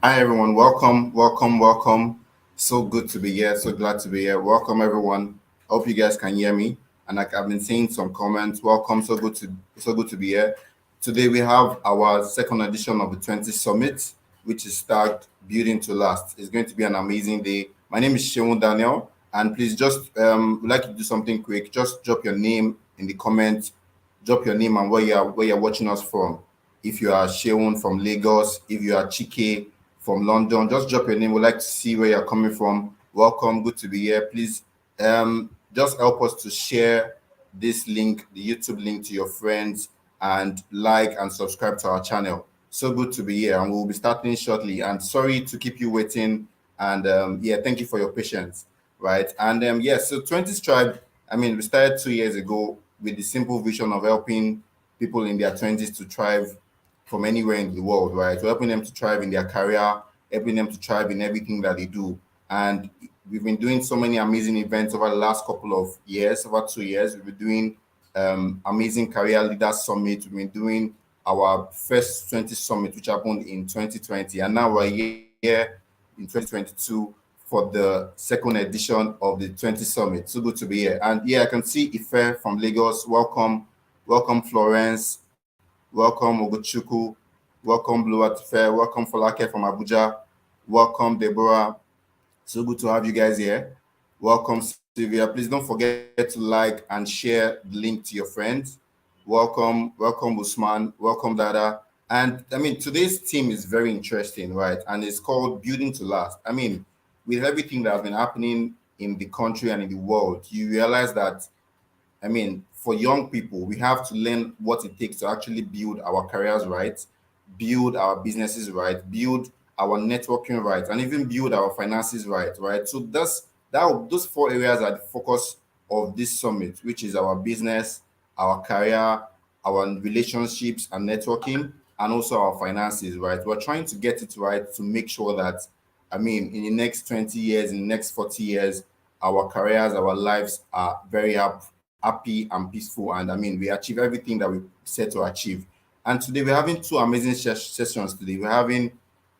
Hi everyone, welcome. So good to be here, so glad to be here. Welcome everyone. Hope you guys can hear me. And like I've been seeing some comments. Welcome, so good to be here. Today we have our second edition of the Twenties Summit, which is tagged Building to Last. It's going to be an amazing day. My name is Shemun Daniel, and please just would like to do something quick. Just drop your name in the comments, drop your name and where you're watching us from. If you are Shemun from Lagos, if you are Chike from London, just drop your name. We'd like to see where you're coming from. Welcome, good to be here. Please just help us to share this link, the YouTube link, to your friends, and like and subscribe to our channel. So good to be here, and we'll be starting shortly. And sorry to keep you waiting, and thank you for your patience. Right, and so 20s Tribe, we started 2 years ago with the simple vision of helping people in their 20s to thrive from anywhere in the world, right? We're helping them to thrive in their career, helping them to thrive in everything that they do. And we've been doing so many amazing events over the last couple of years, over 2 years. We've been doing amazing career leaders summit. We've been doing our first 20 summit, which happened in 2020. And now we're here in 2022 for the second edition of the 20 Summit. So good to be here. And I can see Ife from Lagos. Welcome Florence. Welcome Ogochukwu. Welcome Blue Atife. Welcome Folake from Abuja. Welcome Deborah. So good to have you guys here. Welcome Sylvia. Please don't forget to like and share the link to your friends. Welcome Usman. Welcome Dada. And today's theme is very interesting, right? And it's called Building to Last. With everything that has been happening in the country and in the world, you realize that, for young people, we have to learn what it takes to actually build our careers right, build our businesses right, build our networking right, and even build our finances right? So those 4 areas are the focus of this summit, which is our business, our career, our relationships and networking, and also our finances, right? We're trying to get it right to make sure that, in the next 20 years, in the next 40 years, our careers, our lives are very happy and peaceful, and we achieve everything that we set to achieve. And today we're having 2 amazing sessions today. We're having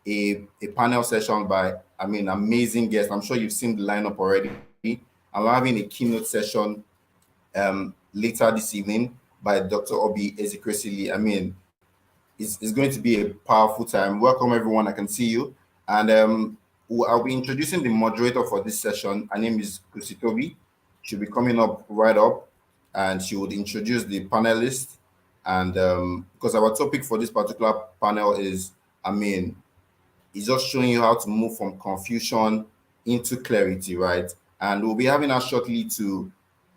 a panel session by amazing guests. I'm sure you've seen the lineup already. And we're having a keynote session later this evening by Dr. Oby Ezekwesili. It's going to be a powerful time. Welcome everyone. I can see you. And I'll be introducing the moderator for this session. Her name is Gusi Tobby. She'll be coming up right up, and she would introduce the panelists. And because our topic for this particular panel is, it's just showing you how to move from confusion into clarity, right? And we'll be having her shortly to,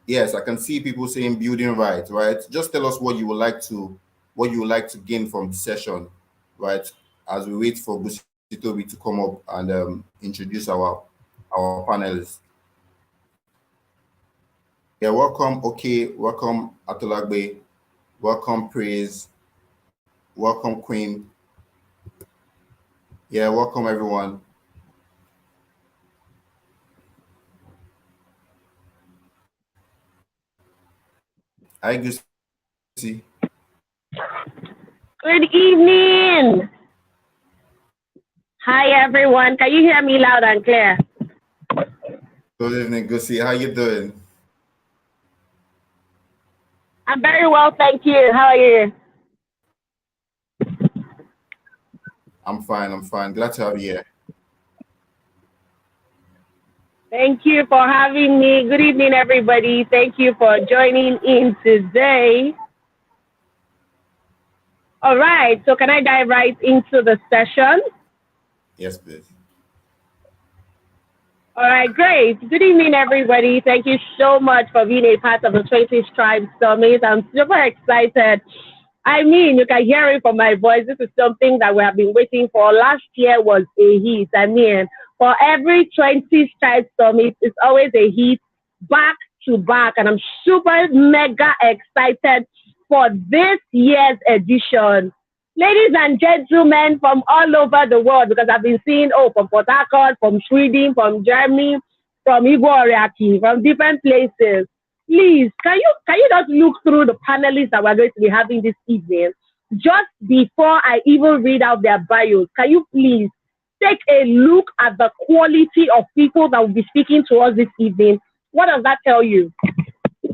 yes, I can see people saying building right? Just tell us what you would like to gain from the session, right? As we wait for Gusi Toby to come up and introduce our panelists. Welcome. Okay, welcome Atolagbe. Welcome Praise. Welcome Queen. Welcome everyone. Hi Gusi. Good evening. Hi everyone. Can you hear me loud and clear? Good evening, Gusi. How you doing? I'm very well, thank you. How are you? I'm fine. Glad to have you here. Thank you for having me. Good evening, everybody. Thank you for joining in today. All right, so can I dive right into the session? Yes, please. All right, great. Good evening, everybody. Thank you so much for being a part of the 20s Tribe Summit. I'm super excited. You can hear it from my voice. This is something that we have been waiting for. Last year was a hit. For every 20s Tribe Summit, it's always a hit back to back. And I'm super mega excited for this year's edition. Ladies and gentlemen from all over the world, because I've been seeing, from Port Harcourt, from Sweden, from Germany, from Igbo, from different places. Please, can you just look through the panelists that we're going to be having this evening? Just before I even read out their bios, can you please take a look at the quality of people that will be speaking to us this evening. What does that tell you?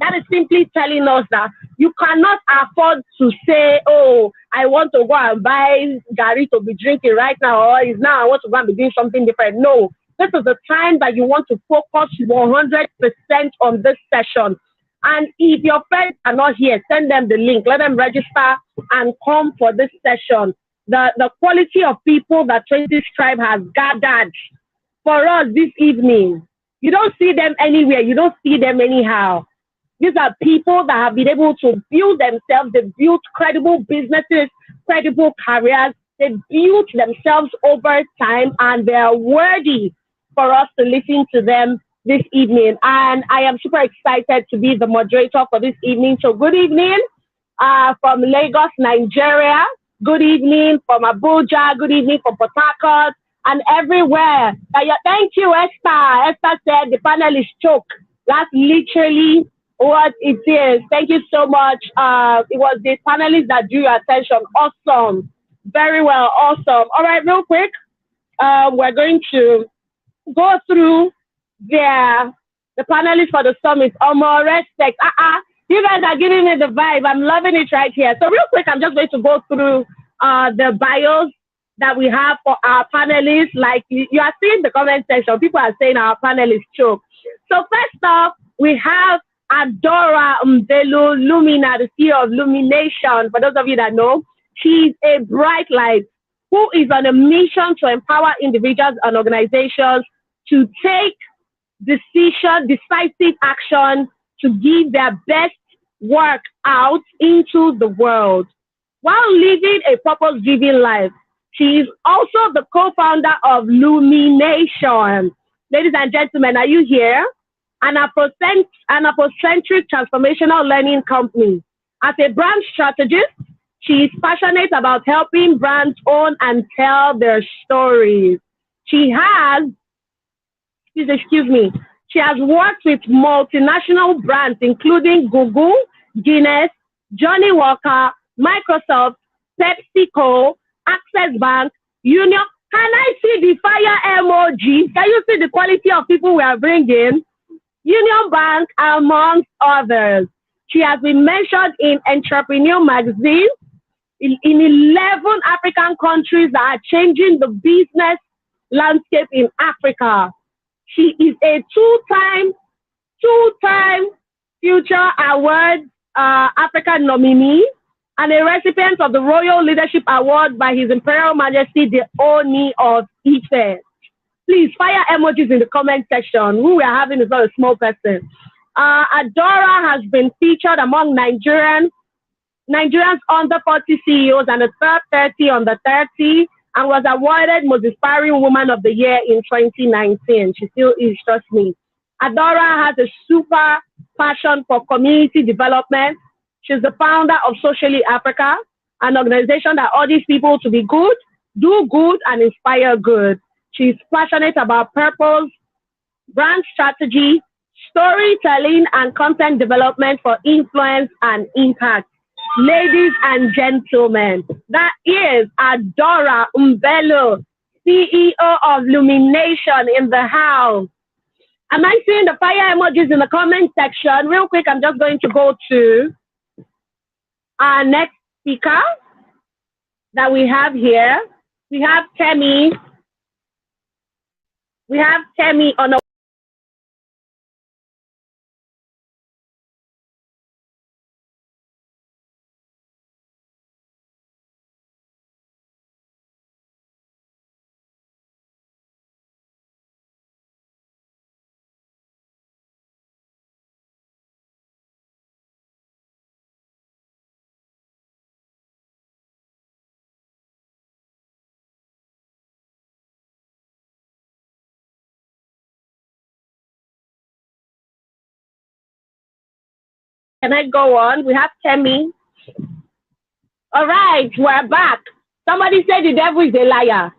That is simply telling us that you cannot afford to say, oh, I want to go and buy Gary to be drinking right now, or is now I want to go and be doing something different. No, this is the time that you want to focus 100% on this session. And if your friends are not here, send them the link. Let them register and come for this session. The quality of people that Twenties Tribe has gathered for us this evening, you don't see them anywhere. You don't see them anyhow. These are people that have been able to build themselves. They've built credible businesses, credible careers. They've built themselves over time, and they're worthy for us to listen to them this evening. And I am super excited to be the moderator for this evening. So good evening from Lagos, Nigeria. Good evening from Abuja. Good evening from Port Harcourt and everywhere. Thank you, Esther. Esther said the panelist choke. That's literally what it is. Thank you so much. It was the panelists that drew your attention. Awesome. Very well. Awesome. All right, real quick. We're going to go through the panelists for the summit. More respect. You guys are giving me the vibe. I'm loving it right here. So real quick, I'm just going to go through the bios that we have for our panelists. Like you are seeing the comment section, people are saying our panelists choke. So first off, we have Adeora Lumina, the CEO of Lumination. For those of you that know, she's a bright light who is on a mission to empower individuals and organizations to take decisive action to give their best work out into the world while living a purpose-driven life. She is also the co-founder of Lumination. Ladies and gentlemen, are you here? An Afrocentric transformational learning company. As a brand strategist, she is passionate about helping brands own and tell their stories. She has worked with multinational brands including Google, Guinness, Johnny Walker, Microsoft, PepsiCo, Access Bank, Union. Can I see the fire emojis? Can you see the quality of people we are bringing? Union Bank, amongst others. She has been mentioned in Entrepreneur magazine in 11 African countries that are changing the business landscape in Africa. She is a two-time Future Awards African nominee and a recipient of the Royal Leadership Award by His Imperial Majesty, the Oni of Ife. Please, fire emojis in the comment section. Who we are having is not a small person. Adeora has been featured among Nigerians under 40 CEOs and the top 30 under 30, and was awarded Most Inspiring Woman of the Year in 2019. She still is, trust me. Adeora has a super passion for community development. She's the founder of Socially Africa, an organization that urges people to be good, do good, and inspire good. She's passionate about purpose, brand strategy, storytelling, and content development for influence and impact. Ladies and gentlemen, that is Adeora Umbelo, CEO of Lumination in the house. Am I seeing the fire emojis in the comment section? Real quick, I'm just going to go to our next speaker that we have here. We have Kemi. We have Kemi on a Can I go on? We have Kemi. All right, we're back. Somebody said the devil is a liar.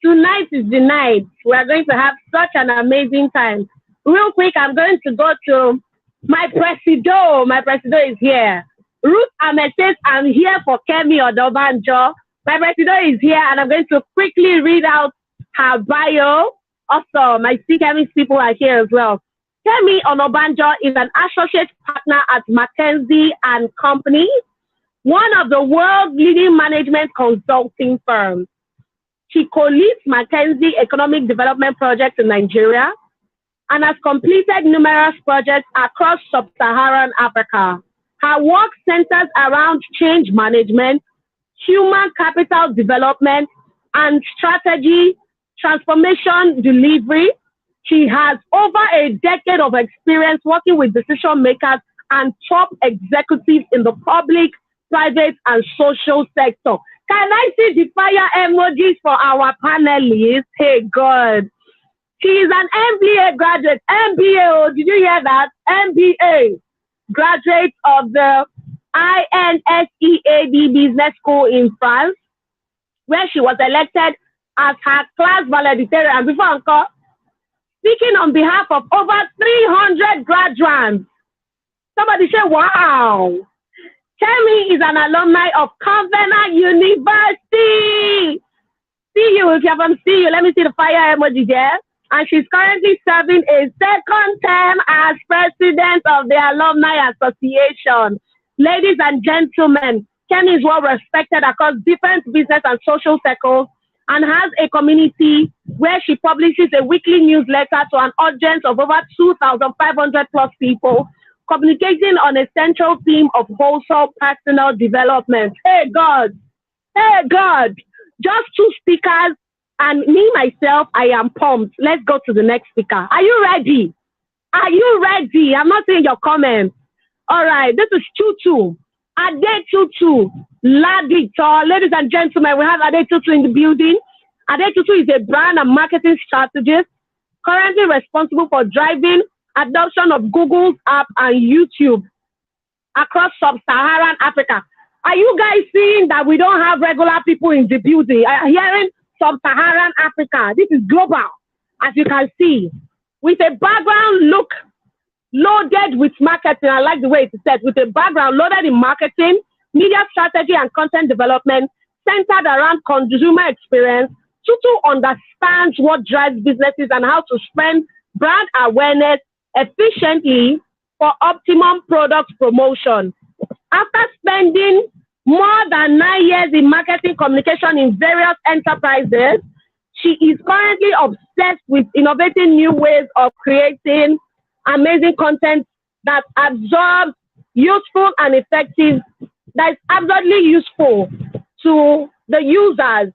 Tonight is the night. We're going to have such an amazing time. Real quick, I'm going to go to my presido. My presido is here. Ruth Ahmed says, I'm here for Kemi Onabanjo. My presido is here, and I'm going to quickly read out her bio. Awesome. I see Kemi's people are here as well. Kemi Onabanjo is an associate partner at McKinsey and Company, one of the world's leading management consulting firms. She co-leads McKinsey Economic Development Projects in Nigeria and has completed numerous projects across Sub-Saharan Africa. Her work centers around change management, human capital development, and strategy, transformation delivery. She has over a decade of experience working with decision makers and top executives in the public, private, and social sector. Can I see the fire emojis for our panelists? Hey, God. She is an MBA graduate. MBA, oh, did you hear that? MBA graduate of the INSEAD Business School in France, where she was elected as her class valedictorian. Before Uncle, speaking on behalf of over 300 graduates. Somebody say, wow. Kemi is an alumni of Cofounder University. See you, if you haven't seen you, let me see the fire emoji there. And she's currently serving a second term as president of the Alumni Association. Ladies and gentlemen, Kemi is well respected across different business and social circles and has a community where she publishes a weekly newsletter to an audience of over 2,500 plus people, communicating on a central theme of wholesome personal development. Hey God, just 2 speakers and me, myself, I am pumped. Let's go to the next speaker. Are you ready? Are you ready? I'm not saying your comments. All right, this is Tutu. Adetutu, Laditan. Ladies and gentlemen, we have Adetutu in the building. Adetutu is a brand and marketing strategist, currently responsible for driving adoption of Google's app and YouTube across Sub-Saharan Africa. Are you guys seeing that we don't have regular people in the building? Are you hearing Sub-Saharan Africa? This is global, as you can see, with a background look loaded with marketing. I like the way it's said, with a background loaded in marketing, media strategy, and content development centered around consumer experience. Tutu understands what drives businesses and how to spread brand awareness efficiently for optimum product promotion. After spending more than 9 years in marketing communication in various enterprises, she is currently obsessed with innovating new ways of creating amazing content that absorbs useful and effective, that is absolutely useful to the users,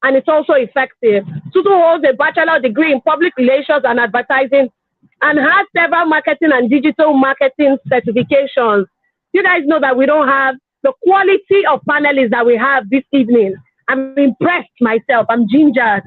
and it's also effective. Tutu holds a bachelor degree in public relations and advertising and has several marketing and digital marketing certifications. You guys know that we don't have the quality of panelists that we have this evening. I'm impressed myself. I'm gingered.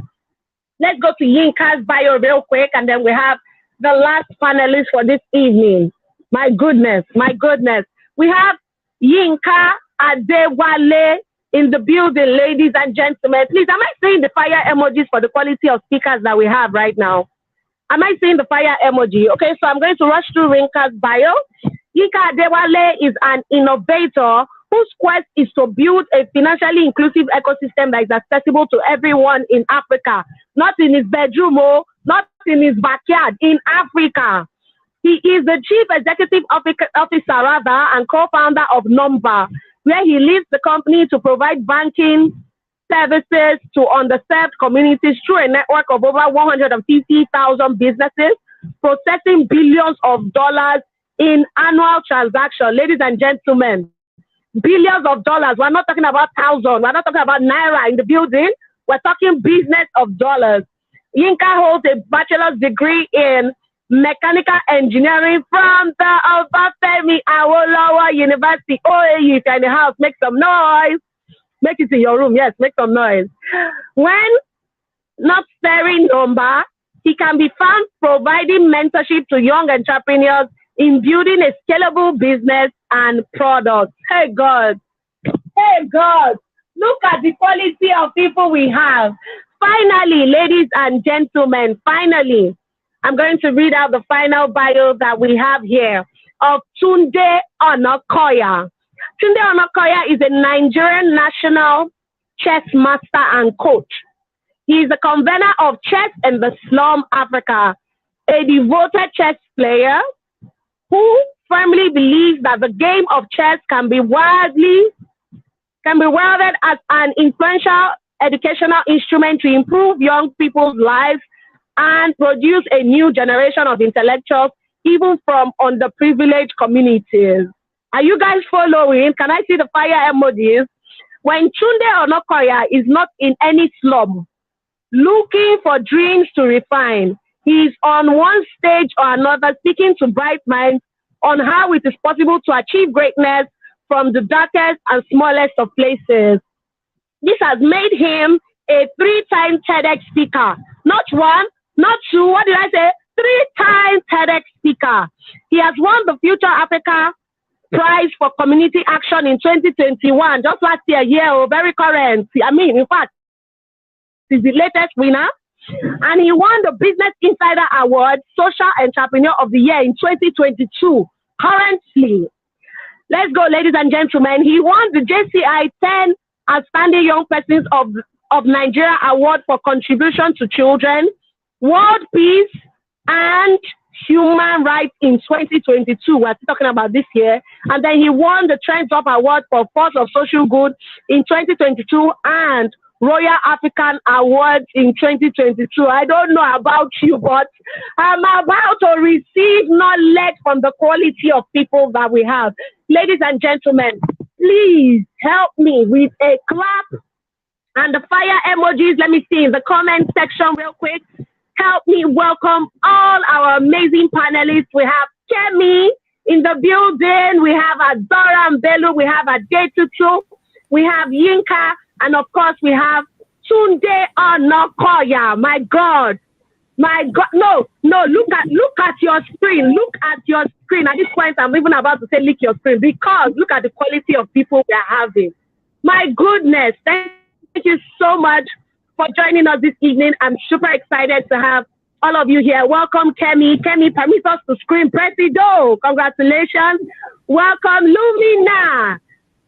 Let's go to Yinka's bio real quick, and then we have the last panelist for this evening. My goodness, my goodness. We have Yinka Adewale in the building, ladies and gentlemen. Please, am I seeing the fire emojis for the quality of speakers that we have right now? Am I seeing the fire emoji? Okay, so I'm going to rush through Yinka's bio. Yinka Adewale is an innovator whose quest is to build a financially inclusive ecosystem that is accessible to everyone in Africa, not in his bedroom, not in his backyard, in Africa. He is the chief executive officer and co-founder of Nomba, where he leads the company to provide banking services to underserved communities through a network of over 150,000 businesses, processing billions of dollars in annual transactions. Ladies and gentlemen, billions of dollars. We're not talking about thousands. We're not talking about naira in the building. We're talking business of dollars. Yinka holds a bachelor's degree in mechanical engineering from the Obafemi Awolowo University. OAU, if you're in the house, make some noise. Make it in your room. Yes, make some noise. When not sparing Nomba, he can be found providing mentorship to young entrepreneurs in building a scalable business and product. Hey God, look at the quality of people we have. Finally, ladies and gentlemen, finally, I'm going to read out the final bio that we have here of Tunde Onakoya. Tunde Onakoya is a Nigerian national chess master and coach. He is the convener of Chess-in-slums Africa, a devoted chess player who firmly believes that the game of chess can be wielded as an influential educational instrument to improve young people's lives and produce a new generation of intellectuals, even from underprivileged communities. Are you guys following? Can I see the fire emojis? When Tunde Onakoya is not in any slum, looking for dreams to refine, he is on one stage or another speaking to bright minds on how it is possible to achieve greatness from the darkest and smallest of places. This has made him a 3-time TEDx speaker. Not one, not two, what did I say? 3-time TEDx speaker. He has won the Future Africa Prize for Community Action in 2021, just last year, very current. In fact, he's the latest winner. And he won the Business Insider Award, Social Entrepreneur of the Year in 2022. Currently, let's go, ladies and gentlemen. He won the JCI 10 Outstanding Young Persons of Nigeria Award for contribution to children, world peace, and human rights in 2022. We're talking about this year. And then he won the Trends Up Award for Force of Social Good in 2022 and Royal African Awards in 2022. I don't know about you, but I'm about to receive knowledge from the quality of people that we have. Ladies and gentlemen, please help me with a clap and the fire emojis. Let me see in the comment section real quick. Help me welcome all our amazing panelists. We have Kemi in the building. We have Adaora and Bello. We have Adetutu. We have Yinka. And of course, we have Tunde Onakoya. My God. No, look at your screen. Look at your screen. At this point, I'm even about to say lick your screen because look at the quality of people we are having. My goodness. Thank you so much for joining us this evening. I'm super excited to have all of you here. Welcome, Kemi. Kemi, permit us to scream Presido. Congratulations. Welcome, Lumina.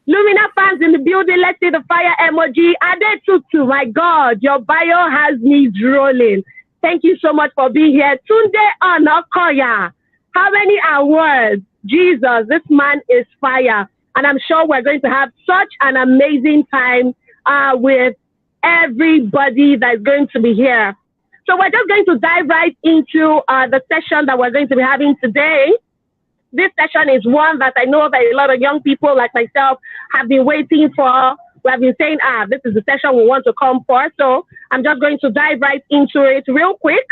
Lumina fans in the building, let's see the fire emoji. Adetutu, my God, your bio has me drooling. Thank you so much for being here. Tunde Onakoya, how many awards? Jesus, this man is fire. And I'm sure we're going to have such an amazing time with everybody that's going to be here. So we're just going to dive right into the session that we're going to be having today. This session is one that I know that a lot of young people like myself have been waiting for. We have been saying, this is the session we want to come for. So I'm just going to dive right into it real quick.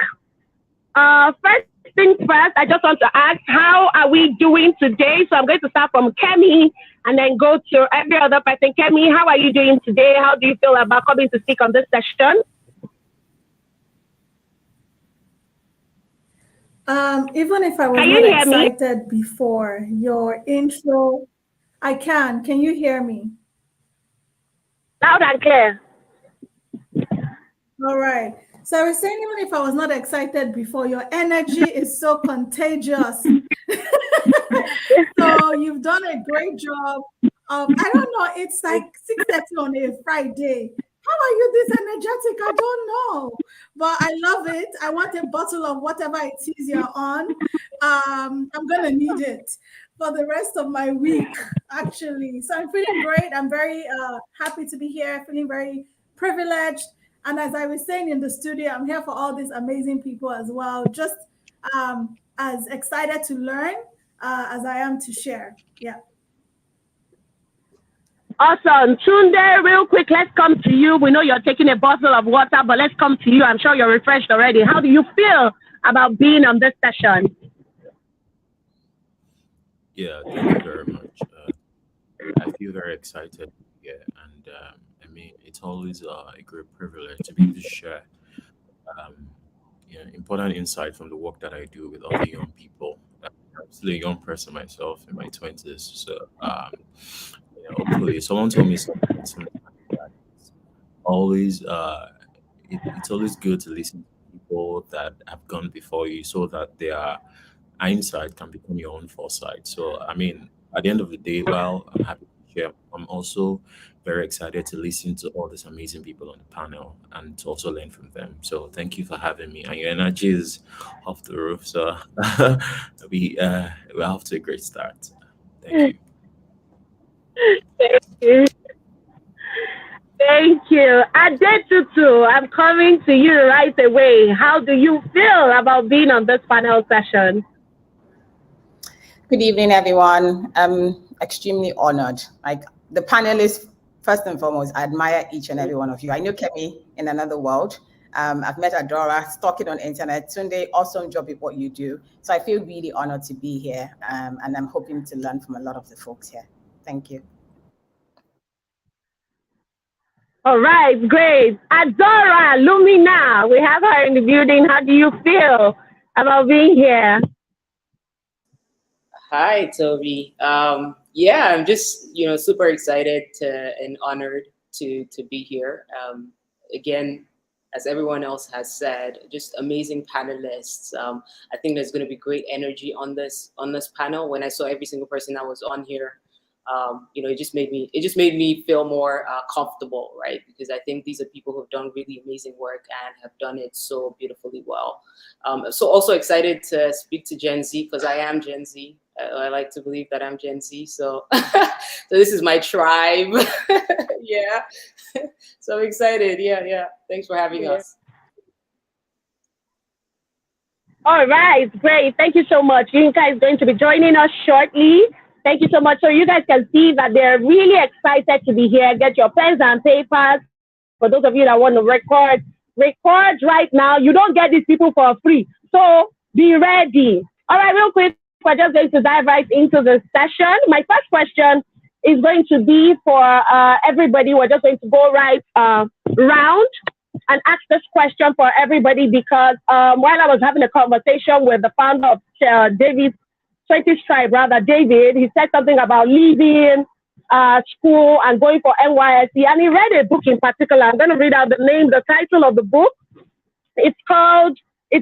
First things first, I just want to ask, how are we doing today? So I'm going to start from Kemi and then go to every other person. Kemi, how are you doing today? How do you feel about coming to speak on this session? Even if I was not excited before your intro, I can. Can you hear me? Loud and clear. All right. So I was saying, even if I was not excited before, your energy is so contagious. So you've done a great job. I don't know. It's like 6:30 on a Friday. How are you this energetic? I don't know, but I love it. I want a bottle of whatever it is you're on. I'm gonna need it for the rest of my week, actually. So I'm feeling great. I'm very happy to be here, feeling very privileged. And as I was saying in the studio, I'm here for all these amazing people as well. Just as excited to learn as I am to share. Yeah. Awesome. Tunde, real quick, let's come to you. We know you're taking a bottle of water, but let's come to you. I'm sure you're refreshed already. How do you feel about being on this session? Yeah, thank you very much. I feel very excited. Yeah, and I mean, it's always a great privilege to be able to share important insight from the work that I do with other young people. I'm still a young person myself in my 20s, so hopefully someone told me something that it's always it's always good to listen to people that have gone before you so that their hindsight can become your own foresight. So I mean, at the end of the day, while I'm happy to share, I'm also very excited to listen to all these amazing people on the panel and to also learn from them. So thank you for having me. And your energy is off the roof. So we're off to a great start. Thank you. Thank you. Thank you. Adetutu, I'm coming to you right away. How do you feel about being on this panel session? Good evening, everyone. I'm extremely honored. Like the panelists, first and foremost, I admire each and every one of you. I know Kemi in another world. I've met Adaora, stalking on the internet. Tunde, awesome job with what you do. So I feel really honored to be here, and I'm hoping to learn from a lot of the folks here. Thank you. All right, great. Adeora, Lumina, we have her in the building. How do you feel about being here? Hi, Toby. Yeah, I'm just super excited and honored to be here. Again, as everyone else has said, just amazing panelists. I think there's going to be great energy on this panel. When I saw every single person that was on here, it just made me feel more comfortable, right? Because I think these are people who've done really amazing work and have done it so beautifully well. So also excited to speak to Gen Z, because I am Gen Z. I like to believe that I'm Gen Z, so so this is my tribe. Yeah, so I'm excited. Yeah. Thanks for having us. All right, great. Thank you so much. Yinka is going to be joining us shortly. Thank you so much. So you guys can see that they're really excited to be here. Get your pens and papers. For those of you that want to record right now. You don't get these people for free. So be ready. All right, real quick, we're just going to dive right into the session. My first question is going to be for everybody. We're just going to go right round and ask this question for everybody, because while I was having a conversation with the founder of David's 20s Tribe, David, he said something about leaving school and going for NYSC, and he read a book in particular. I'm going to read out the title of the book. It's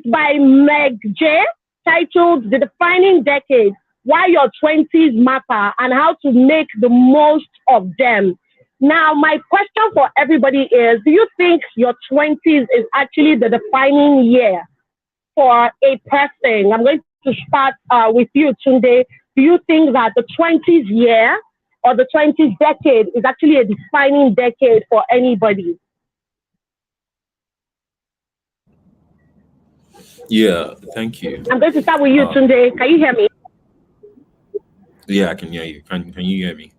by Meg J, titled The Defining Decade, Why Your 20s Matter and How to Make the Most of Them. Now, my question for everybody is, do you think your 20s is actually the defining year for a person? I'm going to start with you, Tunde. Do you think that the 20s year or the 20s decade is actually a defining decade for anybody? Yeah, thank you. I'm going to start with you, Tunde. Can you hear me? Yeah, I can hear you. Can you hear me?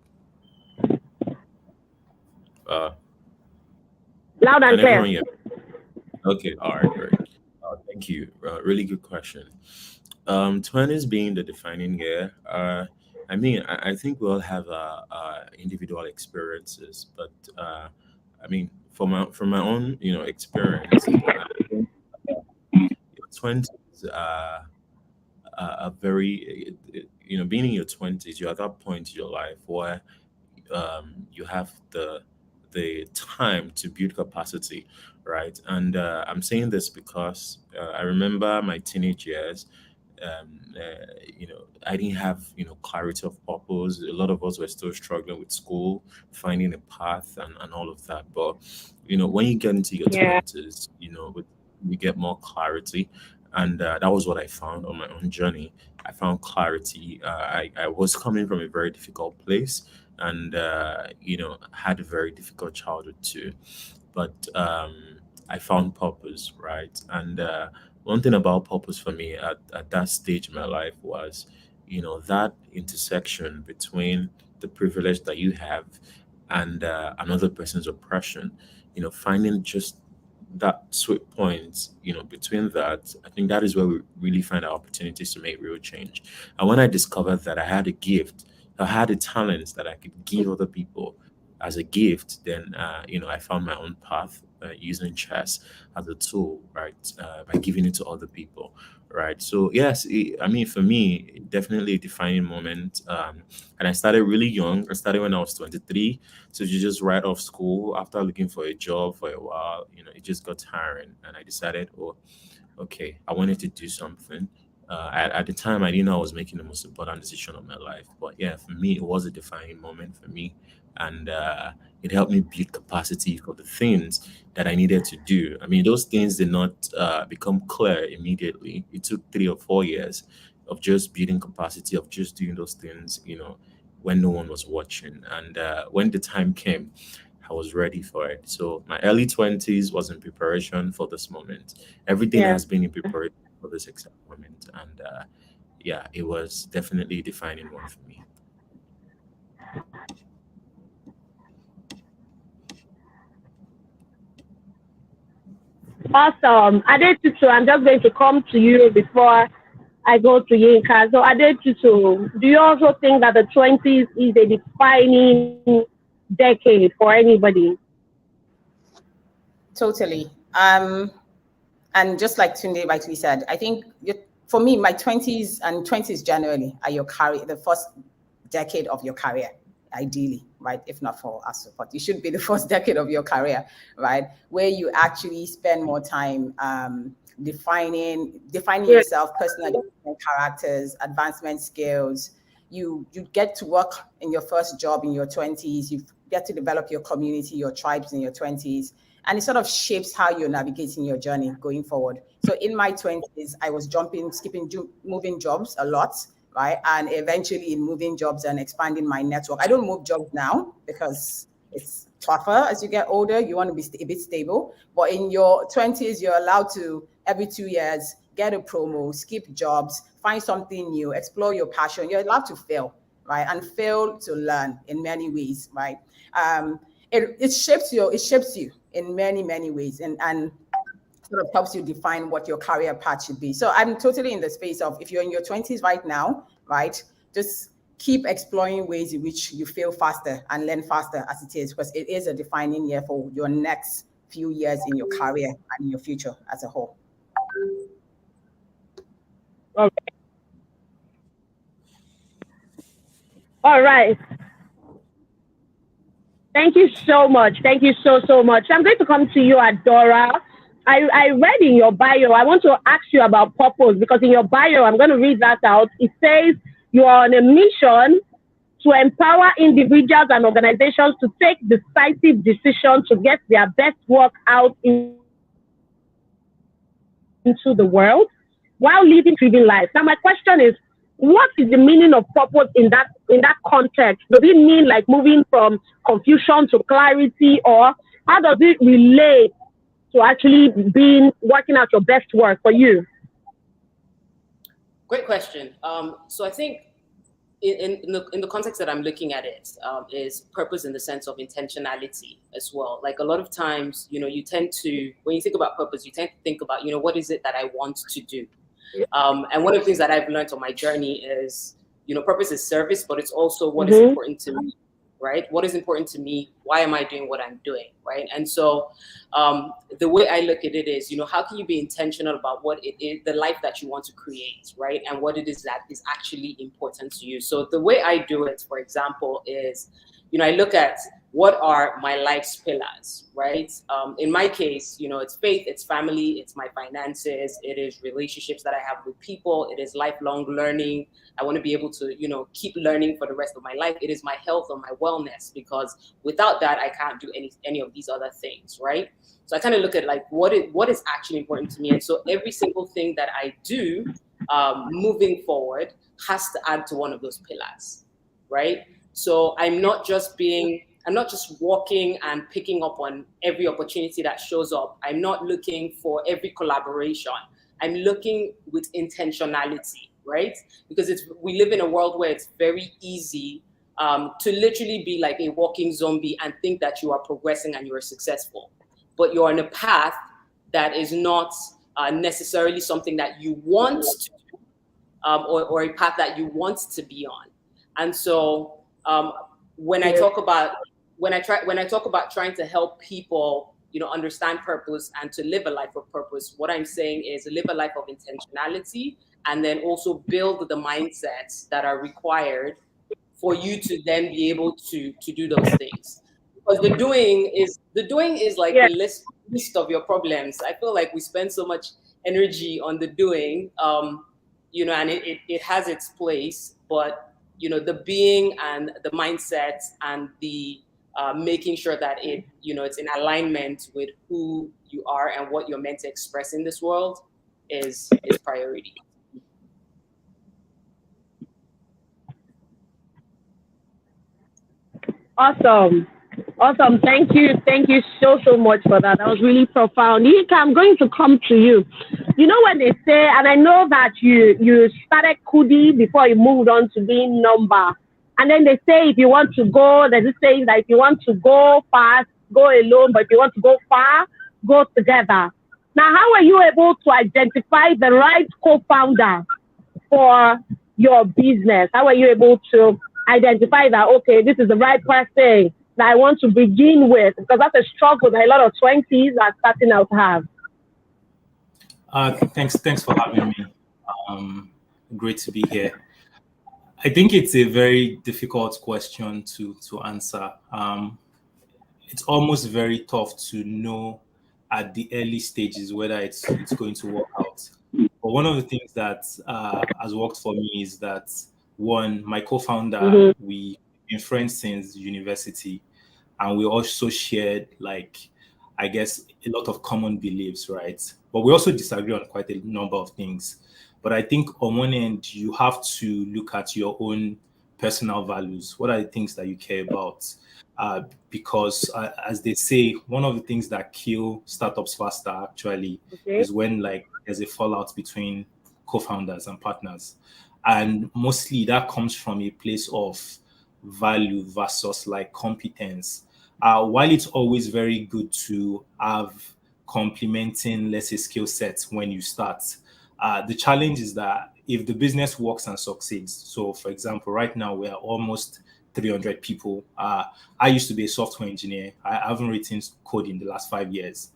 Loud and clear. Hear me? Okay, all right, great. Thank you. Really good question. 20s being the defining year. I mean, I think we all have individual experiences, but I mean, from my own experience, I think 20s are very being in your 20s, you're at that point in your life where you have the time to build capacity, right? And I'm saying this because I remember my teenage years. I didn't have clarity of purpose. A lot of us were still struggling with school, finding a path, and all of that. But when you get into your 20s, you get more clarity, and that was what I found on my own journey. I found clarity. I was coming from a very difficult place, and had a very difficult childhood too, but I found purpose, right? And one thing about purpose for me at that stage in my life was that intersection between the privilege that you have and another person's oppression, finding just that sweet point between that. I think that is where we really find our opportunities to make real change. And when I discovered that I had a gift, I had a talent that I could give other people as a gift, then I found my own path using chess as a tool, right? By giving it to other people, right? So yes, I mean, for me, definitely a defining moment. And I started really young. I started when I was 23. So you just right off school, after looking for a job for a while, it just got tiring, and I decided, oh, okay, I wanted to do something. At the time, I didn't know I was making the most important decision of my life. But yeah, for me, it was a defining moment for me and it helped me build capacity for the things that I needed to do. I mean, those things did not become clear immediately. It took 3 or 4 years of just building capacity, of just doing those things, when no one was watching. And when the time came, I was ready for it. So my early 20s was in preparation for this moment. Everything Yeah. has been in preparation for this exact moment. And yeah, it was definitely a defining one for me. Awesome. Adetutu, I'm just going to come to you before I go to Yinka. So Adetutu, do you also think that the 20s is a defining decade for anybody? Totally. And just like Tunde rightly said, I think for me, my 20s and 20s generally are your career, the first decade of your career, ideally, right? If not for us support, it should be the first decade of your career, right? Where you actually spend more time defining yourself, personal development, characters, advancement skills. You get to work in your first job in your 20s. You get to develop your community, your tribes in your 20s. And it sort of shapes how you're navigating your journey going forward. So in my 20s, I was jumping, skipping, moving jobs a lot, right? And eventually in moving jobs and expanding my network. I don't move jobs now because it's tougher as you get older. You want to be a bit stable. But in your 20s, you're allowed to, every 2 years, get a promo, skip jobs, find something new, explore your passion. You're allowed to fail, right? And fail to learn in many ways, right? It shapes you in many, many ways, and sort of helps you define what your career path should be. So I'm totally in the space of, if you're in your 20s right now, right, just keep exploring ways in which you fail faster and learn faster as it is, because it is a defining year for your next few years in your career and in your future as a whole. Okay. All right. Thank you so much. Thank you so much. I'm going to come to you, Adeora. I read in your bio, I want to ask you about purpose, because in your bio, I'm going to read that out. It says you are on a mission to empower individuals and organizations to take decisive decisions to get their best work out into the world while living fulfilling lives. Now, my question is, what is the meaning of purpose in that context? Does it mean like moving from confusion to clarity, or how does it relate to actually working out your best work for you? Great question. So I think in the context that I'm looking at it, is purpose in the sense of intentionality as well. Like a lot of times, you tend to, when you think about purpose, you tend to think about, what is it that I want to do? And one of the things that I've learned on my journey is, purpose is service, but it's also what is important to me, right? What is important to me? Why am I doing what I'm doing, right? And so the way I look at it is, how can you be intentional about what it is, the life that you want to create, right? And what it is that is actually important to you. So the way I do it, for example, is, I look at what are my life's pillars, right? In my case, it's faith, it's family, it's my finances, it is relationships that I have with people, it is lifelong learning. I want to be able to, keep learning for the rest of my life. It is my health or my wellness, because without that, I can't do any of these other things, right? So I kind of look at like what is actually important to me. And so every single thing that I do moving forward has to add to one of those pillars, right? So I'm not just walking and picking up on every opportunity that shows up. I'm not looking for every collaboration. I'm looking with intentionality, right? Because we live in a world where it's very easy to literally be like a walking zombie and think that you are progressing and you are successful, but you're on a path that is not necessarily something that you want to do, or a path that you want to be on. And so when I talk about trying to help people, understand purpose and to live a life of purpose, what I'm saying is live a life of intentionality, and then also build the mindsets that are required for you to then be able to do those things. Because the doing is like the list of your problems. I feel like we spend so much energy on the doing, and it has its place, but the being and the mindset and the making sure that it's in alignment with who you are and what you're meant to express in this world is priority. Awesome. Awesome. Thank you. Thank you so much for that. That was really profound. Yinka, I'm going to come to you. You know when they say, and I know that you started Kudi before you moved on to being Nomba. And then they say if you want to go, there's this saying that if you want to go fast, go alone, but if you want to go far, go together. Now, how are you able to identify the right co-founder for your business? How are you able to identify that, okay, this is the right person that I want to begin with? Because that's a struggle that a lot of 20s are starting out to have. Thanks for having me. Great to be here. I think it's a very difficult question to answer. It's almost very tough to know at the early stages whether it's going to work out. But one of the things that has worked for me is that, one, my co-founder, we've been friends since university, and we also shared, I guess, a lot of common beliefs, right? But we also disagree on quite a number of things. But I think on one end, you have to look at your own personal values. What are the things that you care about? Because as they say, one of the things that kill startups faster actually is when there's a fallout between co-founders and partners. And mostly that comes from a place of value versus competence. While it's always very good to have complementing, let's say, skill sets when you start, the challenge is that if the business works and succeeds, so for example, right now we are almost 300 people. I used to be a software engineer. I haven't written code in the last 5 years.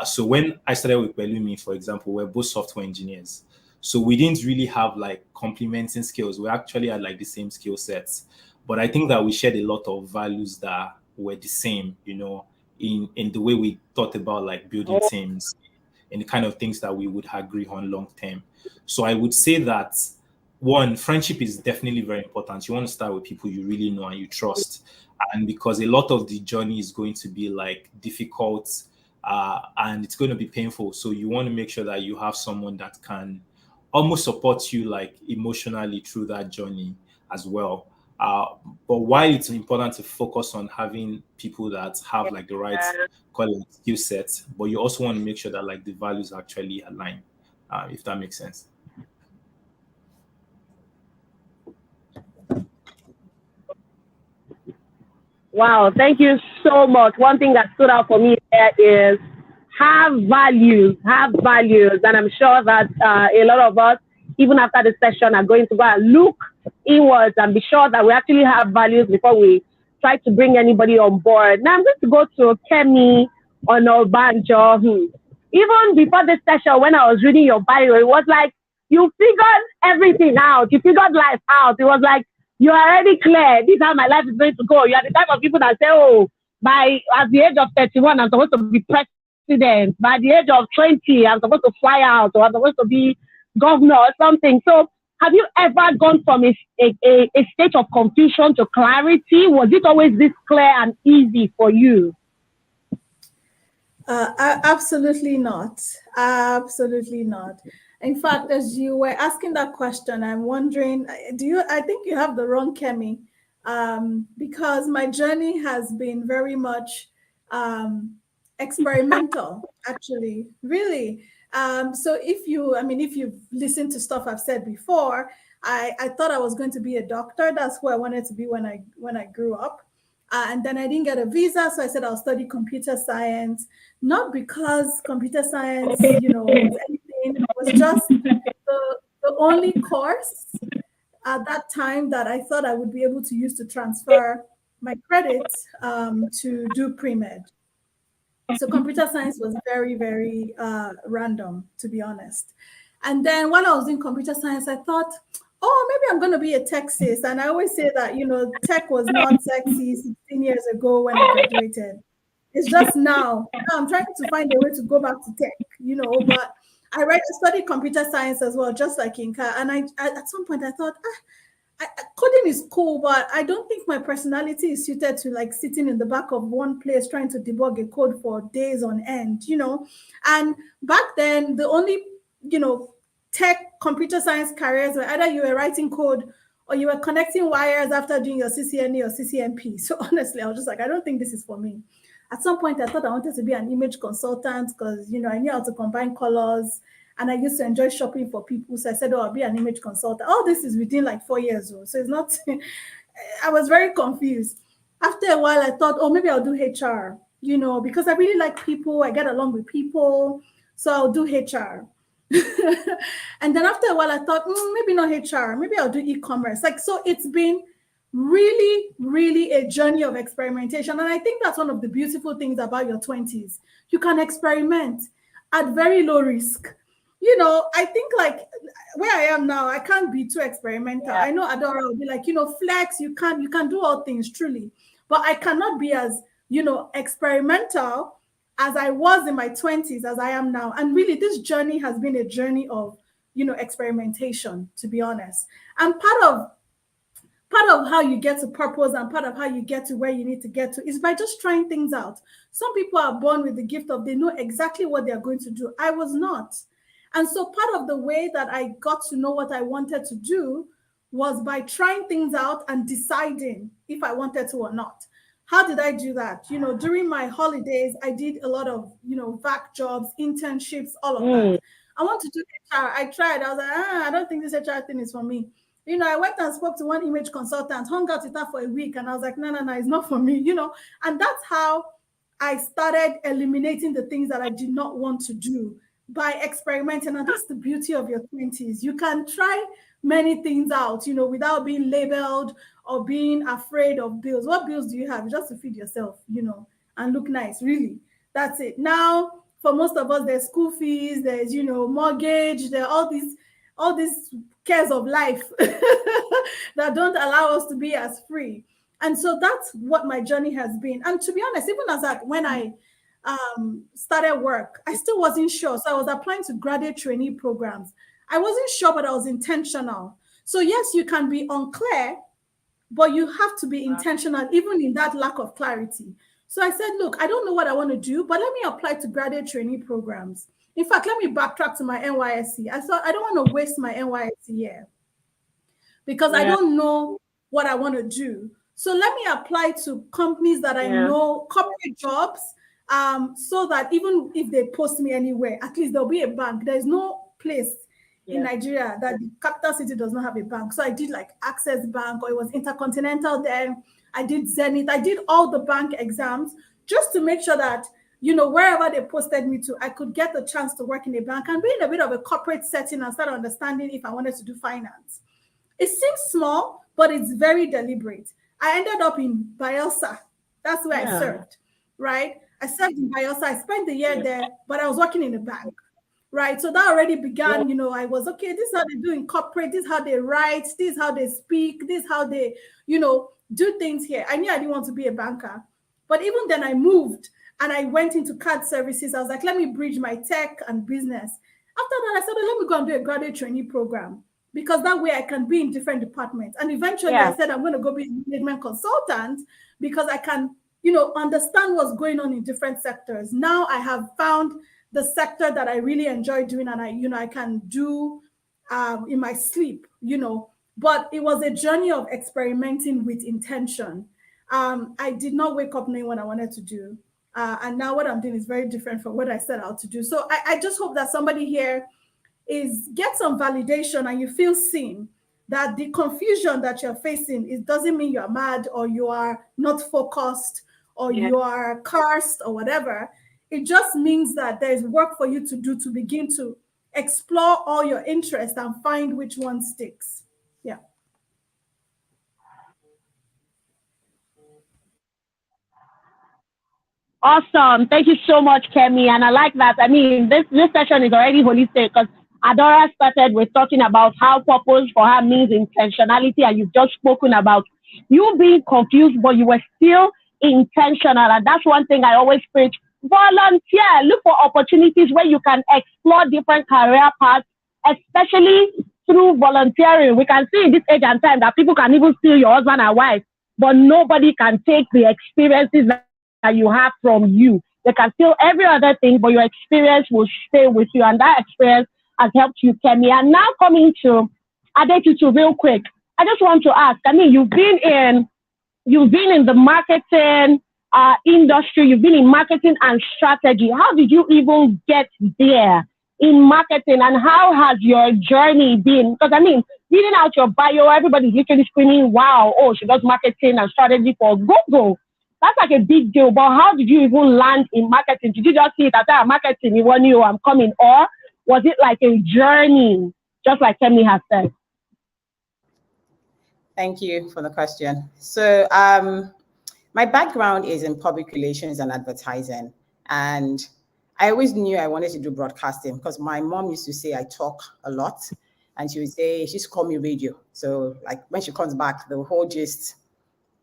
So when I started with Lumina, for example, we're both software engineers. So we didn't really have complementing skills. We actually had the same skill sets. But I think that we shared a lot of values that were the same, in the way we thought about building teams and the kind of things that we would agree on long term. So I would say that, one, friendship is definitely very important. You want to start with people you really know and you trust. And because a lot of the journey is going to be difficult and it's going to be painful. So you want to make sure that you have someone that can almost support you emotionally through that journey as well. But while it's important to focus on having people that have the right skill sets, but you also want to make sure that the values actually align, if that makes sense. Wow, thank you so much. One thing that stood out for me there is have values. And I'm sure that a lot of us, even after the session, are going to go and look inwards and be sure that we actually have values before we try to bring anybody on board. Now I'm going to go to Kemi Onabanjo. Even before this session, when I was reading your bio, it was you figured everything out. You figured life out. It was you're already clear. This is how my life is going to go. You are the type of people that say, at the age of 31, I'm supposed to be president. By the age of 20, I'm supposed to fly out, or I'm supposed to be governor or something. So have you ever gone from a state of confusion to clarity? Was it always this clear and easy for you? Absolutely not. Absolutely not. In fact, as you were asking that question, I'm wondering, I think you have the wrong Kemi, because my journey has been very much experimental, actually, really. So if you've listened to stuff I've said before, I thought I was going to be a doctor. That's who I wanted to be when I grew up. And then I didn't get a visa, so I said I'll study computer science, not because computer science, was anything. It was just the only course at that time that I thought I would be able to use to transfer my credits to do pre-med. So computer science was very, very random, to be honest. And then while I was in computer science, I thought, maybe I'm going to be a tech sis. And I always say that, tech was not sexy 16 years ago when I graduated. It's just now I'm trying to find a way to go back to tech, but I studied computer science as well, just like Yinka. And at some point I thought, coding is cool, but I don't think my personality is suited to like sitting in the back of one place trying to debug a code for days on end, you know. And back then, the only, you know, tech computer science careers were either you were writing code or you were connecting wires after doing your CCNA or CCNP. So honestly, I was just like, I don't think this is for me. At some point, I thought I wanted to be an image consultant because, you know, I knew how to combine colors and I used to enjoy shopping for people. So I said, oh, I'll be an image consultant. All this is within like 4 years old. So it's not, I was very confused. After a while, I thought, oh, maybe I'll do HR, you know, because I really like people. I get along with people. So I'll do HR. And then after a while, I thought, maybe not HR. Maybe I'll do e-commerce. Like, so it's been really, really a journey of experimentation. And I think that's one of the beautiful things about your 20s. You can experiment at very low risk. You know, I think like where I am now, I can't be too experimental. Yeah. I know Adeora will be like, you know, flex, you can do all things truly, but I cannot be as, you know, experimental as I was in my 20s as I am now. And really this journey has been a journey of, you know, experimentation, to be honest. And part of how you get to purpose and part of how you get to where you need to get to is by just trying things out. Some people are born with the gift of they know exactly what they're going to do. I was not. And so part of the way that I got to know what I wanted to do was by trying things out and deciding if I wanted to or not. How did I do that? You know, during my holidays, I did a lot of, you know, VAC jobs, internships, all of that. I want to do HR. I tried. I was like, I don't think this HR thing is for me. You know, I went and spoke to one image consultant, hung out with her for a week, and I was like, no, it's not for me, you know. And that's how I started eliminating the things that I did not want to do by experimenting. And that's the beauty of your 20s. You can try many things out, you know, without being labeled or being afraid of bills. What bills do you have? Just to feed yourself, you know, and look nice, really. That's it. Now, for most of us, there's school fees, there's, you know, mortgage, there are all these cares of life that don't allow us to be as free. And so that's what my journey has been. And to be honest, even as when I started work, I still wasn't sure. So I was applying to graduate trainee programs. I wasn't sure, but I was intentional. So yes, you can be unclear, but you have to be intentional, even in that lack of clarity. So I said, look, I don't know what I want to do, but let me apply to graduate trainee programs. In fact, let me backtrack to my NYSC. I thought I don't want to waste my NYSC year because I don't know what I want to do. So let me apply to companies that I know, corporate jobs, so that even if they post me anywhere, at least there'll be a bank. There's no place in Nigeria that the capital city does not have a bank. So I did like Access Bank, or it was Intercontinental then. I did Zenith. I did all the bank exams just to make sure that, you know, wherever they posted me to, I could get the chance to work in a bank and be in a bit of a corporate setting and start understanding if I wanted to do finance. It seems small, but it's very deliberate. I ended up in Bielsa. That's where I served, right? I served in Bielsa. I spent the year there, but I was working in a bank, right? So that already began, you know, I was, okay, this is how they do in corporate. This is how they write. This is how they speak. This is how they, you know, do things here. I knew I didn't want to be a banker. But even then I moved and I went into card services. I was like, let me bridge my tech and business. After that, I said, let me go and do a graduate trainee program because that way I can be in different departments. And eventually I said, I'm going to go be a management consultant because I can, you know, understand what's going on in different sectors. Now I have found the sector that I really enjoy doing and I can do in my sleep, you know. But it was a journey of experimenting with intention. I did not wake up knowing what I wanted to do. And now what I'm doing is very different from what I set out to do. So I just hope that somebody here get some validation and you feel seen, that the confusion that you're facing, it doesn't mean you're mad or you are not focused or you are cursed or whatever. It just means that there's work for you to do to begin to explore all your interests and find which one sticks. Yeah. Awesome. Thank you so much, Kemi. And I like that. I mean, this session is already holistic because Adeora started with talking about how purpose for her means intentionality, and you've just spoken about you being confused, but you were still intentional. And that's one thing I always preach. Volunteer. Look for opportunities where you can explore different career paths, especially through volunteering, we can see in this age and time that people can even steal your husband and wife, but nobody can take the experiences that you have from you. They can steal every other thing, but your experience will stay with you, and that experience has helped you, Kemi. And now coming to Adetutu real quick, I just want to ask, I mean, you've been in the marketing industry, you've been in marketing and strategy. How did you even get there in marketing, and how has your journey been? Because I mean, reading out your bio, everybody's literally screaming, wow, oh, she does marketing and strategy for Google. That's like a big deal. But how did you even land in marketing? Did you just see it as marketing, you want you, I'm coming, or was it like a journey, just like Kemi has said? Thank you for the question. So my background is in public relations and advertising, and I always knew I wanted to do broadcasting because my mom used to say I talk a lot, and she would say, she used to call me radio. So like when she comes back, the whole gist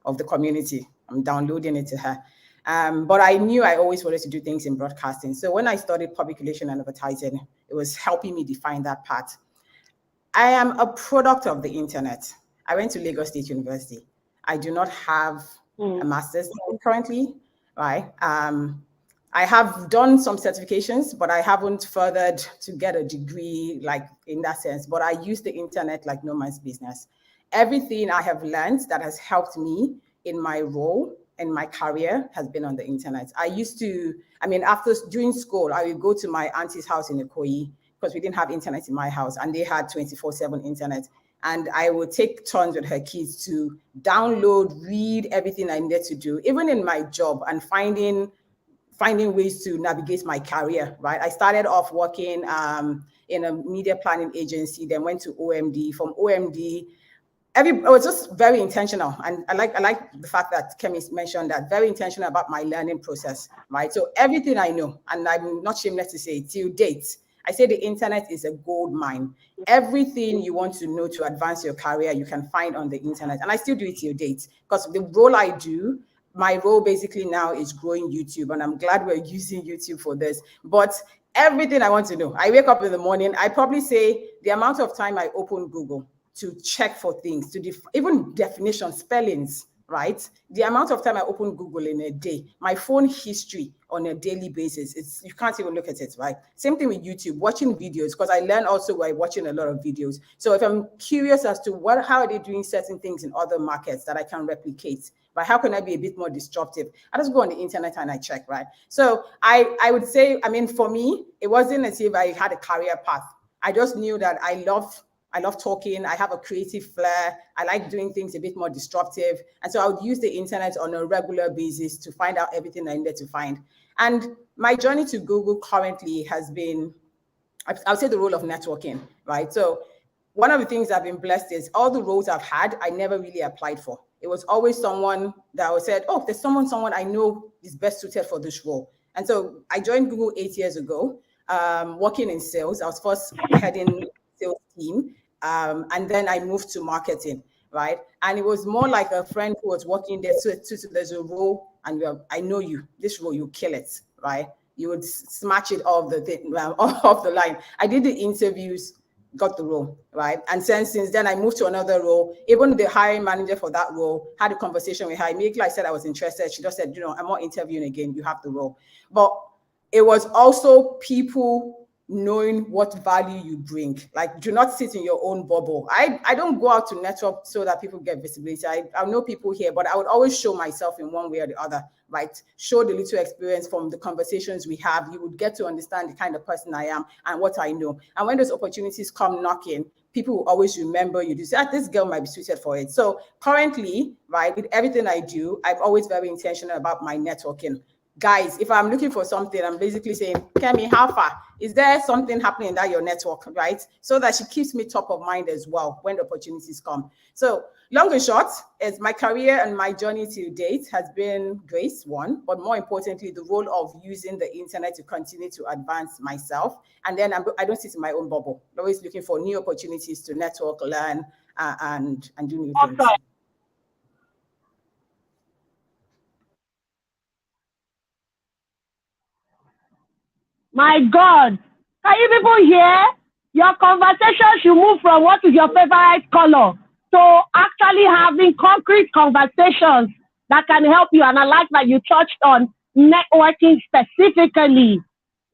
of the community, I'm downloading it to her. But I knew I always wanted to do things in broadcasting. So when I studied public relations and advertising, it was helping me define that part. I am a product of the internet. I went to Lagos State University. I do not have a master's currently, right? I have done some certifications, but I haven't furthered to get a degree like in that sense, but I use the internet like no man's business. Everything I have learned that has helped me in my role and my career has been on the internet. I used to, I mean, during school, I would go to my auntie's house in Onakoya because we didn't have internet in my house and they had 24/7 internet. And I would take turns with her kids to download, read everything I needed to do, even in my job, and finding ways to navigate my career, right? I started off working in a media planning agency, then went to OMD. From OMD, it was just very intentional. And I like the fact that Kemi mentioned that, very intentional about my learning process, right? So everything I know, and I'm not shameless to say, till date, I say the internet is a gold mine. Everything you want to know to advance your career, you can find on the internet. And I still do it till date because the role I do, my role basically now is growing YouTube, and I'm glad we're using YouTube for this. But everything I want to know, I wake up in the morning, I probably say the amount of time I open Google to check for things, to even definitions, spellings, right? The amount of time I open Google in a day, my phone history on a daily basis, you can't even look at it, right? Same thing with YouTube, watching videos, because I learn also by watching a lot of videos. So if I'm curious as to how are they doing certain things in other markets that I can replicate, right? How can I be a bit more disruptive? I just go on the internet and I check, right? So I would say, I mean, for me, it wasn't as if I had a career path. I just knew that I love talking. I have a creative flair. I like doing things a bit more disruptive. And so I would use the internet on a regular basis to find out everything I needed to find. And my journey to Google currently has been, I'll say, the role of networking, right? So one of the things I've been blessed is all the roles I've had, I never really applied for. It was always someone that was said, oh, there's someone I know is best suited for this role. And so I joined Google 8 years ago, working in sales. I was first heading sales team. And then I moved to marketing, right? And it was more like a friend who was working there. So there's a role, and I know you, this role, you kill it, right? You would smash it off the line. I did the interviews, got the role, right? And since then, I moved to another role. Even the hiring manager for that role had a conversation with her. Immediately I said I was interested. She just said, I'm not interviewing again. You have the role. But it was also people knowing what value you bring. Like, do not sit in your own bubble. I don't go out to network so that people get visibility. I know people here, but I would always show myself in one way or the other, right? Show the little experience from the conversations we have. You would get to understand the kind of person I am and what I know. And when those opportunities come knocking, people will always remember you. This girl might be suited for it. So currently, right, with everything I do, I'm always very intentional about my networking. Guys, if I'm looking for something, I'm basically saying, Kemi, how far? Is there something happening in that your network, right? So that she keeps me top of mind as well when the opportunities come. So long and short, is my career and my journey to date has been grace, one, but more importantly, the role of using the internet to continue to advance myself. And then I don't sit in my own bubble. I'm always looking for new opportunities to network, learn, and do new things. My God, can you people hear? Your conversation should move from what is your favorite color to actually having concrete conversations that can help you. And I like that you touched on networking specifically.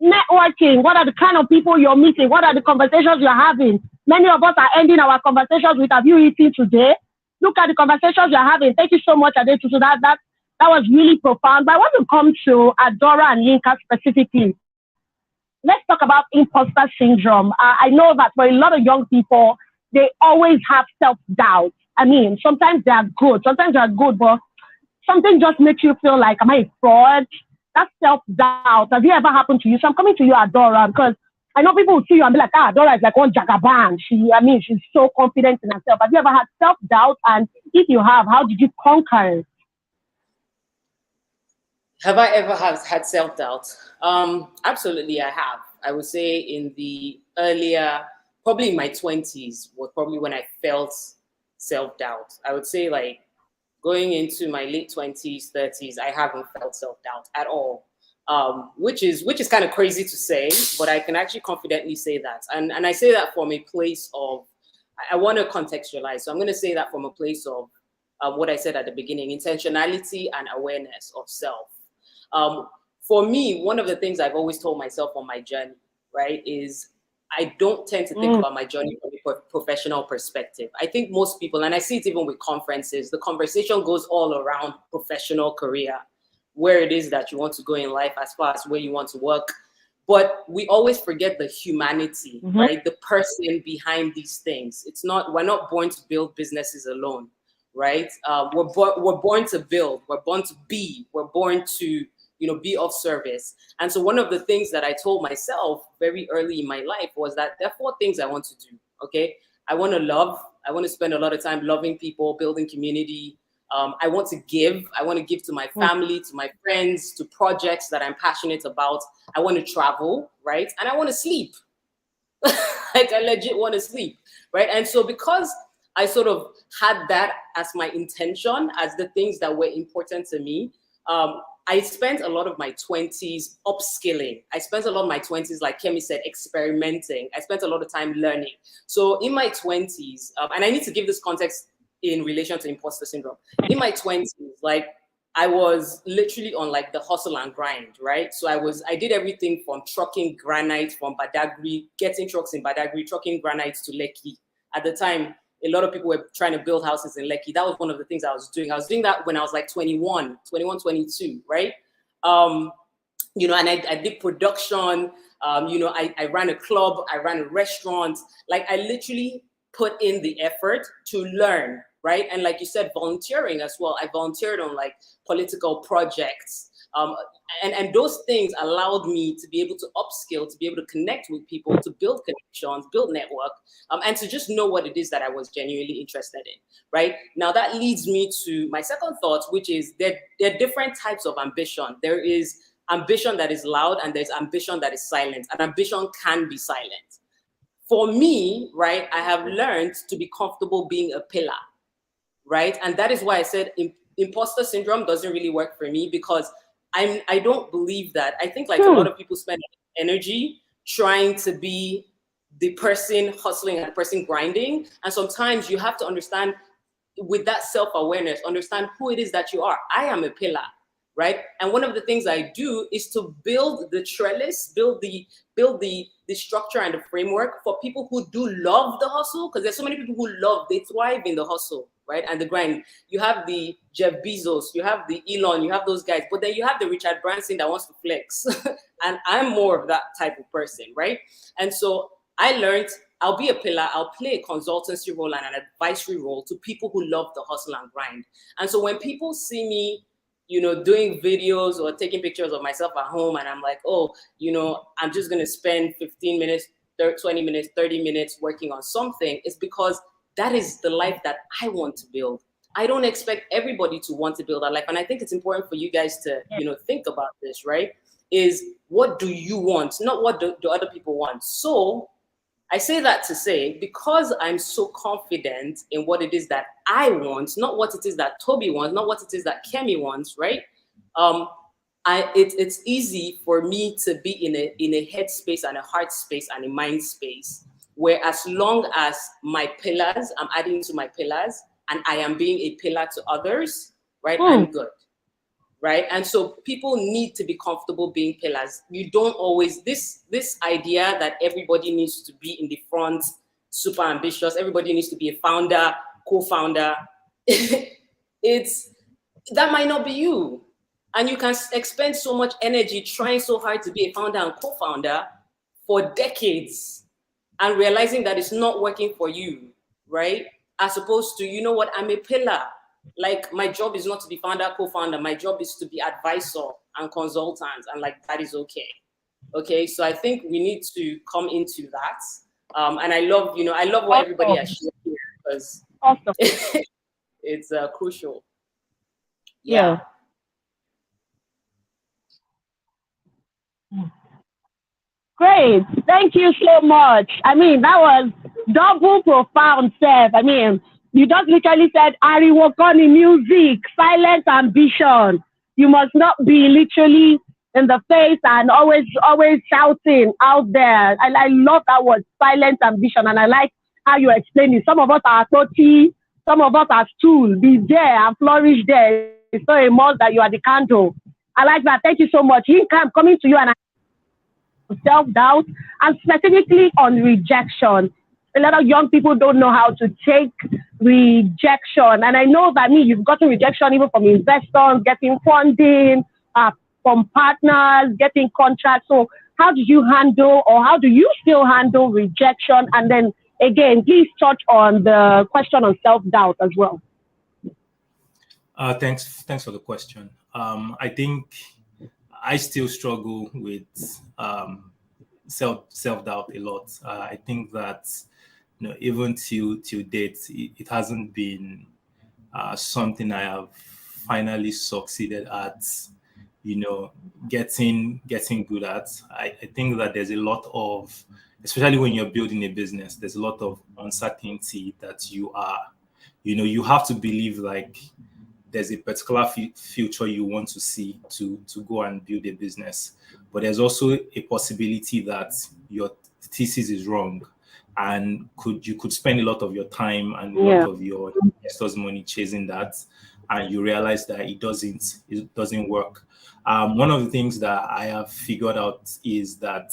Networking, what are the kind of people you're meeting? What are the conversations you're having? Many of us are ending our conversations with, have you eaten today? Look at the conversations you're having. Thank you so much, Adetutu. That was really profound. But I want to come to Adeora and Yinka specifically. Let's talk about imposter syndrome. I know that for a lot of young people, they always have self-doubt. I mean, sometimes they are good, but something just makes you feel like, am I a fraud? That's self-doubt. Has it ever happened to you? So I'm coming to you, Adeora, because I know people will see you and be like, Adeora is like one jagaban. She's so confident in herself. Have you ever had self-doubt? And if you have, how did you conquer it? Have I ever had self-doubt? Absolutely, I have. I would say in the earlier, probably in my 20s, was probably when I felt self-doubt. I would say like going into my late 20s, 30s, I haven't felt self-doubt at all, which is kind of crazy to say, but I can actually confidently say that. And I say that from a place of, I want to contextualize. So I'm going to say that from a place of what I said at the beginning, intentionality and awareness of self. For me, one of the things I've always told myself on my journey, right, is I don't tend to think about my journey from a professional perspective. I think most people, and I see it even with conferences, the conversation goes all around professional career, where it is that you want to go in life as far as where you want to work. But we always forget the humanity, right? The person behind these things. We're not born to build businesses alone, right? We're born to build, we're born to be, we're born to, be of service. And so one of the things that I told myself very early in my life was that there are 4 things I want to do, okay? I want to love. I want to spend a lot of time loving people, building community. I want to give. I want to give to my family, to my friends, to projects that I'm passionate about. I want to travel, right? And I want to sleep. Like I legit want to sleep, right? And so because I sort of had that as my intention, as the things that were important to me, I spent a lot of my 20s upskilling. I spent a lot of my 20s, like Kemi said, experimenting. I spent a lot of time learning. So in my 20s, and I need to give this context in relation to imposter syndrome. In my 20s, like I was literally on like the hustle and grind, right? So I did everything from trucking granite from Badagry, getting trucks in Badagry, trucking granite to Lekki. At the time, a lot of people were trying to build houses in Lekki. That was one of the things I was doing. I was doing that when I was like 21, 22, right? And I did production. I ran a club. I ran a restaurant. Like I literally put in the effort to learn, right? And like you said, volunteering as well. I volunteered on like political projects. And those things allowed me to be able to upskill, to be able to connect with people, to build connections, build network, and to just know what it is that I was genuinely interested in, right? Now that leads me to my second thought, which is there are different types of ambition. There is ambition that is loud and there's ambition that is silent, and ambition can be silent. For me, right, I have learned to be comfortable being a pillar, right? And that is why I said imposter syndrome doesn't really work for me, because I don't believe that. I think like a lot of people spend energy trying to be the person hustling and the person grinding. And sometimes you have to understand, with that self-awareness, understand who it is that you are. I am a pillar, right? And one of the things I do is to build the trellis, build the structure and the framework for people who do love the hustle, because there's so many people who they thrive in the hustle, right? And the grind. You have the Jeff Bezos, you have the Elon, you have those guys, but then you have the Richard Branson that wants to flex. And I'm more of that type of person, right? And so I learned I'll be a pillar, I'll play a consultancy role and an advisory role to people who love the hustle and grind. And so when people see me, doing videos or taking pictures of myself at home, and I'm like, I'm just going to spend 15 minutes, 20 minutes, 30 minutes working on something, it's because that is the life that I want to build. I don't expect everybody to want to build that life. And I think it's important for you guys to, think about this, right? Is what do you want? Not what do other people want. So I say that to say, because I'm so confident in what it is that I want, not what it is that Toby wants, not what it is that Kemi wants, right? It's easy for me to be in a head space and a heart space and a mind space where as long as my pillars, I'm adding to my pillars and I am being a pillar to others, right, I'm good, right? And so people need to be comfortable being pillars. You don't always, this idea that everybody needs to be in the front, super ambitious, everybody needs to be a founder, co-founder, that might not be you. And you can expend so much energy trying so hard to be a founder and co-founder for decades and realizing that it's not working for you, right? As opposed to, you know what, I'm a pillar. Like, my job is not to be founder, co-founder. My job is to be advisor and consultant, and like, that is okay. Okay, so I think we need to come into that. And I love what everybody has shared here, because it's crucial. Yeah. Great. Thank you so much. I mean, that was double profound, Seth. I mean, you just literally said, Ariwokoni music, silent ambition. You must not be literally in the face and always shouting out there. And I love that word, silent ambition. And I like how you explain it. Some of us are toti, some of us are stool. Be there and flourish there. It's not a must that you are the candle. I like that. Thank you so much. Yinka, I'm coming to you and self-doubt, and specifically on rejection. A lot of young people don't know how to take rejection. And I know that you've gotten rejection even from investors, getting funding, from partners, getting contracts. So how do you handle, or how do you still handle rejection? And then again, please touch on the question on self-doubt as well. Thanks for the question. I think I still struggle with self-doubt a lot. I think that even till date, it hasn't been something I have finally succeeded at, getting good at. I think that there's a lot of, especially when you're building a business, there's a lot of uncertainty that you have to believe like there's a particular future you want to see to go and build a business. But there's also a possibility that your thesis is wrong, and you could spend a lot of your time and a lot of your investors' money chasing that, and you realize that it doesn't work. One of the things that I have figured out is that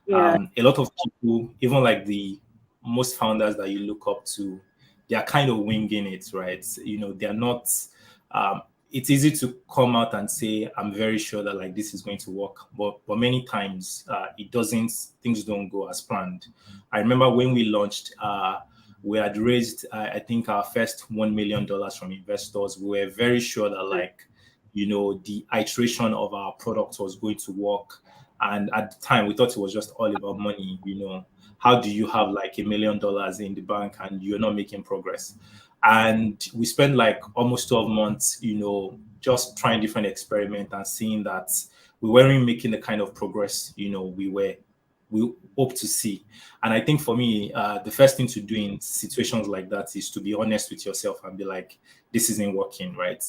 a lot of people, even like the most founders that you look up to, they are kind of winging it, right? They're not. It's easy to come out and say, I'm very sure that like this is going to work, but many times it doesn't. Things don't go as planned. I remember when we launched, we had raised, I think, our first $1 million from investors. We were very sure that the iteration of our product was going to work. And at the time, we thought it was just all about money. How do you have like $1 million in the bank and you're not making progress? And we spent like almost 12 months, just trying different experiments and seeing that we weren't making the kind of progress, we hope to see. And I think for me, the first thing to do in situations like that is to be honest with yourself and be like, this isn't working, right?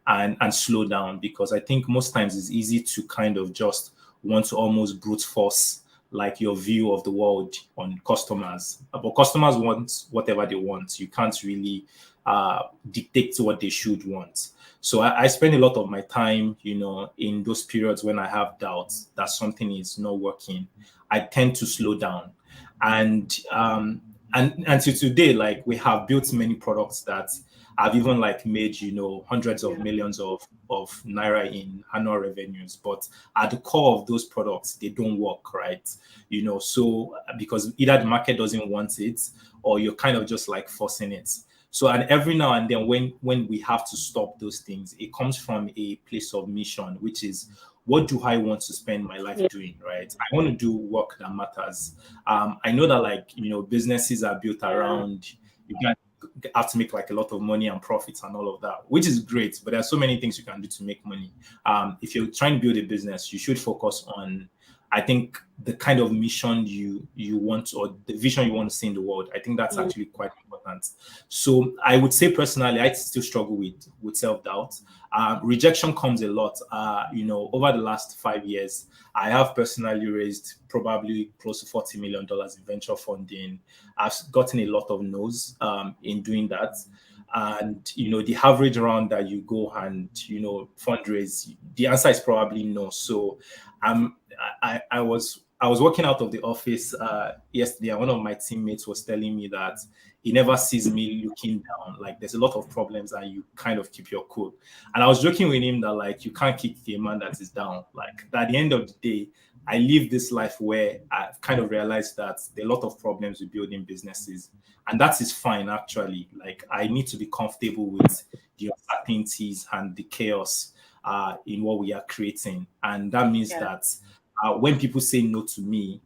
And slow down, because I think most times it's easy to kind of just want to almost brute force like your view of the world on customers. But customers want whatever they want. You can't really dictate what they should want. So I spend a lot of my time, in those periods when I have doubts that something is not working, I tend to slow down. And to today, like we have built many products that I've even like made, hundreds of millions of naira in annual revenues. But at the core of those products, they don't work, right? So because either the market doesn't want it or you're kind of just like forcing it. So, and every now and then when we have to stop those things, it comes from a place of mission, which is, what do I want to spend my life doing, right? I want to do work that matters. I know that businesses are built around, you can have to make like a lot of money and profits and all of that, which is great, but there are so many things you can do to make money. If you're trying to build a business, you should focus on, I think, the kind of mission you want, or the vision you want to see in the world. I think that's actually quite important. important. So I would say personally, I still struggle with self-doubt. Rejection comes a lot. Over the last 5 years, I have personally raised probably close to $40 million in venture funding. I've gotten a lot of no's in doing that. And, the average round that you go and, fundraise, the answer is probably no. So I was working out of the office yesterday, and one of my teammates was telling me that he never sees me looking down. Like, there's a lot of problems and you kind of keep your cool. And I was joking with him that, like, you can't kick the man that is down. Like, at the end of the day, I live this life where I've kind of realized that there are a lot of problems with building businesses. And that is fine, actually. Like, I need to be comfortable with the uncertainties and the chaos in what we are creating. And that means that when people say no to me,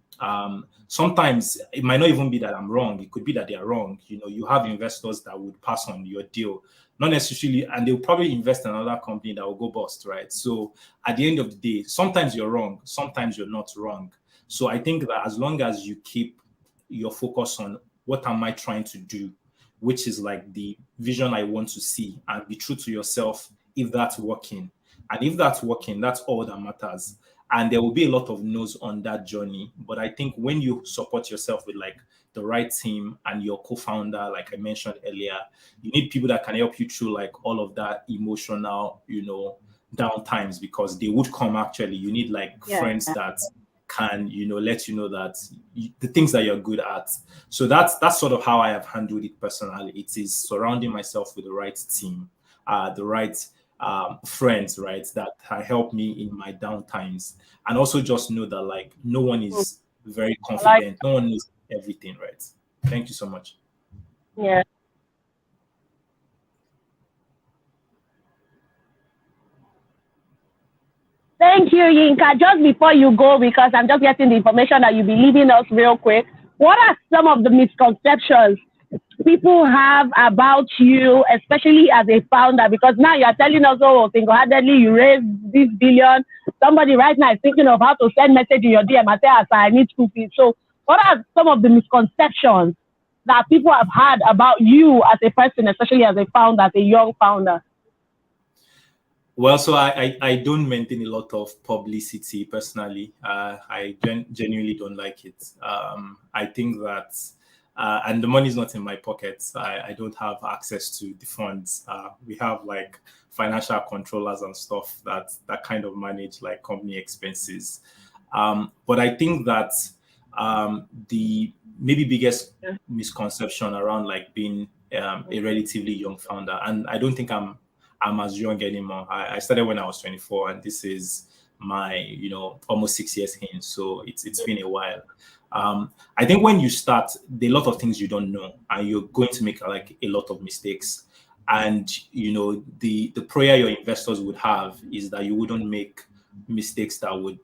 sometimes it might not even be that I'm wrong. It could be that they are wrong. You have investors that would pass on your deal, not necessarily, and they'll probably invest in another company that will go bust, right? So at the end of the day, sometimes you're wrong, sometimes you're not wrong. So I think that as long as you keep your focus on what am I trying to do, which is like the vision I want to see, and be true to yourself if that's working. And if that's working, that's all that matters. And there will be a lot of no's on that journey. But I think when you support yourself with like the right team and your co-founder, like I mentioned earlier, you need people that can help you through like all of that emotional, down times, because they would come actually. You need like friends that can, let you know that the things that you're good at. So that's sort of how I have handled it personally. It is surrounding myself with the right team, the right friends, right, that help me in my down times, and also just know that like no one is very confident, no one knows everything, right? Thank you so much. Yeah. Thank you, Yinka. Just before you go, because I'm just getting the information that you'll be leaving us real quick, what are some of the misconceptions people have about you, especially as a founder? Because now you're telling us, oh, single-handedly you raised this billion. Somebody right now is thinking of how to send message in your DM and say, I need cookies. So what are some of the misconceptions that people have had about you as a person, especially as a founder, as a young founder? Well, so I don't maintain a lot of publicity personally. I genuinely don't like it. I think that and the money is not in my pockets. I don't have access to the funds. We have like financial controllers and stuff that kind of manage like company expenses. But I think that the maybe biggest misconception around like being a relatively young founder, and I don't think I'm as young anymore. I started when I was 24, and this is my almost 6 years in. So it's been a while. I think when you start, there are a lot of things you don't know, and you're going to make like a lot of mistakes. And the prayer your investors would have is that you wouldn't make mistakes that would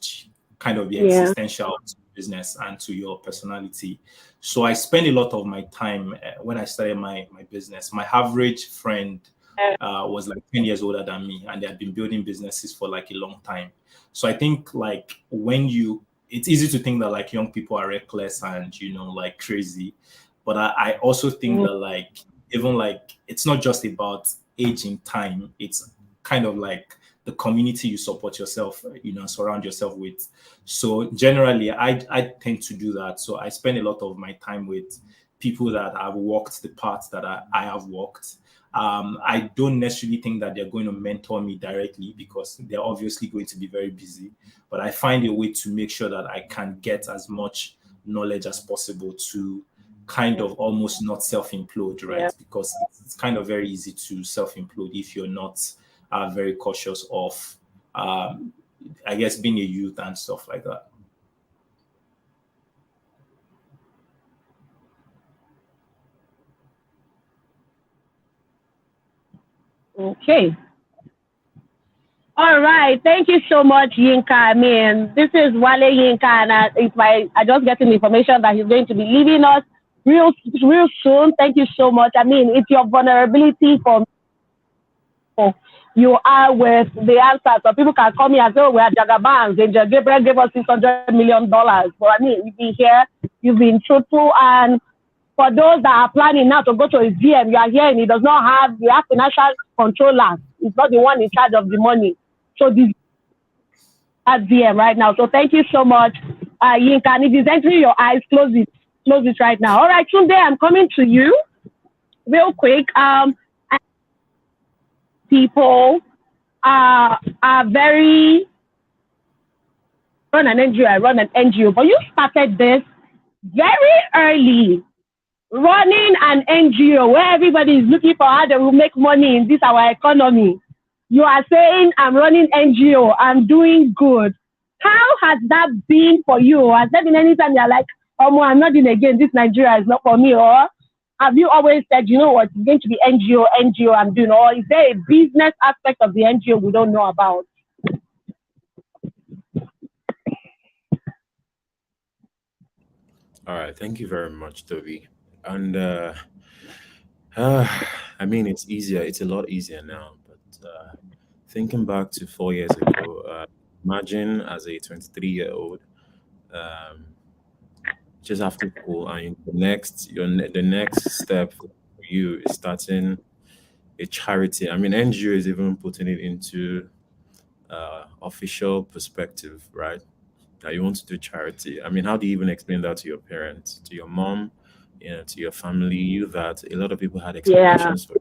kind of be existential to business and to your personality. So I spend a lot of my time when I started my business. My average friend was like 10 years older than me, and they had been building businesses for like a long time. So I think like it's easy to think that like young people are reckless and like crazy, but I also think that like even like it's not just about age in time, it's kind of like the community you support yourself, surround yourself with. So generally I tend to do that. So I spend a lot of my time with people that have walked the path that I have walked. I don't necessarily think that they're going to mentor me directly, because they're obviously going to be very busy, but I find a way to make sure that I can get as much knowledge as possible to kind of almost not self-implode, right? Because it's kind of very easy to self-implode if you're not very cautious of, I guess, being a youth and stuff like that. Okay. All right. Thank you so much, Yinka. I mean, this is Wale Yinka, and I just getting information that he's going to be leaving us real soon. Thank you so much. I mean, it's your vulnerability for you are with the answer. So people can call me and say, oh, we are Jagabans. Angel Gabriel gave us $600 million. But I mean, you've been here, you've been truthful, and For those that are planning now to go to a VM, you are hearing he does not have, you have financial controllers. He's not the one in charge of the money. So this at VM right now. So thank you so much, Yinka. And if it's entering your eyes, close it right now. All right, Tunde, I'm coming to you real quick. People are very run an NGO. I run an NGO, but you started this very early, running an NGO where everybody is looking for how they will make money in this our economy. You are saying, I'm running NGO, I'm doing good. How has that been for you? Has there been any time you're like, oh, I'm not in again, this Nigeria is not for me? Or have you always said, you know what, it's going to be NGO I'm doing? Or is there a business aspect of the NGO we don't know about? All right, thank you very much, Toby. And I mean, it's easier. It's a lot easier now. But thinking back to 4 years ago, imagine as a 23-year-old, just after school, and the next step for you is starting a charity. I mean, NGO is even putting it into official perspective, right? That you want to do charity. I mean, how do you even explain that to your parents, to your mom, to your family? You that a lot of people had expectations for.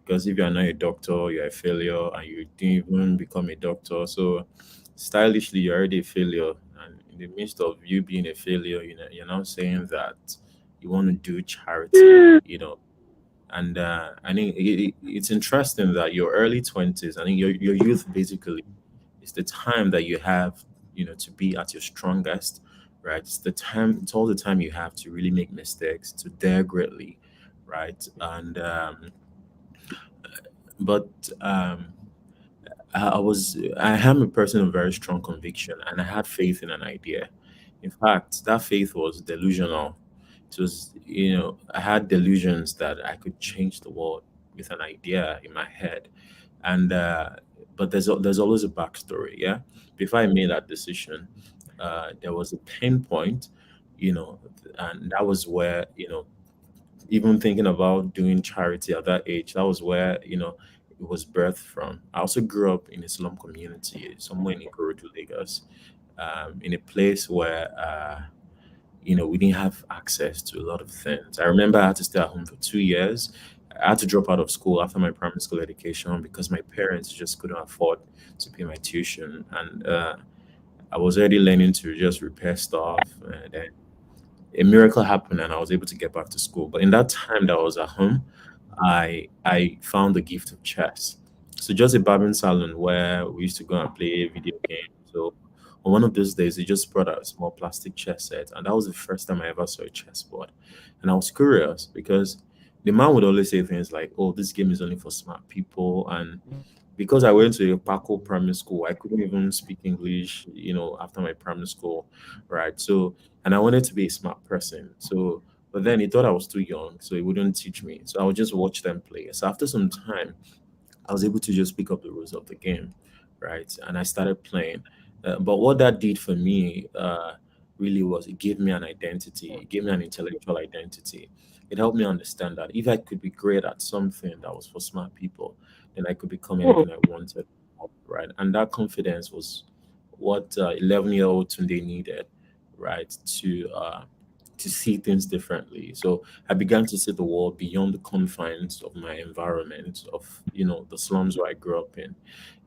Because if you are not a doctor, you're a failure, and you didn't even become a doctor. So stylishly, you're already a failure. And in the midst of you being a failure, you're now saying that you want to do charity, And I think it's interesting that your early 20s, I think your youth basically is the time that you have, to be at your strongest, right? It's all the time you have to really make mistakes, to dare greatly, right? And but I am a person of very strong conviction, and I had faith in an idea. In fact, that faith was delusional. It was, I had delusions that I could change the world with an idea in my head. And but there's always a backstory, yeah. Before I made that decision, there was a pain point, and that was where, even thinking about doing charity at that age, that was where, it was birthed from. I also grew up in a slum community, somewhere in Ikorodu, Lagos, in a place where, we didn't have access to a lot of things. I remember I had to stay at home for 2 years. I had to drop out of school after my primary school education because my parents just couldn't afford to pay my tuition. And I was already learning to just repair stuff. And then a miracle happened and I was able to get back to school. But in that time that I was at home, I found the gift of chess. So just a barbering salon where we used to go and play video games. So on one of those days, they just brought out a small plastic chess set, and that was the first time I ever saw a chessboard. And I was curious because the man would always say things like, "Oh, this game is only for smart people." And because I went to a Paco primary school, I couldn't even speak English, after my primary school, right? So, and I wanted to be a smart person. So, but then he thought I was too young, so he wouldn't teach me. So I would just watch them play. So after some time, I was able to just pick up the rules of the game, right? And I started playing. But what that did for me really was it gave me an identity. It gave me an intellectual identity. It helped me understand that if I could be great at something that was for smart people, then I could become anything I wanted, right? And that confidence was what 11-year-old Tunde needed, right, to see things differently. So I began to see the world beyond the confines of my environment, of the slums where I grew up in.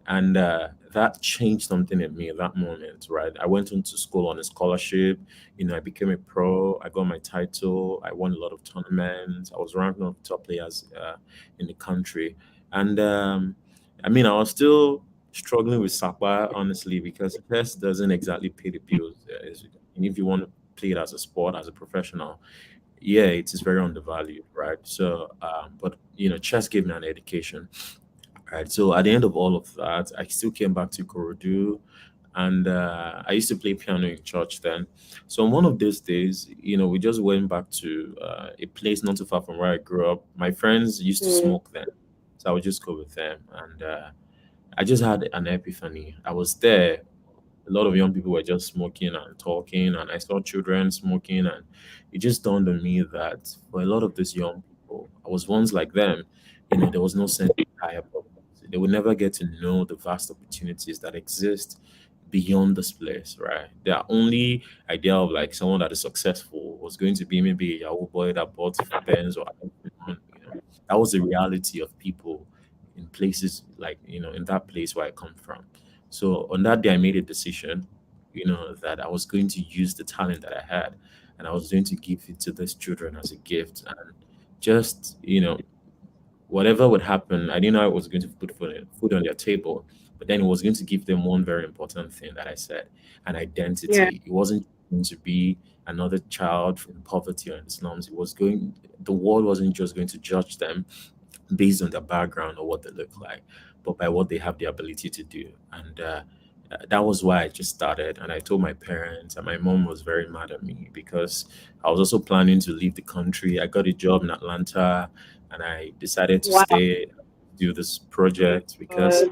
And that changed something in me at that moment, right? I went into school on a scholarship. I became a pro. I got my title. I won a lot of tournaments. I was ranked one of the top players in the country. And I mean, I was still struggling with Sapa, honestly, because chess doesn't exactly pay the bills. And if you want to play it as a sport, as a professional, yeah, it is very undervalued, right? So, but chess gave me an education. Right. So at the end of all of that, I still came back to Korodu, and I used to play piano in church then. So on one of those days, we just went back to a place not too far from where I grew up. My friends used to smoke then, so I would just go with them. And I just had an epiphany. I was there a lot of young people were just smoking and talking, and I saw children smoking, and it just dawned on me that for a lot of these young people, I was once like them. There was no sense of higher purpose. They would never get to know the vast opportunities that exist beyond this place, right? Their only idea of like someone that is successful was going to be maybe a Yahoo boy that bought Benz or iPhone. That was the reality of people in places like, in that place where I come from. So on that day, I made a decision, that I was going to use the talent that I had, and I was going to give it to these children as a gift. And just, whatever would happen, I didn't know I was going to put food on their table, but then it was going to give them one very important thing that I said, an identity. Yeah. It wasn't going to be another child in poverty or in the slums. The world wasn't just going to judge them based on their background or what they look like, but by what they have the ability to do. And that was why I just started. And I told my parents, and my mom was very mad at me because I was also planning to leave the country. I got a job in Atlanta, and I decided to stay, do this project because I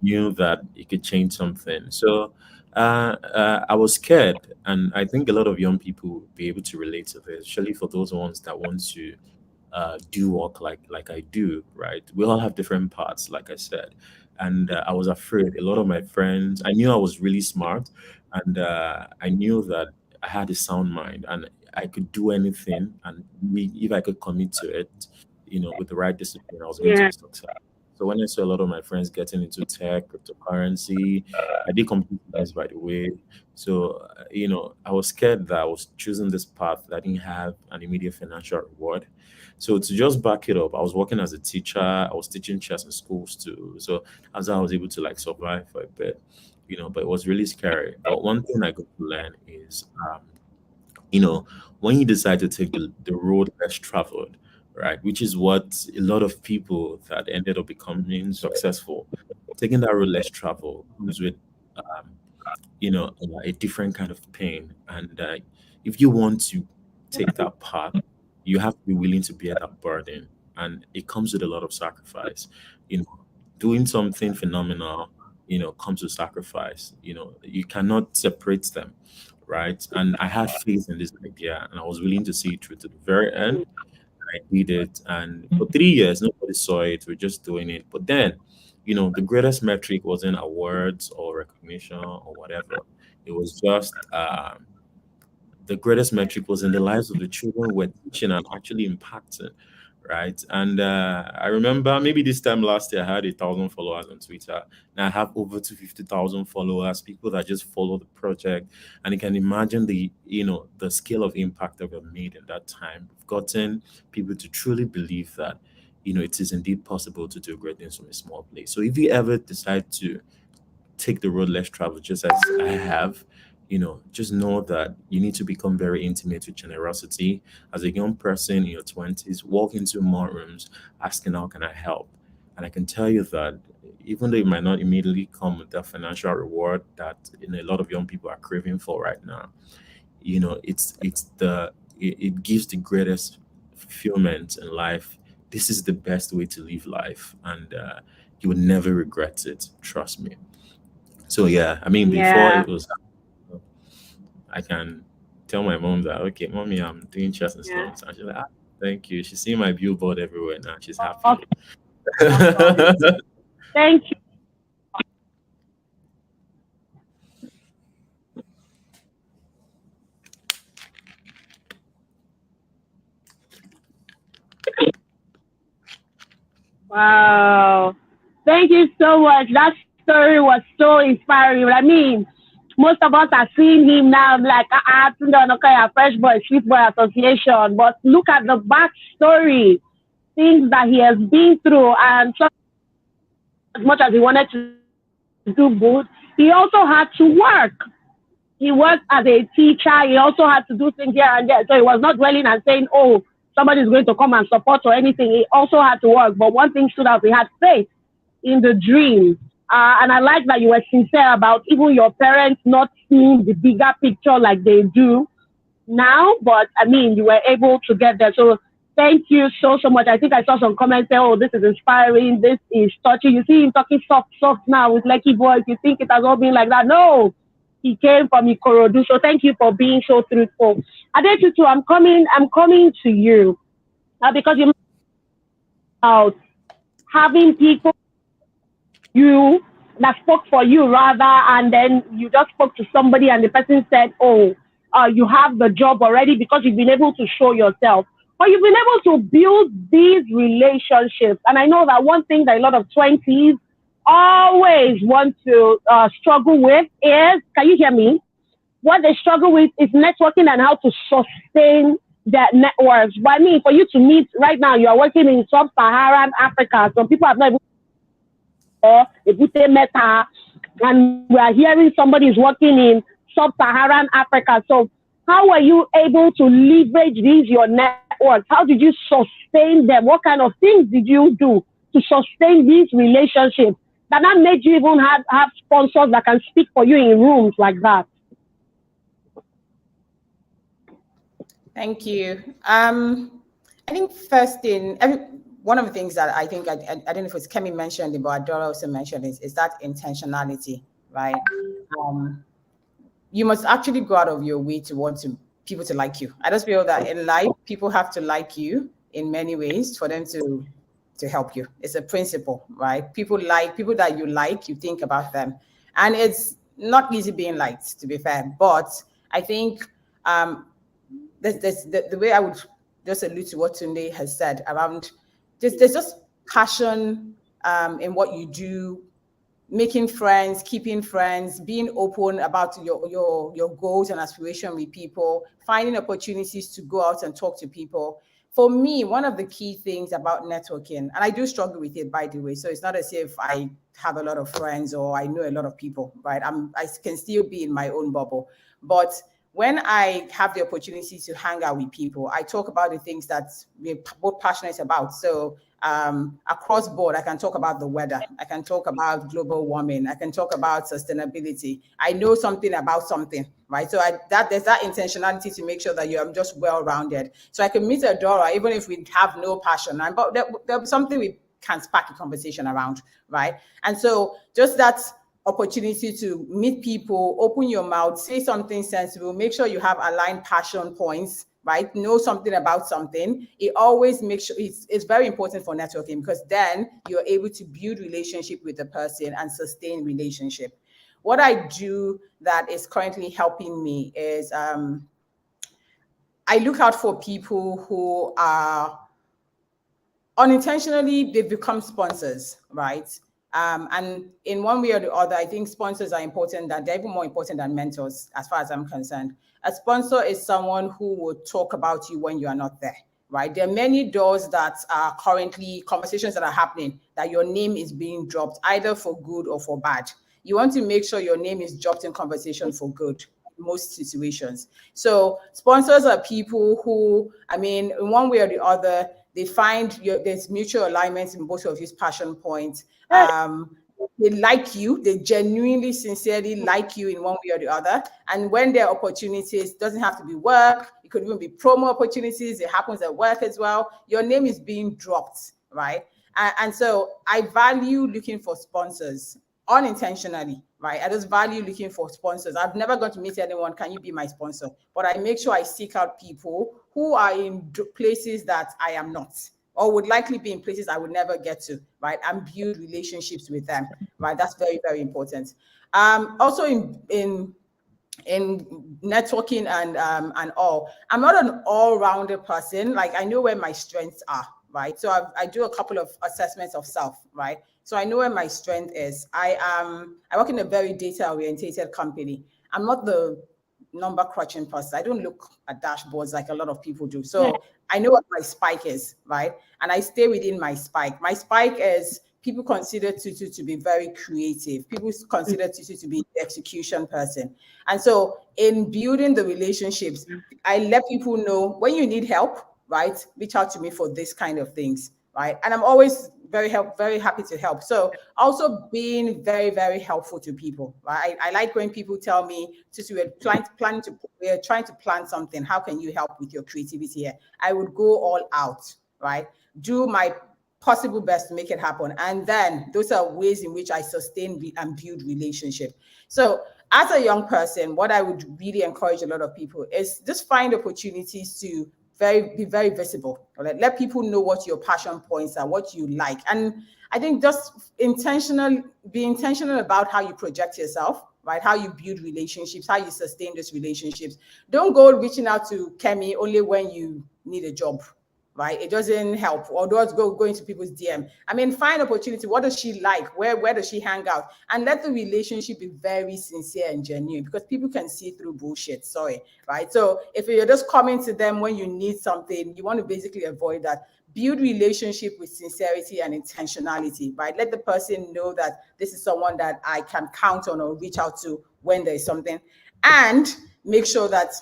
knew that it could change something. So I was scared, and I think a lot of young people will be able to relate to this, especially for those ones that want to do work like I do, right? We all have different parts, like I said. And I was afraid. A lot of my friends, I knew I was really smart, and I knew that I had a sound mind, and I could do anything. And if I could commit to it, with the right discipline, I was going to be successful. So when I saw a lot of my friends getting into tech, cryptocurrency, I did computer science, by the way. So, I was scared that I was choosing this path that didn't have an immediate financial reward. So to just back it up, I was working as a teacher. I was teaching chess in schools too. So as I was able to survive for a bit, but it was really scary. But one thing I got to learn is, when you decide to take the road less traveled, right, which is what a lot of people that ended up becoming successful, taking that road less traveled comes with, a different kind of pain. And if you want to take that path, you have to be willing to bear that burden, and it comes with a lot of sacrifice. Doing something phenomenal, comes with sacrifice. You cannot separate them, right? And I had faith in this idea, and I was willing to see it through to the very end. I did it, and for 3 years, nobody saw it. We're just doing it. But then, the greatest metric wasn't awards or recognition or whatever. It was just the greatest metric was in the lives of the children we're teaching and actually impacting, right? And I remember maybe this time last year, I had 1,000 followers on Twitter. Now I have over 250,000 followers, people that just follow the project. And you can imagine the scale of impact that we've made in that time. We've gotten people to truly believe that, it is indeed possible to do great things from a small place. So if you ever decide to take the road less traveled, just as I have, just know that you need to become very intimate with generosity. As a young person in your 20s, walk into more rooms asking, how can I help? And I can tell you that even though it might not immediately come with that financial reward that a lot of young people are craving for right now, it gives the greatest fulfillment in life. This is the best way to live life, and you would never regret it. Trust me. So yeah, before it was, I can tell my mom that, okay, mommy, I'm doing Chess-in-slums. And she's like, thank you. She's seeing my billboard everywhere now. She's happy. Thank you. Wow. Thank you so much. That story was so inspiring. Most of us are seeing him now, like, Tunde Onakoya, Fresh Boy, Sweet Boy Association. But look at the backstory, things that he has been through. And so as much as he wanted to do good, he also had to work. He worked as a teacher. He also had to do things here and there. So he was not dwelling and saying, oh, somebody's going to come and support or anything. He also had to work. But one thing stood out, he had faith in the dream. And I like that you were sincere about even your parents not seeing the bigger picture like they do now. But you were able to get there. So thank you so much. I think I saw some comments saying, oh, this is inspiring. This is touching. You see him talking soft now with Lucky Boys. You think it has all been like that. No, He came from Ikorodu. So thank you for being so truthful. Adetutu, I'm coming to you because you about having people you that spoke for you rather, and then you just spoke to somebody and the person said, oh, you have the job already because you've been able to show yourself. But you've been able to build these relationships. And I know that one thing that a lot of 20s always want to struggle with is, can you hear me? What they struggle with is networking and how to sustain their networks. But I mean, for you to meet right now, you are working in Sub-Saharan Africa. Some people have not even Meta, and we are hearing somebody is working in Sub-Saharan Africa. So how are you able to leverage these, your networks? How did you sustain them? What kind of things did you do to sustain these relationships that not made you even have sponsors that can speak for you in rooms like that? Thank you. I think first thing, one of the things that I think, I don't know if it's Kemi mentioned it, but Adeora also mentioned is that intentionality, right? You must actually go out of your way to want people to like you. I just feel that in life, people have to like you in many ways for them to help you. It's a principle, right? People that you like, you think about them. And it's not easy being liked, to be fair. But I think the way I would just allude to what Tunde has said around, there's just passion in what you do, making friends, keeping friends, being open about your goals and aspirations with people, finding opportunities to go out and talk to people. For me, one of the key things about networking, and I do struggle with it, by the way, so it's not as if I have a lot of friends or I know a lot of people, right? I can still be in my own bubble. But when I have the opportunity to hang out with people, I talk about the things that we're both passionate about. So across board, I can talk about the weather. I can talk about global warming. I can talk about sustainability. I know something about something, right? So there's that intentionality to make sure that I'm just well-rounded. So I can meet Adeora, even if we have no passion, but there's something we can spark a conversation around, right? And so just that opportunity to meet people, open your mouth, say something sensible, make sure you have aligned passion points, right? Know something about something. It always makes sure it's very important for networking, because then you're able to build relationship with the person and sustain relationship. What I do that is currently helping me is I look out for people who are unintentionally, they've become sponsors, right? And in one way or the other, I think sponsors are important, that they're even more important than mentors, as far as I'm concerned. A sponsor is someone who will talk about you when you are not there, right? There are many doors that are currently, conversations that are happening, that your name is being dropped, either for good or for bad. You want to make sure your name is dropped in conversation for good, in most situations. So sponsors are people who, I mean, in one way or the other, they find there's mutual alignment in both of these passion points. They like you, they genuinely, sincerely like you in one way or the other. And when there are opportunities, doesn't have to be work, it could even be promo opportunities, it happens at work as well. Your name is being dropped, right? And so I value looking for sponsors unintentionally, right? I just value looking for sponsors. I've never gone to meet anyone, can you be my sponsor? But I make sure I seek out people who are in places that I am not, or would likely be in places I would never get to, right? And build relationships with them, right? That's very, very important. Also in networking and all, I'm not an all-rounded person. Like, I know where my strengths are, right? So I do a couple of assessments of self, right? So I know where my strength is. I work in a very data-orientated company. I'm not the number crunching person. I don't look at dashboards like a lot of people do. So I know what my spike is, right? And I stay within my spike. My spike is, people consider Tutu to be very creative. People consider Tutu to be the execution person. And so in building the relationships, I let people know, when you need help, right, reach out to me for this kind of things, right? And I'm always very happy to help. So also being very, very helpful to people, right? I like when people tell me, Tutu, we're trying to plan something. How can you help with your creativity here? I would go all out, right? Do my possible best to make it happen. And then those are ways in which I sustain and build relationship. So as a young person, what I would really encourage a lot of people is just find opportunities to be very visible. Right? Let people know what your passion points are, what you like. And I think just be intentional about how you project yourself, right? How you build relationships, how you sustain those relationships. Don't go reaching out to Kemi only when you need a job, right? It doesn't help. Or don't go into people's DM. I mean, find opportunity. What does she like? Where does she hang out? And let the relationship be very sincere and genuine, because people can see through bullshit. Sorry, right? So if you're just coming to them when you need something, you want to basically avoid that. Build relationship with sincerity and intentionality, right? Let the person know that this is someone that I can count on or reach out to when there's something. And make sure that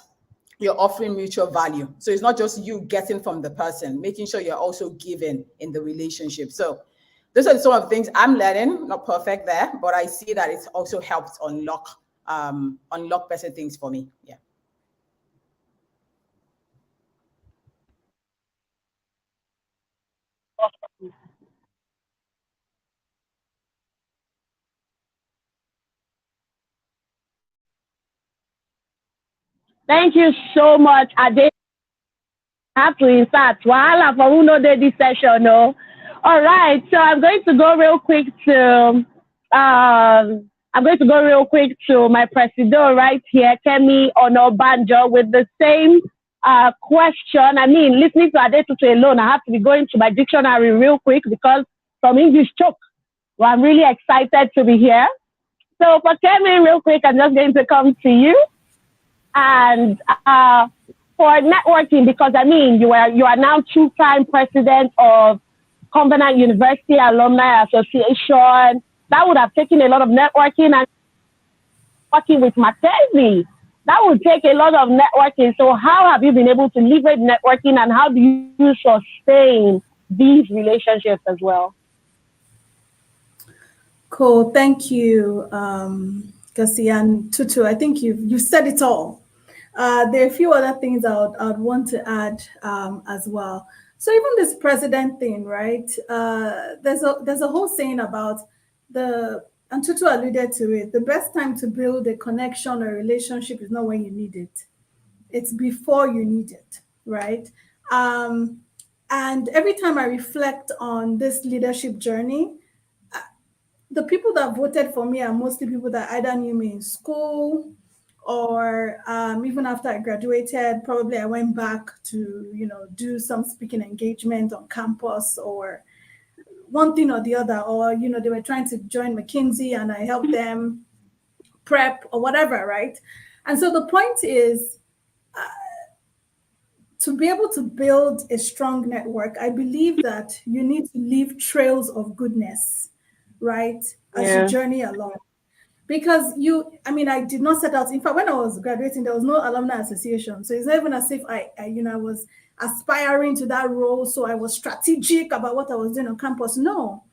you're offering mutual value. So it's not just you getting from the person, making sure you're also giving in the relationship. So those are some of the things I'm learning, not perfect there, but I see that it's also helped unlock better things for me. Yeah. Thank you so much, Ade. Have to insert while for who know this session. No. All right, so I'm going to go real quick to my president right here, Kemi Onabanjo, with the same question. I mean, listening to Adetutu alone, I have to be going to my dictionary real quick because from English choke. Well, I'm really excited to be here. So for Kemi, real quick, I'm just going to come to you. And for networking, because I mean, you are now 2-time president of Covenant University Alumni Association. That would have taken a lot of networking, and working with McKinsey. That would take a lot of networking. So how have you been able to leverage networking, and how do you sustain these relationships as well? Cool. Thank you, Gusi and Tutu. I think you said it all. There are a few other things I'd want to add as well. So even this president thing, right? There's a whole saying about and Tutu alluded to it. The best time to build a connection or relationship is not when you need it. It's before you need it, right? And every time I reflect on this leadership journey, the people that voted for me are mostly people that either knew me in school, or even after I graduated, probably I went back to, do some speaking engagement on campus, or one thing or the other, or, they were trying to join McKinsey and I helped them prep or whatever, right? And so the point is, to be able to build a strong network, I believe that you need to leave trails of goodness, right? As you journey along. Because I did not set out. In fact, when I was graduating, there was no alumni association. So it's not even as if I was aspiring to that role. So I was strategic about what I was doing on campus. No,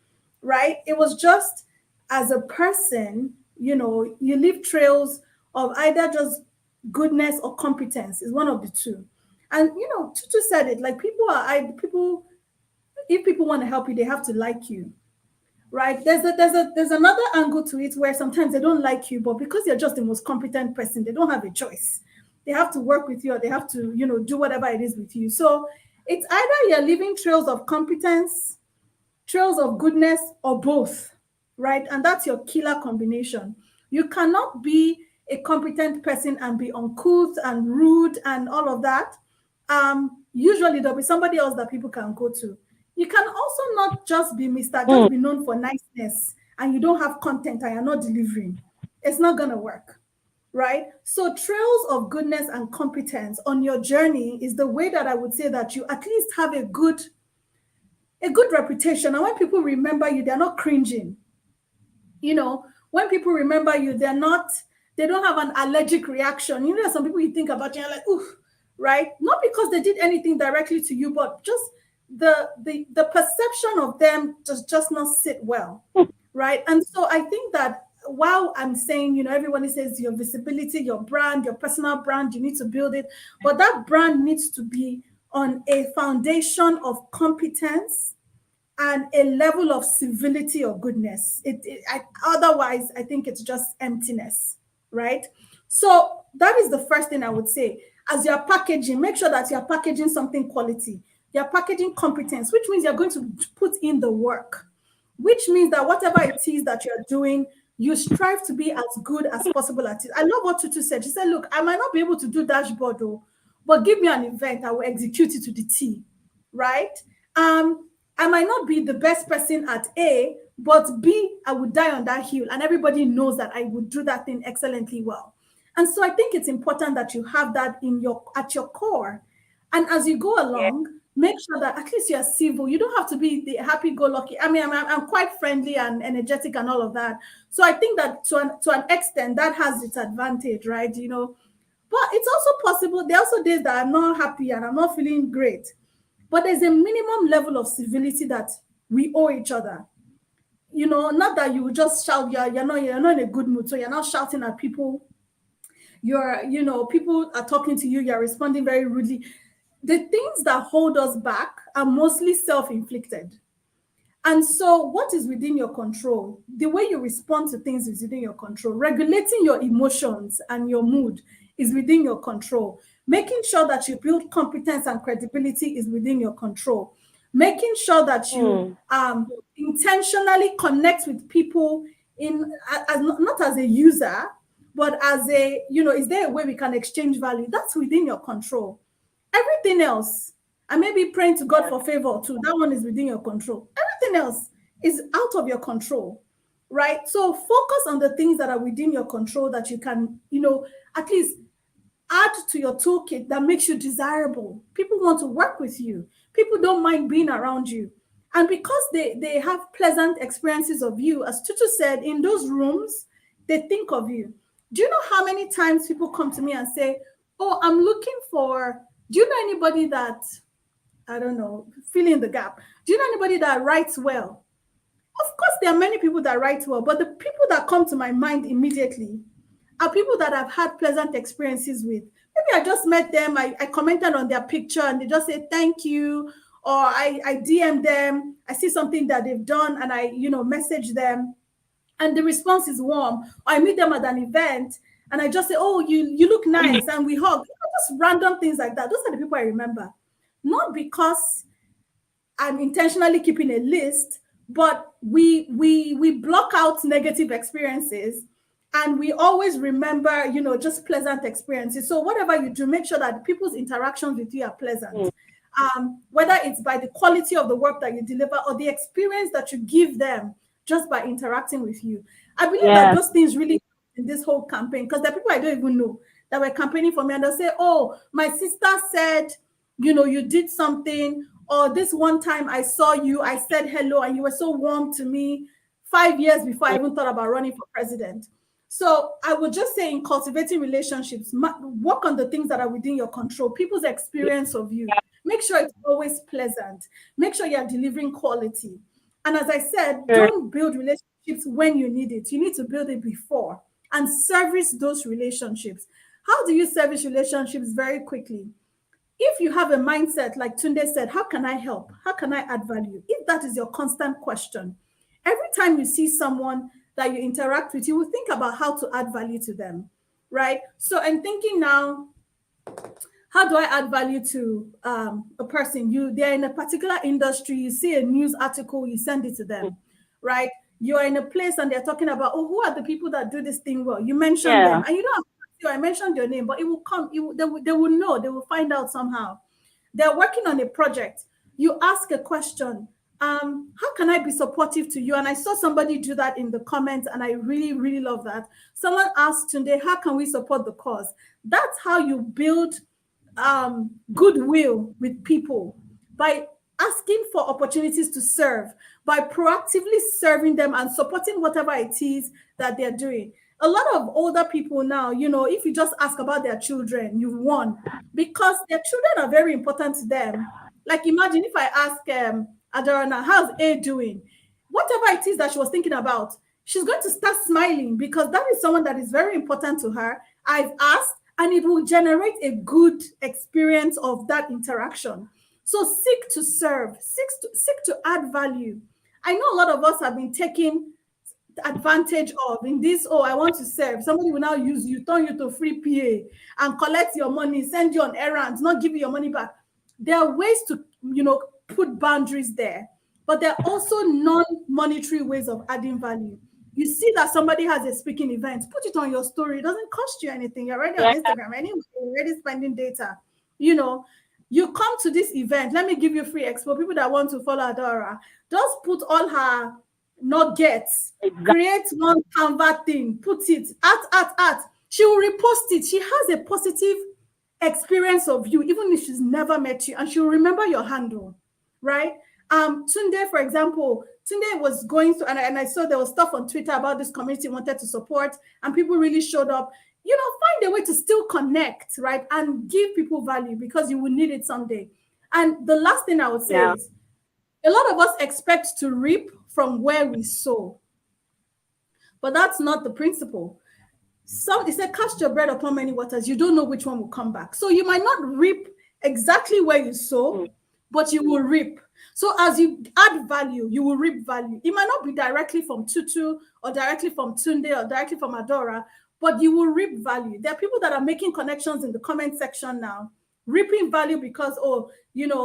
right? It was just as a person, you leave trails of either just goodness or competence. Is one of the two. And, Tutu said it, like if people want to help you, they have to like you. Right. There's another angle to it where sometimes they don't like you, but because you're just the most competent person, they don't have a choice. They have to work with you, or they have to, do whatever it is with you. So it's either you're leaving trails of competence, trails of goodness, or both, right? And that's your killer combination. You cannot be a competent person and be uncouth and rude and all of that. Usually there'll be somebody else that people can go to. You can also not just be just be known for niceness, and you don't have content and you're not delivering. It's not going to work, right? So trails of goodness and competence on your journey is the way that I would say that you at least have a good reputation. And when people remember you, they're not cringing. When people remember you, they don't have an allergic reaction. There's some people you think about, you're like, oof, right? Not because they did anything directly to you, but just the perception of them just not sit well, right? And so I think that while I'm saying, everybody says your visibility, your brand, your personal brand, you need to build it, but that brand needs to be on a foundation of competence and a level of civility or goodness. Otherwise, I think it's just emptiness, right? So that is the first thing I would say. As you're packaging, make sure that you're packaging something quality. You're packaging competence, which means you're going to put in the work, which means that whatever it is that you're doing, you strive to be as good as possible at it. I love what Tutu said. She said, look, I might not be able to do dashboard, though, but give me an event, I will execute it to the T, right? I might not be the best person at A, but B, I would die on that hill, and everybody knows that I would do that thing excellently well. And so I think it's important that you have that at your core. And as you go along, make sure that at least you're civil. You don't have to be the happy-go-lucky. I mean, I'm quite friendly and energetic and all of that. So I think that to an extent, that has its advantage, right? You know, but it's also possible. There are also days that I'm not happy and I'm not feeling great. But there's a minimum level of civility that we owe each other. You know, not that you just shout, you're not in a good mood, so you're not shouting at people. People are talking to you, you're responding very rudely. The things that hold us back are mostly self-inflicted. And so what is within your control? The way you respond to things is within your control. Regulating your emotions and your mood is within your control. Making sure that you build competence and credibility is within your control. Making sure that you intentionally connect with people not as a user, but as a, is there a way we can exchange value? That's within your control. Everything else, I may be praying to God for favor too. That one is within your control. Everything else is out of your control, right? So focus on the things that are within your control that you can, at least add to your toolkit that makes you desirable. People want to work with you. People don't mind being around you. And because they have pleasant experiences of you, as Tutu said, in those rooms, they think of you. Do you know how many times people come to me and say, oh, I'm looking for, do you know anybody that, I don't know, fill in the gap. Do you know anybody that writes well? Of course, there are many people that write well, but the people that come to my mind immediately are people that I've had pleasant experiences with. Maybe I just met them, I commented on their picture and they just say thank you, or I DM them, I see something that they've done and I, message them and the response is warm. Or I meet them at an event and I just say, oh, you look nice, and we hug. Just random things like that. Those are the people I remember. Not because I'm intentionally keeping a list, but we block out negative experiences and we always remember, just pleasant experiences. So whatever you do, make sure that people's interactions with you are pleasant. Whether it's by the quality of the work that you deliver or the experience that you give them just by interacting with you. I believe that those things really in this whole campaign, because there are people I don't even know that were campaigning for me and they'll say, oh, my sister said, you did something, or this one time I saw you, I said hello and you were so warm to me 5 years before I even thought about running for president. So I would just say in cultivating relationships, work on the things that are within your control, people's experience of you. Make sure it's always pleasant. Make sure you're delivering quality. And as I said, don't build relationships when you need it. You need to build it before and service those relationships. How do you service relationships? Very quickly. If you have a mindset, like Tunde said, how can I help? How can I add value? If that is your constant question, every time you see someone that you interact with, you will think about how to add value to them, right? So I'm thinking now, how do I add value to a person? They're in a particular industry, you see a news article, you send it to them, right? You're in a place and they're talking about, oh, who are the people that do this thing well? You mentioned them, and you don't have to, I mentioned your name, but it will come, they will know, they will find out somehow. They're working on a project. You ask a question, how can I be supportive to you? And I saw somebody do that in the comments, and I really, really love that. Someone asked Tunde, how can we support the cause? That's how you build goodwill with people, by asking for opportunities to serve, by proactively serving them and supporting whatever it is that they're doing. A lot of older people now, if you just ask about their children, you've won, because their children are very important to them. Like imagine if I ask Adeora, how's A doing? Whatever it is that she was thinking about, she's going to start smiling because that is someone that is very important to her. I've asked, and it will generate a good experience of that interaction. So seek to serve, seek to add value. I know a lot of us have been taking advantage of in this, oh, I want to serve. Somebody will now use you, turn you to free PA and collect your money, send you on errands, not give you your money back. There are ways to, put boundaries there, but there are also non-monetary ways of adding value. You see that somebody has a speaking event, put it on your story. It doesn't cost you anything. You're already on Instagram anyway, you're already spending data. You come to this event, let me give you free expo. People that want to follow Adeora, just put all her nuggets, create one Canva thing, put it, at. She will repost it. She has a positive experience of you, even if she's never met you, and she'll remember your handle, right? Tunde, for example, Tunde was going to, and I saw there was stuff on Twitter about this community wanted to support, and people really showed up. Find a way to still connect, right? And give people value, because you will need it someday. And the last thing I would say is, a lot of us expect to reap from where we sow, but that's not the principle. It said, cast your bread upon many waters. You don't know which one will come back. So you might not reap exactly where you sow, but you will reap. So as you add value, you will reap value. It might not be directly from Tutu or directly from Tunde or directly from Adeora, but you will reap value. There are people that are making connections in the comment section now, reaping value because,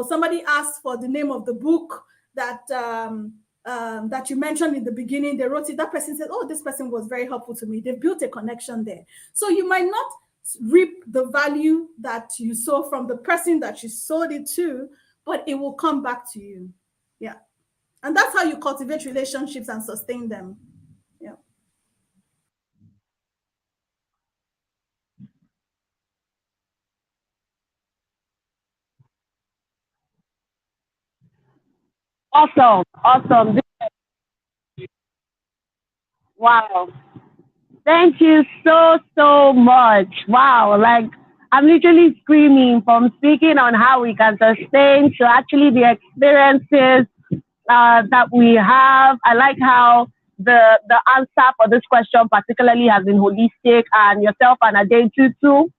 somebody asked for the name of the book that that you mentioned in the beginning. They wrote it. That person said, oh, this person was very helpful to me. They built a connection there. So you might not reap the value that you saw from the person that you sold it to, but it will come back to you. Yeah. And that's how you cultivate relationships and sustain them. Yeah. Awesome. Wow. Thank you so much. Wow. Like, I'm literally screaming from speaking on how we can sustain to actually the experiences that we have. I like how the answer for this question particularly has been holistic, and yourself and Adetutu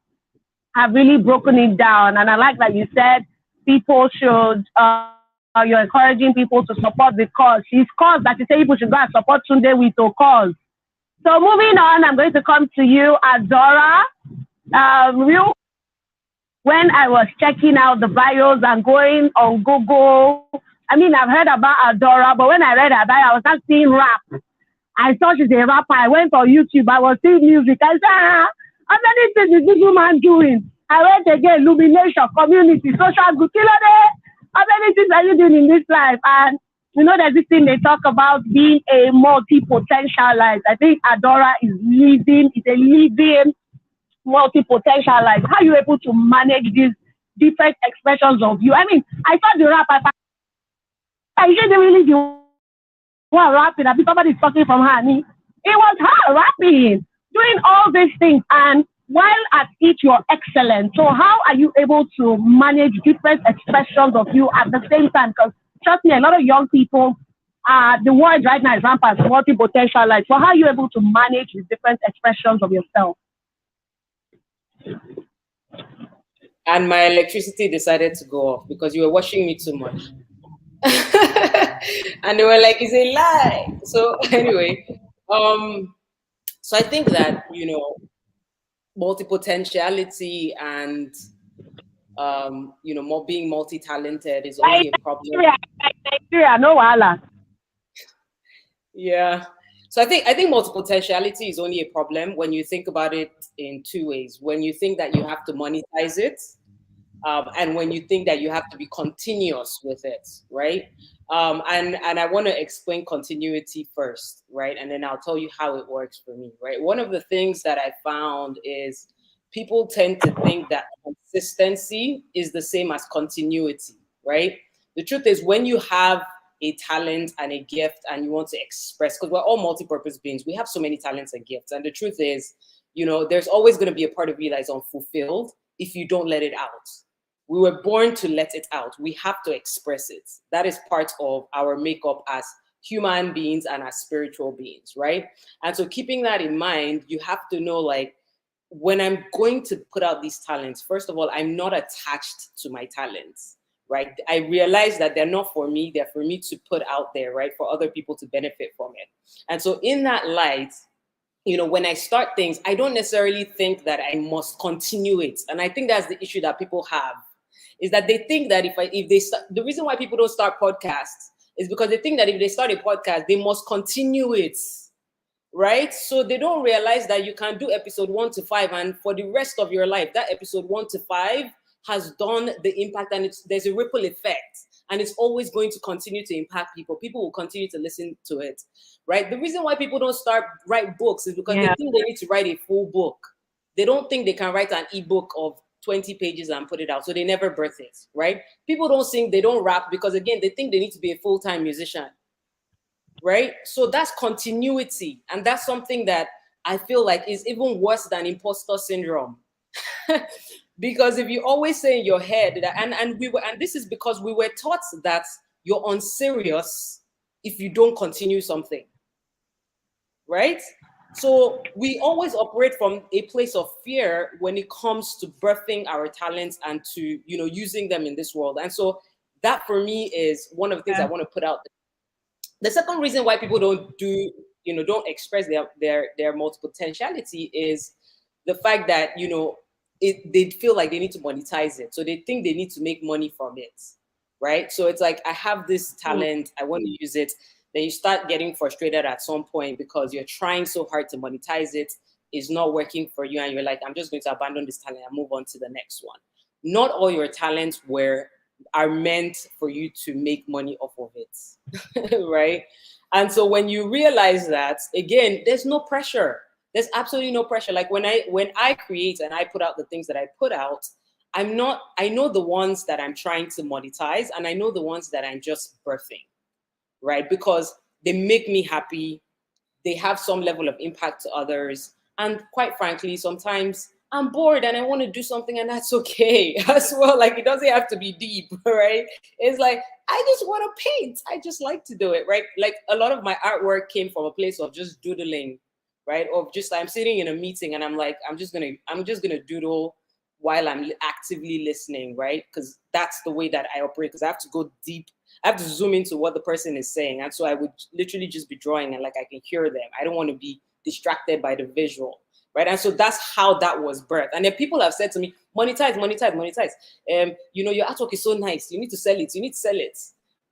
have really broken it down. And I like that you said people should, you're encouraging people to support the cause. His cause that you say people should go and support Tunde with a cause. So moving on, I'm going to come to you, Adeora. When I was checking out the bios and going on Google, I mean, I've heard about Adeora, but when I read her bio, I was not seeing rap. I thought she's a rapper. I went on YouTube. I was seeing music. I said, how many things is this woman doing? I went again, illumination, community, social good. How many things are you doing in this life? And there's this thing they talk about being a multi-potentialite. I think Adeora is a living multi-potentialite. How are you able to manage these different expressions of you? I mean, I saw the rap. I didn't really do one rapping. I think somebody's talking from her. It was her rapping, doing all these things. And while at it, you're excellent. So how are you able to manage different expressions of you at the same time? Because trust me, a lot of young people, the word right now is rampant, multi-potentialite. So how are you able to manage the different expressions of yourself? And my electricity decided to go off because you were watching me too much. And they were like, it's a lie. So anyway, so I think that, multi-potentiality and, being multi-talented is only a problem. Nigeria, no wala. Yeah. So I think multi-potentiality is only a problem when you think about it in two ways. When you think that you have to monetize it, and when you think that you have to be continuous with it, right? And I want to explain continuity first, right? And then I'll tell you how it works for me, right? One of the things that I found is people tend to think that consistency is the same as continuity, right? The truth is, when you have a talent and a gift and you want to express, because we're all multi-purpose beings, we have so many talents and gifts. And the truth is, there's always going to be a part of you that is unfulfilled if you don't let it out. We were born to let it out. We have to express it. That is part of our makeup as human beings and as spiritual beings, right? And so keeping that in mind, you have to know, like, when I'm going to put out these talents, first of all, I'm not attached to my talents, right? I realized that they're not for me, they're for me to put out there, right? For other people to benefit from it. And so in that light, you know, when I start things, I don't necessarily think that I must continue it. And I think that's the issue that people have, is that they think that if they start, the reason why people don't start podcasts is because they think that if they start a podcast, they must continue it, right? So they don't realize that you can do episode 1 to 5, and for the rest of your life, that episode 1 to 5 has done the impact, and there's a ripple effect, and it's always going to continue to impact people. People will continue to listen to it, right? The reason why people don't write books is because they think they need to write a full book. They don't think they can write an ebook of 20 pages and put it out, so they never birth it, right? People don't sing, they don't rap, because again, they think they need to be a full-time musician, right? So that's continuity, and that's something that I feel like is even worse than imposter syndrome. Because if you always say in your head that, and this is because we were taught that you're unserious if you don't continue something, right? So we always operate from a place of fear when it comes to birthing our talents and to, you know, using them in this world. And so that for me is one of the things I want to put out there. The second reason why people don't express their multi-potentiality is the fact that, you know, they feel like they need to monetize it. So they think they need to make money from it, right? So it's like, I have this talent, I want to use it. Then you start getting frustrated at some point because you're trying so hard to monetize it, it's not working for you, and you're like, I'm just going to abandon this talent and move on to the next one. Not all your talents are meant for you to make money off of it, right? And so when you realize that, again, there's no pressure. There's absolutely no pressure. Like when I create and I put out the things that I put out, I know the ones that I'm trying to monetize, and I know the ones that I'm just birthing, right? Because they make me happy, they have some level of impact to others, and quite frankly, sometimes I'm bored and I want to do something, and that's okay as well. Like, it doesn't have to be deep, right? It's like, I just want to paint. I just like to do it, right? Like, a lot of my artwork came from a place of just doodling, right? Of just, I'm sitting in a meeting and I'm like, I'm just gonna doodle while I'm actively listening, right? Because that's the way that I operate, because I have to go deep. I have to zoom into what the person is saying. And so I would literally just be drawing, and like, I can hear them. I don't want to be distracted by the visual, right? And so that's how that was birthed. And then people have said to me, monetize. You know, your artwork is so nice. You need to sell it.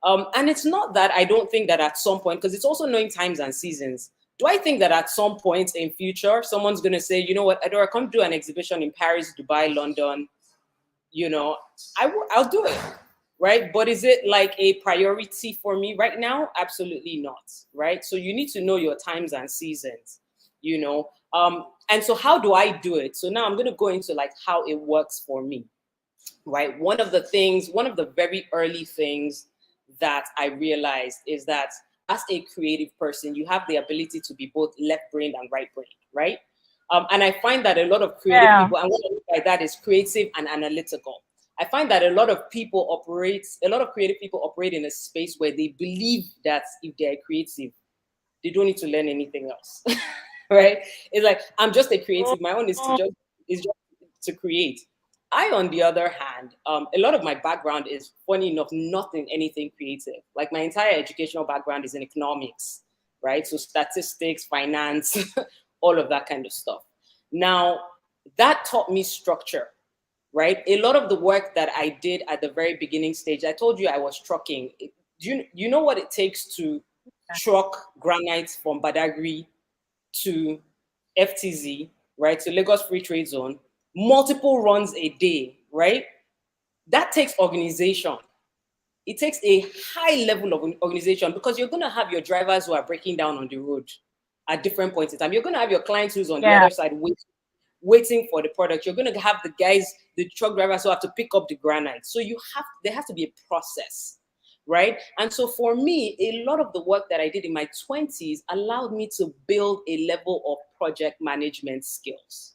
And it's not that I don't think that at some point, because it's also knowing times and seasons. Do I think that at some point in future, someone's going to say, you know what, Adeora, come do an exhibition in Paris, Dubai, London, you know, I'll do it, right? But is it like a priority for me right now? Absolutely not, right? So you need to know your times and seasons, you know. And so how do I do it? So now I'm going to go into like how it works for me, right? One of the very early things that I realized is that as a creative person, you have the ability to be both left-brained and right-brained, right? And I find that a lot of creative people, and what I mean by that is creative and analytical. I find that a lot of creative people operate in a space where they believe that if they're creative, they don't need to learn anything else, right? It's like, I'm just a creative. My own is just to create. I, on the other hand, a lot of my background is, funny enough, not in anything creative. Like, my entire educational background is in economics, right? So statistics, finance, all of that kind of stuff. Now, that taught me structure, right? A lot of the work that I did at the very beginning stage, I told you I was trucking. You know what it takes to truck granite from Badagry to FTZ, right? To Lagos Free Trade Zone, multiple runs a day, right? That takes organization. It takes a high level of organization, because you're going to have your drivers who are breaking down on the road at different points in time. You're going to have your clients who's on the other side waiting for the product. You're going to have the truck drivers who have to pick up the granite. So there has to be a process, right? And so for me, a lot of the work that I did in my 20s allowed me to build a level of project management skills,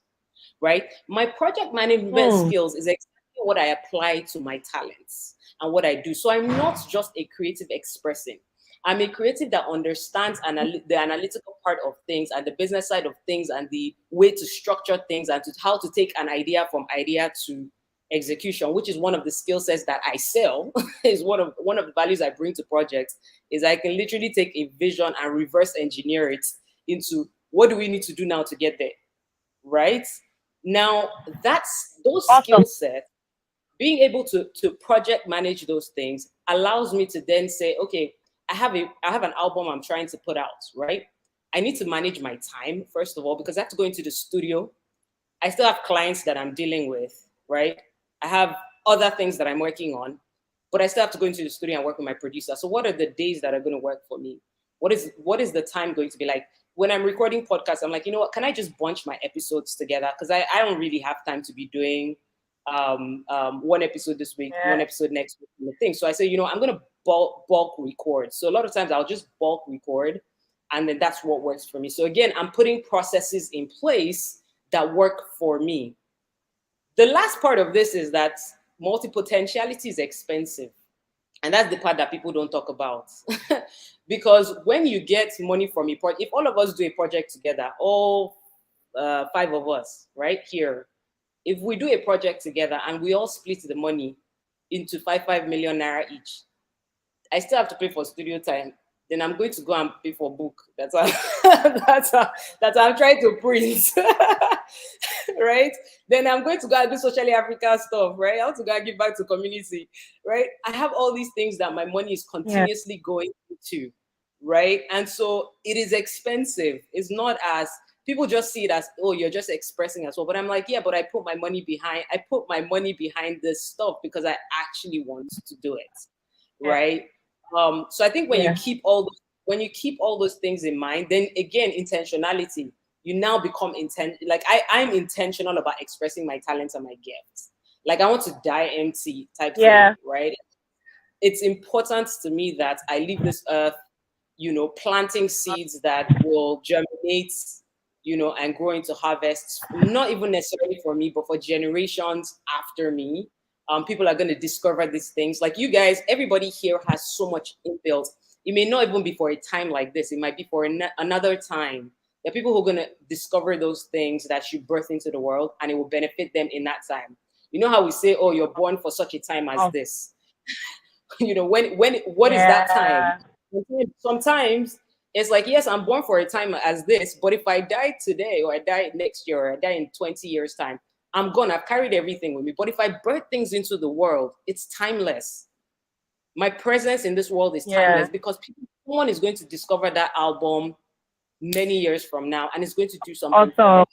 right? My project management skills is exactly what I apply to my talents and what I do. So I'm not just a creative expressing. I'm a creative that understands the analytical part of things and the business side of things and the way to structure things and how to take an idea from idea to execution, which is one of the skill sets that I sell, is one of the values I bring to projects, is I can literally take a vision and reverse engineer it into what do we need to do now to get there, right? Now, that's those skill sets, being able to project manage those things allows me to then say, okay, I have an album I'm trying to put out, right? I need to manage my time, first of all, because I have to go into the studio. I still have clients that I'm dealing with, right? I have other things that I'm working on, but I still have to go into the studio and work with my producer. So what are the days that are going to work for me? What is the time going to be like? When I'm recording podcasts, I'm like, you know what, can I just bunch my episodes together? Because I don't really have time to be doing one episode this week, one episode next week, So I say, you know, I'm going to bulk record. So a lot of times I'll just bulk record, and then that's what works for me. So again, I'm putting processes in place that work for me. The last part of this is that multi-potentiality is expensive. And that's the part that people don't talk about. Because when you get money from a project, if all of us do a project together, all 5 of us right here, if we do a project together and we all split the money into 5 million naira each, I still have to pay for studio time. Then I'm going to go and pay for book. That's how I'm trying to print. Right? Then I'm going to go and do socially African stuff, right? I want to go and give back to community, right? I have all these things that my money is continuously going into, right? And so it is expensive. It's not as, people just see it as, oh, you're just expressing as well. But I'm like, yeah, but I put my money behind this stuff because I actually want to do it, right? So I think when you keep all those things in mind, then again, intentionality, you now become like I'm intentional about expressing my talents and my gifts. Like I want to die empty type thing, right? It's important to me that I leave this earth, you know, planting seeds that will germinate, you know, and grow into harvests, not even necessarily for me, but for generations after me. People are going to discover these things. Like you guys, everybody here has so much inbuilt. It may not even be for a time like this. It might be for another time. There are people who are going to discover those things that you birth into the world, and it will benefit them in that time. You know how we say, oh, you're born for such a time as this. You know, what is that time? Sometimes it's like, yes, I'm born for a time as this, but if I die today or I die next year or I die in 20 years time, I'm gone. I've carried everything with me. But if I birth things into the world, it's timeless. My presence in this world is timeless because someone is going to discover that album many years from now, and it's going to do something. So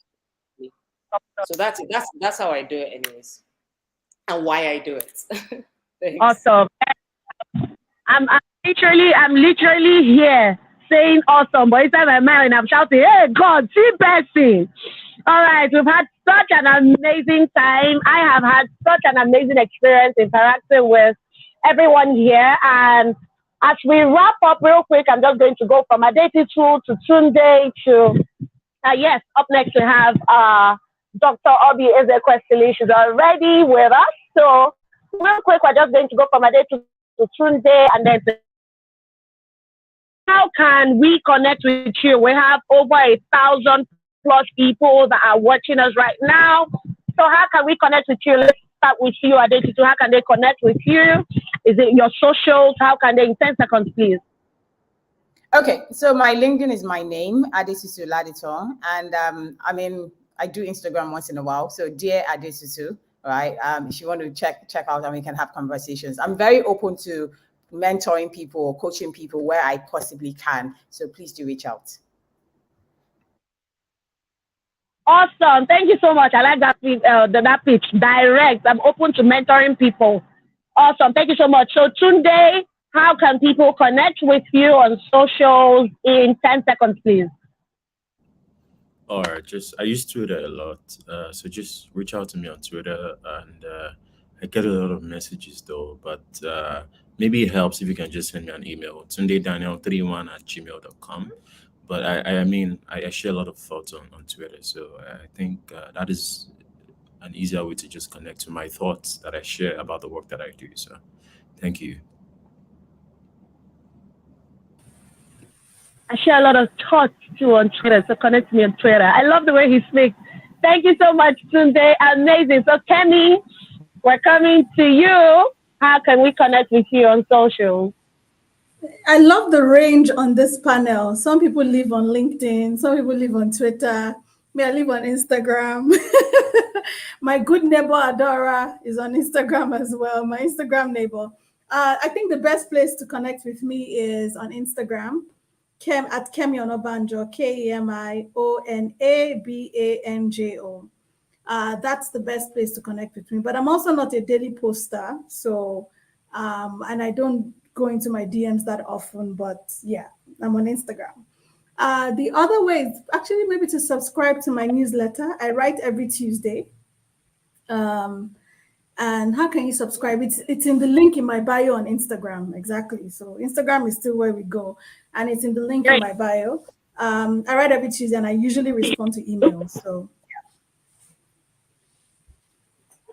that's how I do it, anyways, and why I do it. Awesome. I'm literally here saying awesome, but inside my mind I'm shouting, hey God, see Bessie. All right, we've had such an amazing time. I have had such an amazing experience interacting with everyone here. And as we wrap up real quick, I'm just going to go from Adetutu to Tunde to, yes, up next we have Dr. Oby Ezekwesili. She's already with us. So real quick, we're just going to go from Adetutu to Tunde, and then how can we connect with you? We have over 1,000+ people that are watching us right now. So how can we connect with you? Let's start with you, Adetutu. How can they connect with you? Is it your socials? How can they, in 10 seconds, please? Okay, so my LinkedIn is my name, Adetutu Laditan, and I do Instagram once in a while. So dear Adetutu, right? If you want to check out, and we can have conversations. I'm very open to mentoring people or coaching people where I possibly can. So please do reach out. Awesome. Thank you so much. I like that pitch. Direct. I'm open to mentoring people. Awesome. Thank you so much. So Tunde, how can people connect with you on socials in 10 seconds, please? All right. I use Twitter a lot. So just reach out to me on Twitter, and I get a lot of messages though, but maybe it helps if you can just send me an email, tundedaniel31@gmail.com. But I share a lot of thoughts on Twitter. So I think that is an easier way to just connect to my thoughts that I share about the work that I do. So thank you. I share a lot of thoughts too on Twitter, so connect me on Twitter. I love the way he speaks. Thank you so much, Tunde. Amazing. So Kemi, we're coming to you. How can we connect with you on social? I love the range on this panel. Some people live on LinkedIn, some people live on Twitter. Me, I live on Instagram. My good neighbor Adeora is on Instagram as well. My Instagram neighbor. I think the best place to connect with me is on Instagram, at Kemi Onabanjo, KemiOnabanjo. That's the best place to connect with me. But I'm also not a daily poster, so and I don't go into my DMs that often. But yeah, I'm on Instagram. The other way is actually maybe to subscribe to my newsletter. I write every Tuesday. And how can you subscribe? It's in the link in my bio on Instagram. Exactly. So Instagram is still where we go, and it's in the link in my bio. I write every Tuesday, and I usually respond to emails. So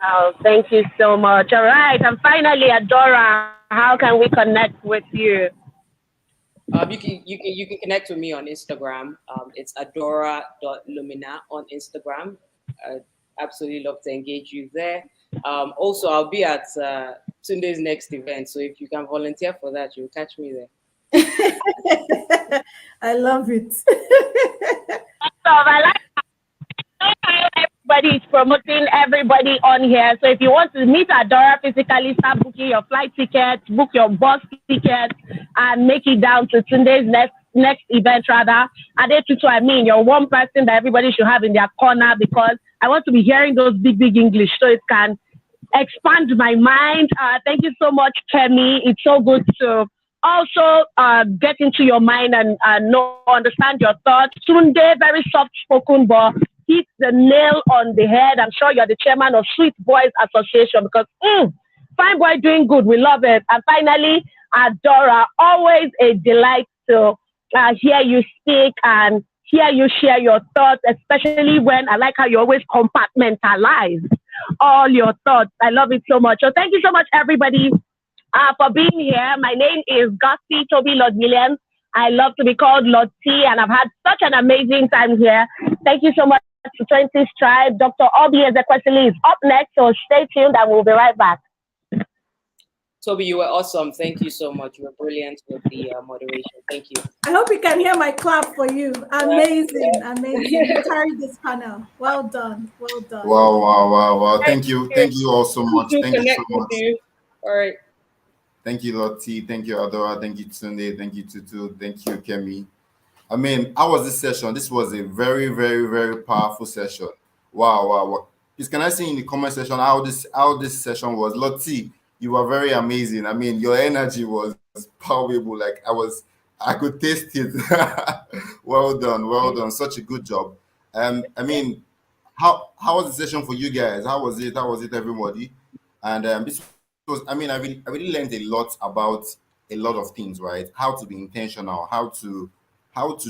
Oh, thank you so much. All right. And finally, Adeora, how can we connect with you? You can connect with me on Instagram. It's Adeora.Lumina on Instagram. I absolutely love to engage you there. Also, I'll be at Tunde's next event, so if you can volunteer for that, you'll catch me there. I love it. So I like everybody is promoting everybody on here. So if you want to meet Adeora physically, start booking your flight tickets, book your bus tickets, and make it down to Tunde's next event rather. Adetutu, I mean, you're one person that everybody should have in their corner, because I want to be hearing those big English so it can expand my mind. Thank you so much, Kemi. It's so good to also get into your mind and understand your thoughts. Tunde, very soft-spoken, but hit the nail on the head. I'm sure you're the chairman of Sweet Boys Association, because fine boy doing good. We love it. And finally, Adeora, always a delight to hear you speak and hear you share your thoughts, especially when I like how you always compartmentalize all your thoughts. I love it so much. So thank you so much, everybody, for being here. My name is Gusi Tobby Lord Williams. I love to be called Lord T, and I've had such an amazing time here. Thank you so much to Twenties Tribe. Dr. Oby Ezekwesili is up next, so stay tuned and we'll be right back. Toby, you were awesome. Thank you so much. You were brilliant with the moderation. Thank you. I hope you can hear my clap for you. Amazing, amazing. You carried this panel. Well done, well done. Wow. Thank you all so much. Thank you so much. All right. Thank you, Lottie. Thank you, Adeora. Thank you, Tunde. Thank you, Tutu. Thank you, Kemi. I mean, how was this session? This was a very, very, very powerful session. Wow. Please, can I see in the comment section how this session was? Lottie, you were very amazing. I mean, your energy was powerful. Like I could taste it. Well done. Such a good job. I mean, how was the session for you guys? How was it, everybody? And this was, I mean, I really learned a lot about a lot of things, right? How to be intentional, how to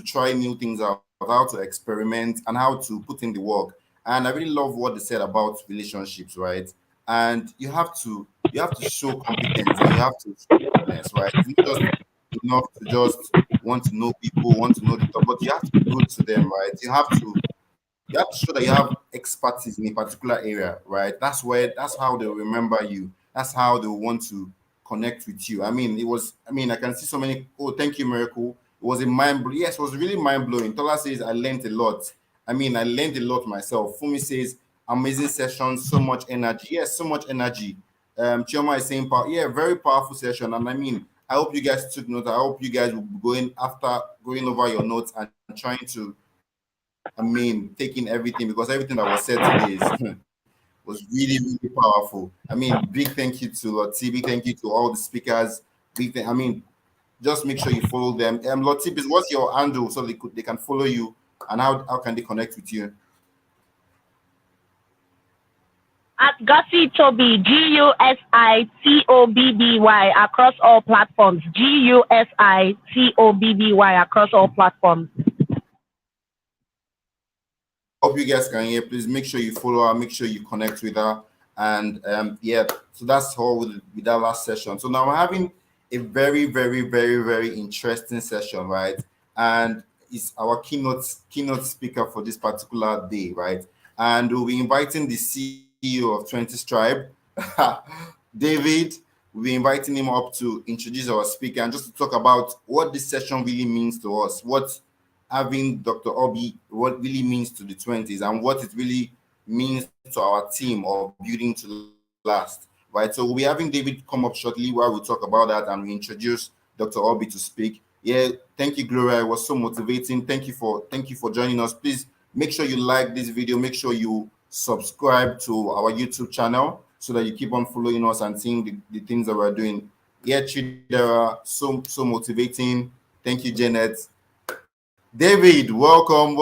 try new things out, how to experiment, and how to put in the work. And I really love what they said about relationships, right? And you have to show competence, and you have to show confidence, right? It's not just enough to just want to know people, want to know the top, but you have to be good to them, right? You have to show that you have expertise in a particular area, right? That's how they'll remember you. That's how they want to connect with you. I mean, I can see so many. Oh, thank you, Miracle. It was a mind-blowing. Yes, it was really mind-blowing. Tola says, I learned a lot. I mean, I learned a lot myself. Fumi says, amazing session, so much energy. Yes, so much energy. Chioma is saying, very powerful session. And I mean, I hope you guys took note. I hope you guys will be going over your notes and trying to, taking everything, because everything that was said today was really, really powerful. I mean, big thank you to Lottie, big thank you to all the speakers. Just make sure you follow them. Lottie, what's your handle so they can follow you, and how can they connect with you? At Gusi Tobby, GUSITOBBY across all platforms. GUSITOBBY across all platforms. Hope you guys can hear. Please make sure you follow her, make sure you connect with her. And so that's all with that last session. So now we're having a very, very, very, very interesting session, right? And it's our keynote speaker for this particular day, right? And we'll be inviting the CEO of Twenties Tribe, David, we'll be inviting him up to introduce our speaker and just to talk about what this session really means to us, what having Dr. Oby, what really means to the 20s, and what it really means to our team of building to last. Right. So we'll be having David come up shortly while we talk about that and we introduce Dr. Oby to speak. Yeah, thank you, Gloria. It was so motivating. Thank you for joining us. Please make sure you like this video. Make sure you subscribe to our YouTube channel so that you keep on following us and seeing the things that we're doing. Yeah, Chidera, so motivating. Thank you, Janet. David, welcome.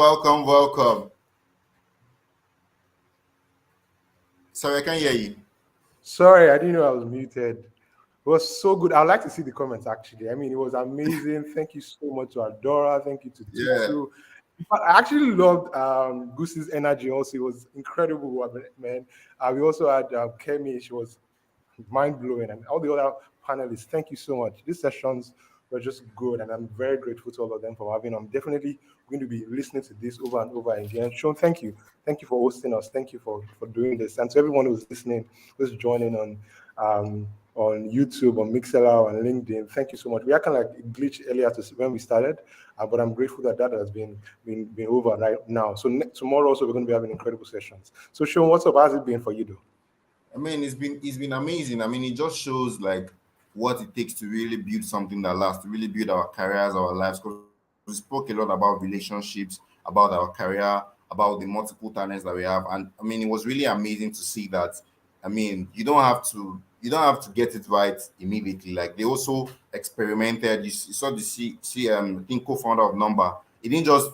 Sorry, I can't hear you. Sorry, I didn't know I was muted. It was so good. I'd like to see the comments, actually. I mean, it was amazing. Thank you so much to Adaora. Thank you to Tutu. But I actually loved Gusi's energy also. It was incredible, man. We also had Kemi. She was mind-blowing. And all the other panelists, thank you so much. These sessions were just good, and I'm very grateful to all of them for having. I'm definitely going to be listening to this over and over again. Sean, thank you. Thank you for hosting us. Thank you for doing this. And to everyone who's listening, who's joining on YouTube, on Mixlr, on LinkedIn, thank you so much. We had kind of like glitch earlier when we started, but I'm grateful that has been over right now. So tomorrow also we're going to be having incredible sessions. So Sean, what's up? How's it been for you, though? I mean, it's been amazing. I mean, it just shows like what it takes to really build something that lasts, to really build our careers, our lives. Because we spoke a lot about relationships, about our career, about the multiple talents that we have, and I mean, it was really amazing to see that. I mean, you don't have to get it right immediately. Like they also experimented. You saw the I think co-founder of Nomba. It didn't just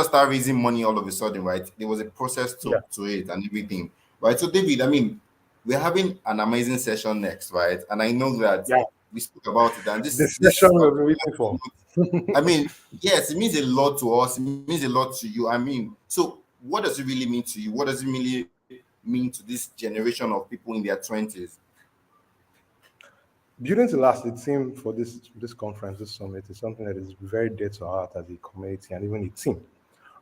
start raising money all of a sudden, right? There was a process to it and everything, right? So David, I mean, we're having an amazing session next, right? And I know that we spoke about it, and this session we've been waiting for. I mean, yes, it means a lot to us. It means a lot to you. I mean, so what does it really mean to you? What does it really mean to this generation of people in their 20s? Building to last, the theme for this conference, this summit, is something that is very dear to our heart as a community and even a team.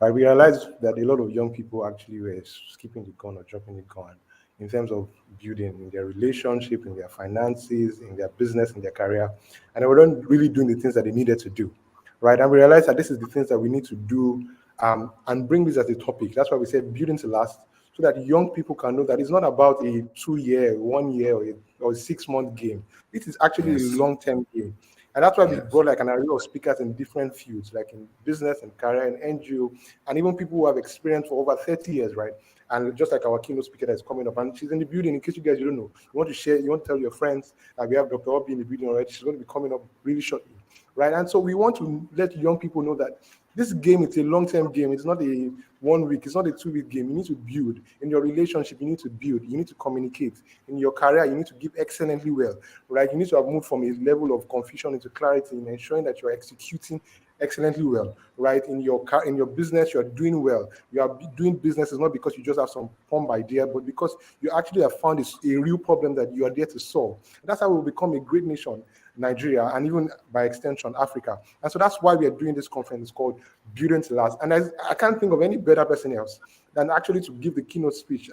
Right? We realized that a lot of young people actually were skipping the gun or dropping the gun in terms of building in their relationship, in their finances, in their business, in their career, and they weren't really doing the things that they needed to do, right? And we realized that this is the things that we need to do and bring this as a topic. That's why we said building to last, so that young people can know that it's not about a 2-year, 1 year, or a 6-month game. This is actually a long-term game. And that's why we brought like an array of speakers in different fields, like in business and career and NGO, and even people who have experience for over 30 years, right? And just like our keynote speaker that's coming up, and she's in the building. In case you guys don't know, you want to share, you want to tell your friends that we have Dr. Oby in the building already. She's going to be coming up really shortly, right? And so we want to let young people know that this game, it's a long-term game. It's not a 1 week, it's not a 2-week game. You need to build. In your relationship, you need to build. You need to communicate. In your career, you need to give excellently well, right? You need to have moved from a level of confusion into clarity in ensuring that you're executing excellently well, right? In your business, you're doing well. You are doing business is not because you just have some bomb idea, but because you actually have found a real problem that you are there to solve. And that's how we'll become a great nation, Nigeria, and even by extension, Africa. And so that's why we are doing this conference. It's called Building to Last. And I can't think of any better person else than actually to give the keynote speech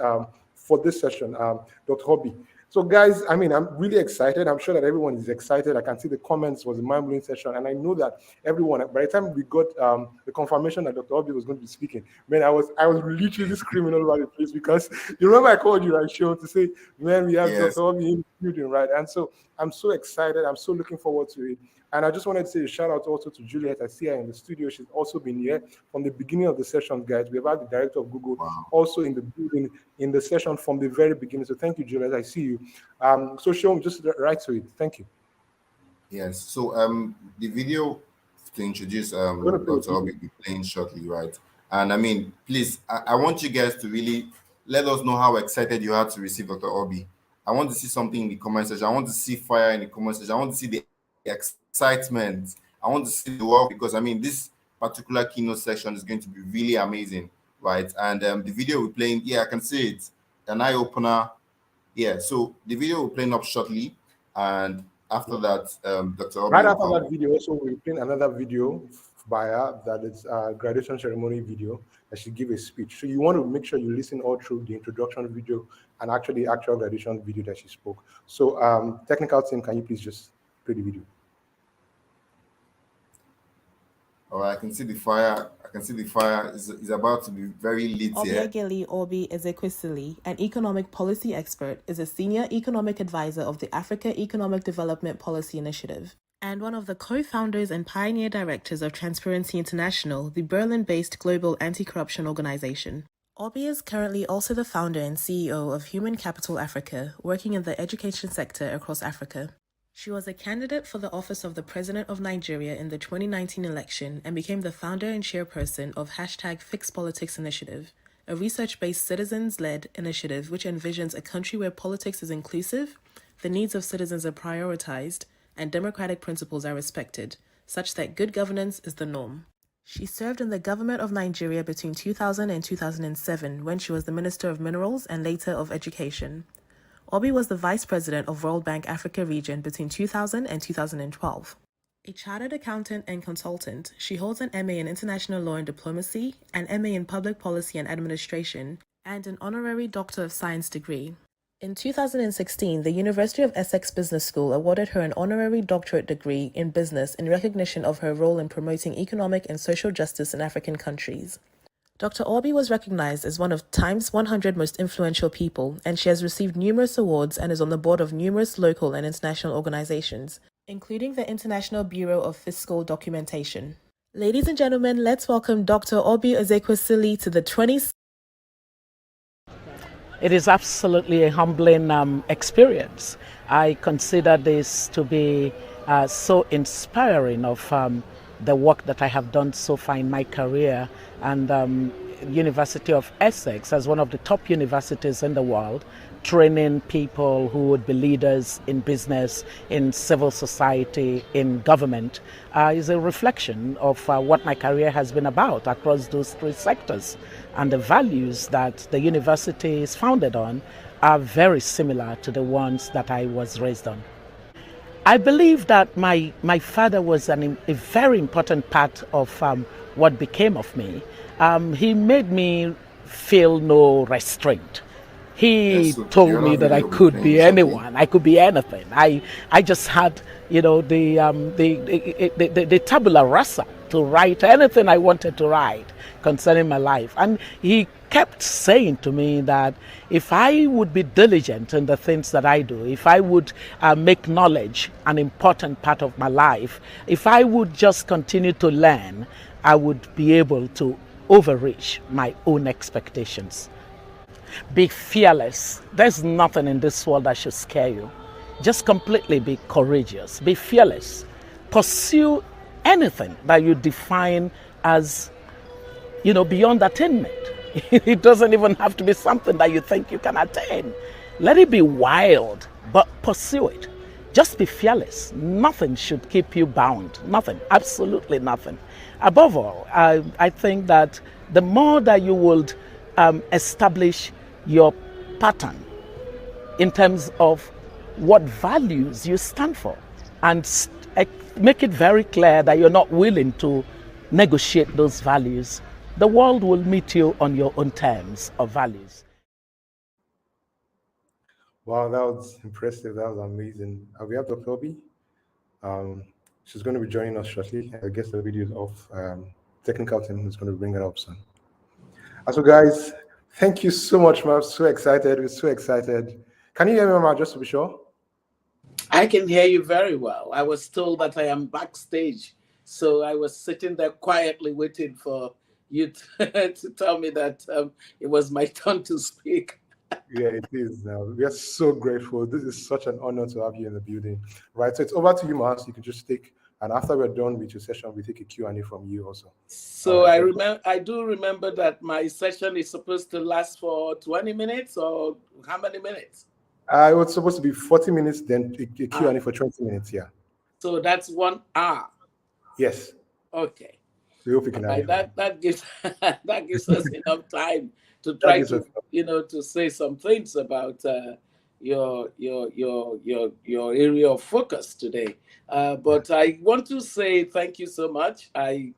for this session, Dr. Oby. So guys, I mean, I'm really excited. I'm sure that everyone is excited. I can see the comments. It was a mind-blowing session. And I know that everyone, by the time we got the confirmation that Dr. Oby was going to be speaking, man, I was literally screaming all over the place, because you remember I called you, right, Sean, to say, man, we have Dr. Oby in the building, right? And so I'm so excited. I'm so looking forward to it. And I just wanted to say a shout out also to Juliet. I see her in the studio. She's also been here from the beginning of the session, guys. We've had the director of Google also in the building in the session from the very beginning. So thank you, Juliet. I see you. So Sean, just right to it. Thank you. Yes. So the video to introduce Dr. Oby will be playing shortly, right? And I mean, please, I want you guys to really let us know how excited you are to receive Dr. Oby. I want to see something in the comment section. I want to see fire in the comment section. I want to see the excitement. I want to see the work, because I mean, this particular keynote section is going to be really amazing, right? And the video we're playing, I can see it, an eye opener. So the video will play up shortly, and after that, Dr. Oby right after that video, also we're playing another video by her that it's a graduation ceremony video that she give a speech. So you want to make sure you listen all through the introduction video and actually the actual graduation video that she spoke. So technical team, can you please just play the video? All right, I can see the fire. I can see the fire is about to be very lit here. Oby Ezekwesili, an economic policy expert, is a senior economic advisor of the Africa Economic Development Policy Initiative and one of the co-founders and pioneer directors of Transparency International, the Berlin-based global anti-corruption organization. Oby is currently also the founder and CEO of Human Capital Africa, working in the education sector across Africa. She was a candidate for the office of the President of Nigeria in the 2019 election and became the founder and chairperson of #FixPolitics Initiative, a research-based citizens-led initiative which envisions a country where politics is inclusive, the needs of citizens are prioritized, and democratic principles are respected, such that good governance is the norm. She served in the government of Nigeria between 2000 and 2007 when she was the Minister of Minerals and later of Education. Oby was the Vice President of World Bank Africa Region between 2000 and 2012. A chartered accountant and consultant, she holds an MA in International Law and Diplomacy, an MA in Public Policy and Administration, and an Honorary Doctor of Science degree. In 2016, the University of Essex Business School awarded her an honorary doctorate degree in business in recognition of her role in promoting economic and social justice in African countries. Dr. Oby was recognized as one of Time's 100 most influential people, and she has received numerous awards and is on the board of numerous local and international organizations, including the International Bureau of Fiscal Documentation. Ladies and gentlemen, let's welcome Dr. Oby Ezekwesili to the 20s. It is absolutely a humbling experience. I consider this to be so inspiring of the work that I have done so far in my career, and University of Essex as one of the top universities in the world, training people who would be leaders in business, in civil society, in government, is a reflection of what my career has been about across those three sectors. And the values that the university is founded on are very similar to the ones that I was raised on. I believe that my father was a very important part of what became of me. He made me feel no restraint. He told me that I could be anyone, I could be anything. I just had, the tabula rasa to write anything I wanted to write concerning my life. And he kept saying to me that if I would be diligent in the things that I do, if I would make knowledge an important part of my life, if I would just continue to learn, I would be able to overreach my own expectations. Be fearless. There's nothing in this world that should scare you. Just completely be courageous. Be fearless. Pursue anything that you define as, beyond attainment. It doesn't even have to be something that you think you can attain. Let it be wild, but pursue it. Just be fearless. Nothing should keep you bound. Nothing. Absolutely nothing. Above all, I think that the more that you would establish your pattern in terms of what values you stand for, and make it very clear that you're not willing to negotiate those values, the world will meet you on your own terms of values. Wow, that was impressive. That was amazing. We have Dr. Oby. She's going to be joining us shortly. I guess the video is off. Technical team is going to bring it up soon. So guys, thank you so much, man. I'm so excited. We're so excited. Can you hear me, man, just to be sure? I can hear you very well. I was told that I am backstage, so I was sitting there quietly waiting for you to tell me that it was my turn to speak. Yeah, it is. We are so grateful. This is such an honor to have you in the building. Right, so it's over to you, man. So you can just take, and after we're done with your session, we take a Q&A from you also. So I do remember that my session is supposed to last for 20 minutes, or how many minutes? It was supposed to be 40 minutes, then a Q&A for 20 minutes, yeah. So that's 1 hour. Yes. Okay. We hope we can have that gives us enough time to try to to say some things about your area of focus today. But I want to say thank you so much. I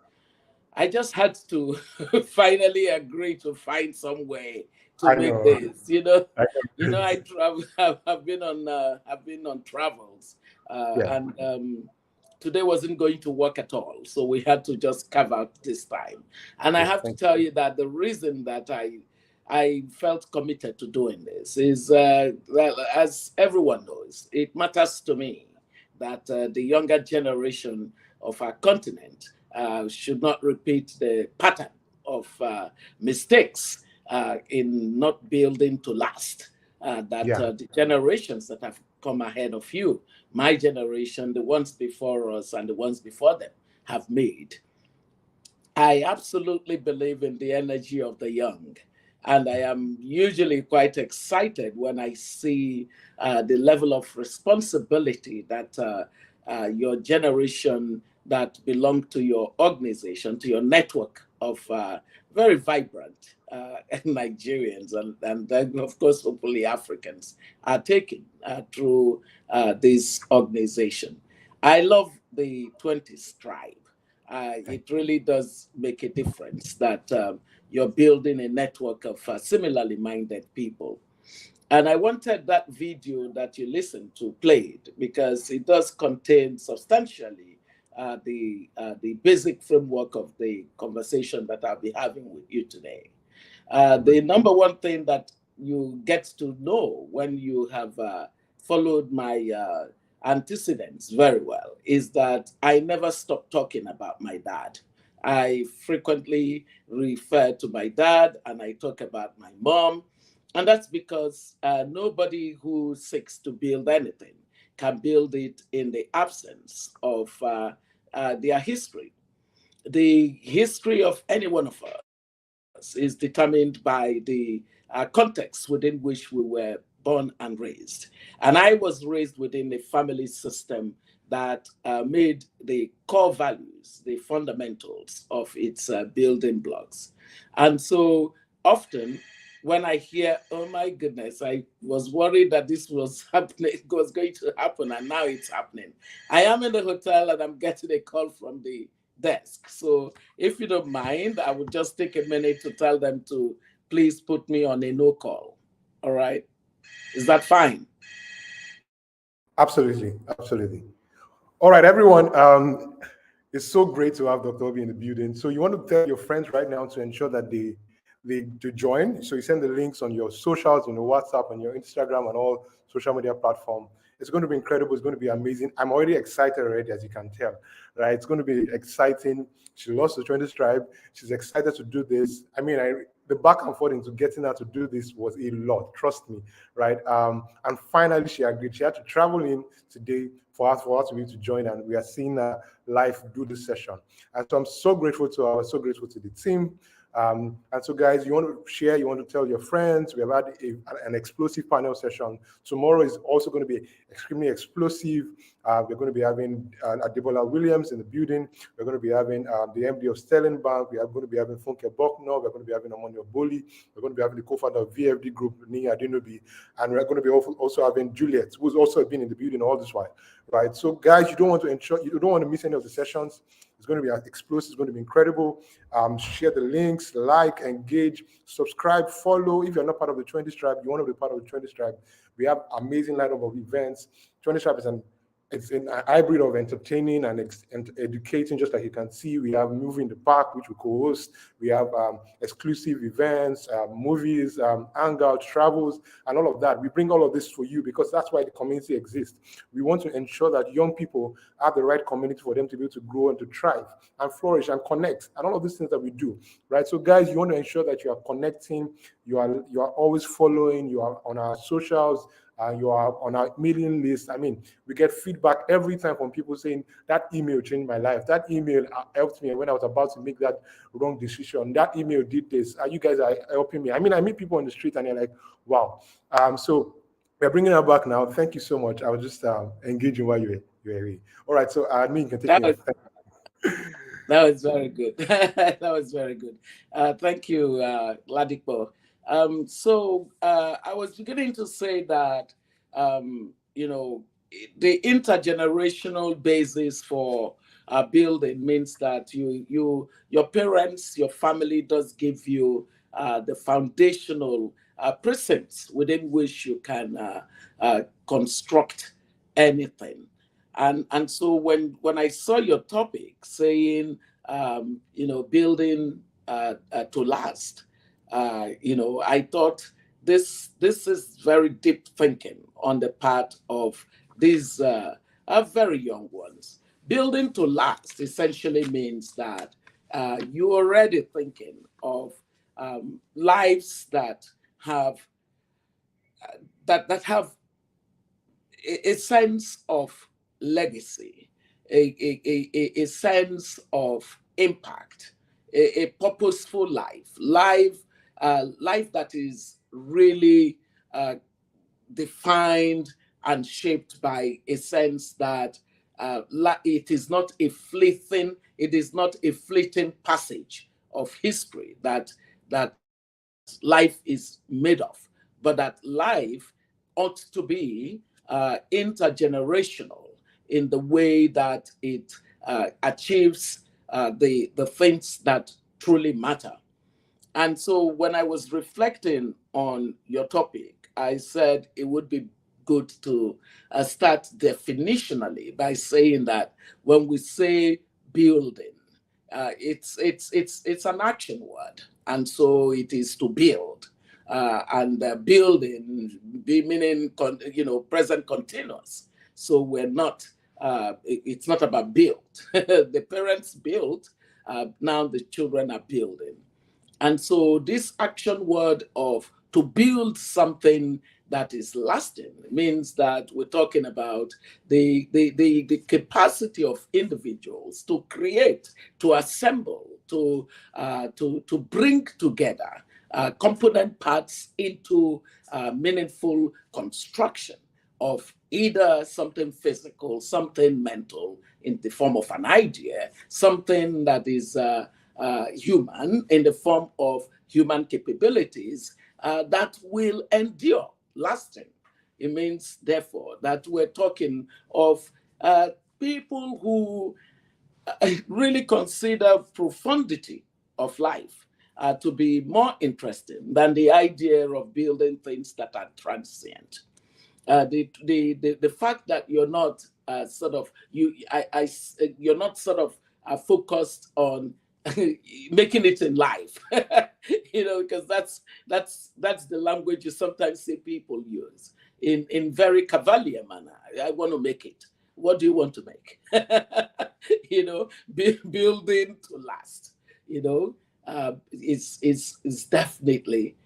I just had to finally agree to find some way to I make know. this. I know. I travel. I've been on travels, Yeah. and today wasn't going to work at all. So we had to just carve out this time. And I Yes, have to thank tell you that the reason that I felt committed to doing this is that, as everyone knows, it matters to me that the younger generation of our continent should not repeat the pattern of mistakes in not building to last. That the generations that have come ahead of you, my generation, the ones before us, and the ones before them have made. I absolutely believe in the energy of the young. And I am usually quite excited when I see the level of responsibility that your generation that belong to your organization, to your network of very vibrant Nigerians and of course, hopefully Africans are taking through this organization. I love the 20s tribe. It really does make a difference that you're building a network of similarly minded people. And I wanted that video that you listened to played because it does contain substantially the basic framework of the conversation that I'll be having with you today. The number one thing that you get to know when you have followed my antecedents very well is that I never stop talking about my dad. I frequently refer to my dad and I talk about my mom. And that's because nobody who seeks to build anything can build it in the absence of their history. The history of any one of us is determined by the context within which we were born and raised. And I was raised within a family system that made the core values, the fundamentals of its building blocks. And so often when I hear, oh my goodness, I was worried that this was happening, it was going to happen, and now it's happening. I am in the hotel and I'm getting a call from the desk. So if you don't mind, I would just take a minute to tell them to please put me on a no call. All right. Is that fine? Absolutely. Absolutely. All right, everyone. It's so great to have Dr. Oby in the building. So you want to tell your friends right now to ensure that they join. So you send the links on your socials, on your WhatsApp, on your Instagram, and all social media platform. It's going to be incredible. It's going to be amazing. I'm already excited already, as you can tell, right? It's going to be exciting. She lost the 20s tribe. She's excited to do this. I mean, the back and forth into getting her to do this was a lot. Trust me, right? And finally, she agreed. She had to travel in today for us to be able to join, and we are seeing her live do this session. And so I'm so grateful to her. So grateful to the team. And so, guys, you want to share, you want to tell your friends. We have had an explosive panel session. Tomorrow is also going to be extremely explosive. We're going to be having Adewale Williams in the building. We're going to be having the MD of Sterling Bank. We are going to be having Funke Bokno. We're going to be having Omonyo Boli. We're going to be having the co-founder of VFD Group, Nia Adinobi. And we're going to be also having Juliet, who's also been in the building all this while, right? So, guys, you don't want to miss any of the sessions. It's going to be explosive. It's going to be incredible. Share the links, like, engage, subscribe, follow. If you're not part of the 20s tribe, you want to be part of the 20s tribe. We have amazing lineup of events. 20s tribe it's a hybrid of entertaining and educating, just like you can see. We have Movie in the Park, which we co-host. We have exclusive events, movies, hangouts, travels, and all of that. We bring all of this for you because that's why the community exists. We want to ensure that young people have the right community for them to be able to grow and to thrive and flourish and connect, and all of these things that we do, right? So, guys, you want to ensure that you are connecting, you are always following, you are on our socials, you are on our mailing list. I mean, we get feedback every time from people saying that email changed my life. That email helped me when I was about to make that wrong decision. That email did this. You guys are helping me. I mean, I meet people on the street and they're like, wow. So we're bringing her back now. Thank you so much. I was just engaging while you were away. All right. So you can take it. That was very good. That was very good. Thank you, Ladipo. So I was beginning to say that, the intergenerational basis for building means that your parents, your family does give you the foundational precincts within which you can construct anything. And so when I saw your topic saying, building to last, I thought this is very deep thinking on the part of these very young ones. Building to last essentially means that you're already thinking of lives that have that have a sense of legacy, a sense of impact, a purposeful life that is really defined and shaped by a sense that it is not a fleeting passage of history that life is made of, but that life ought to be intergenerational in the way that it achieves the things that truly matter. And so when I was reflecting on your topic, I said it would be good to start definitionally by saying that when we say building, it's an action word, and so it is to build, and building meaning present continuous. So we're not. It's not about build. The parents built. Now the children are building. And so this action word of to build something that is lasting means that we're talking about the capacity of individuals to create, to assemble, to bring together component parts into meaningful construction of either something physical, something mental in the form of an idea, something that is human in the form of human capabilities that will endure, lasting. It means, therefore, that we're talking of people who really consider profundity of life to be more interesting than the idea of building things that are transient. The fact that you're not you're not focused on making it in life, because that's the language you sometimes see people use in very cavalier manner. I want to make it. What do you want to make? Building to last. Is definitely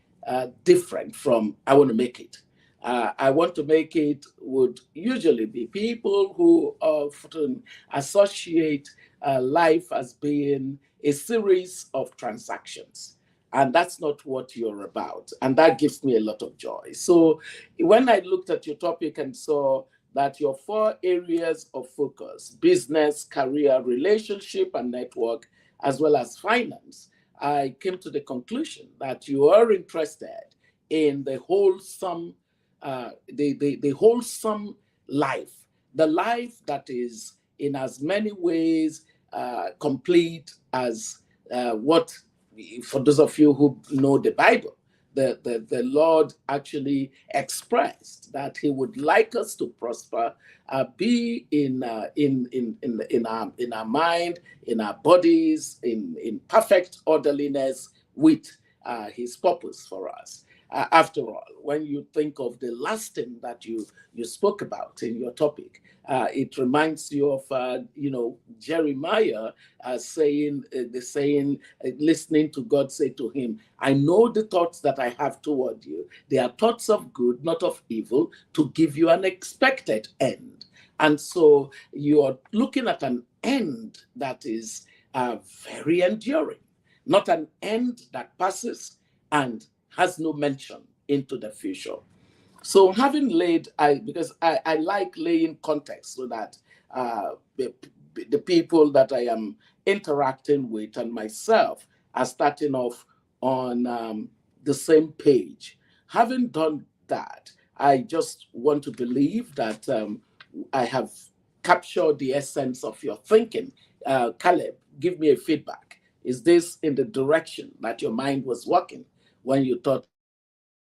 different from I want to make it. I want to make it would usually be people who often associate life as being a series of transactions. And that's not what you're about. And that gives me a lot of joy. So when I looked at your topic and saw that your 4 areas of focus, business, career, relationship, and network, as well as finance, I came to the conclusion that you are interested in the wholesome, the wholesome life, the life that is in as many ways complete as what, for those of you who know the Bible, the Lord actually expressed that He would like us to prosper, be in our mind, in our bodies, in perfect orderliness with His purpose for us. After all, when you think of the lasting that you spoke about in your topic, it reminds you of Jeremiah saying, listening to God say to him, I know the thoughts that I have toward you. They are thoughts of good, not of evil, to give you an expected end. And so you are looking at an end that is very enduring, not an end that passes and has no mention into the future. So having laid, because I like laying context so that the people that I am interacting with and myself are starting off on the same page. Having done that, I just want to believe that I have captured the essence of your thinking Caleb, give me a feedback. Is this in the direction that your mind was working when you thought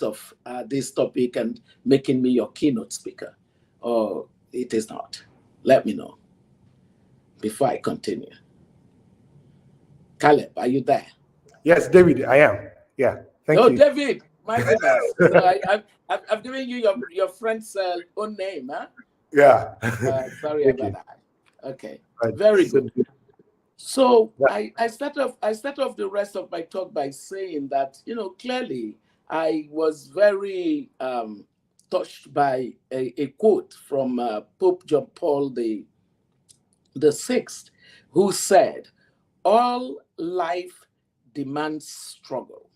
of this topic and making me your keynote speaker? Or it is not? Let me know before I continue. Caleb, are you there? Yes, David, I am. Yeah, thank you. Oh, David, my goodness. So I've given you your friend's own name, huh? Yeah. Sorry Thank about you. that. Okay, Right. very good. So Yeah. I start off the rest of my talk by saying that, clearly I was very touched by a quote from Pope John Paul the Sixth, who said, "All life demands struggle.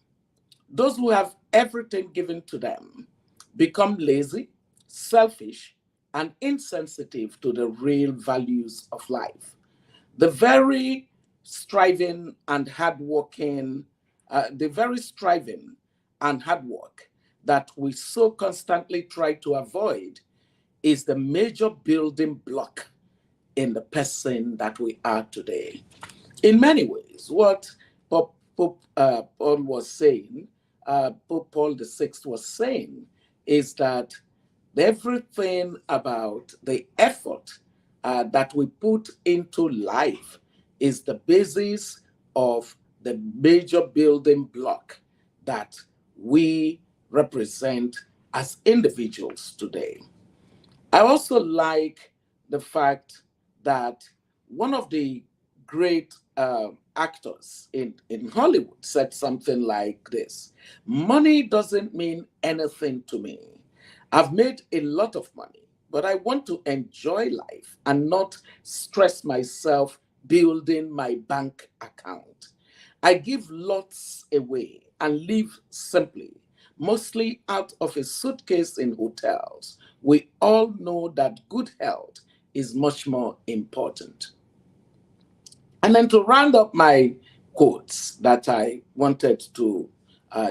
Those who have everything given to them become lazy, selfish, and insensitive to the real values of life. The very striving and hardworking, hard work that we so constantly try to avoid is the major building block in the person that we are today." In many ways, what Pope Paul was saying, Pope Paul VI was saying, is that everything about the effort that we put into life is the basis of the major building block that we represent as individuals today. I also like the fact that one of the great actors in Hollywood said something like this: "Money doesn't mean anything to me. I've made a lot of money, but I want to enjoy life and not stress myself building my bank account. I give lots away and live simply, mostly out of a suitcase in hotels. We all know that good health is much more important." And then to round up my quotes that I wanted to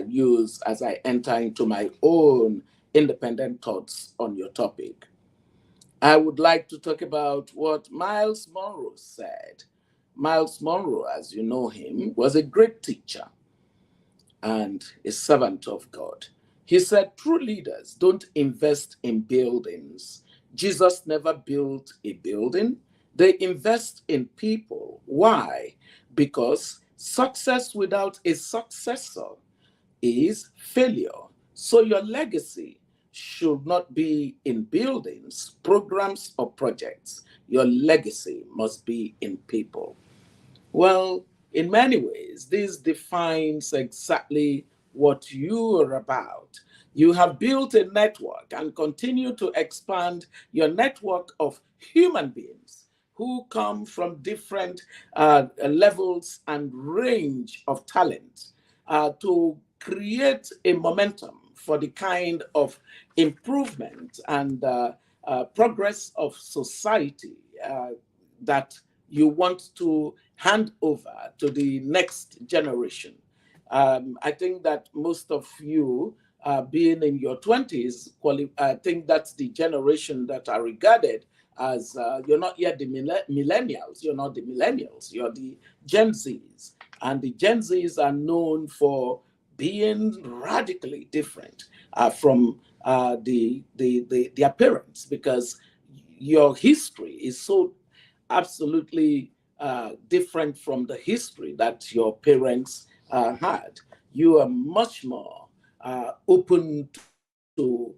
use as I enter into my own independent thoughts on your topic, I would like to talk about what Miles Monroe said. Miles Monroe, as you know him, was a great teacher and a servant of God. He said, "True leaders don't invest in buildings. Jesus never built a building. They invest in people." Why? Because success without a successor is failure. So your legacy should not be in buildings, programs, or projects. Your legacy must be in people. Well, in many ways, this defines exactly what you are about. You have built a network and continue to expand your network of human beings who come from different levels and range of talent to create a momentum for the kind of improvement and progress of society that you want to hand over to the next generation. I think that most of you, being in your 20s, I think that's the generation that are regarded as, you're not yet the millennials, you're not the millennials, you're the Gen Zs. And the Gen Zs are known for being radically different from the appearance, because your history is so absolutely different from the history that your parents had. You are much more open to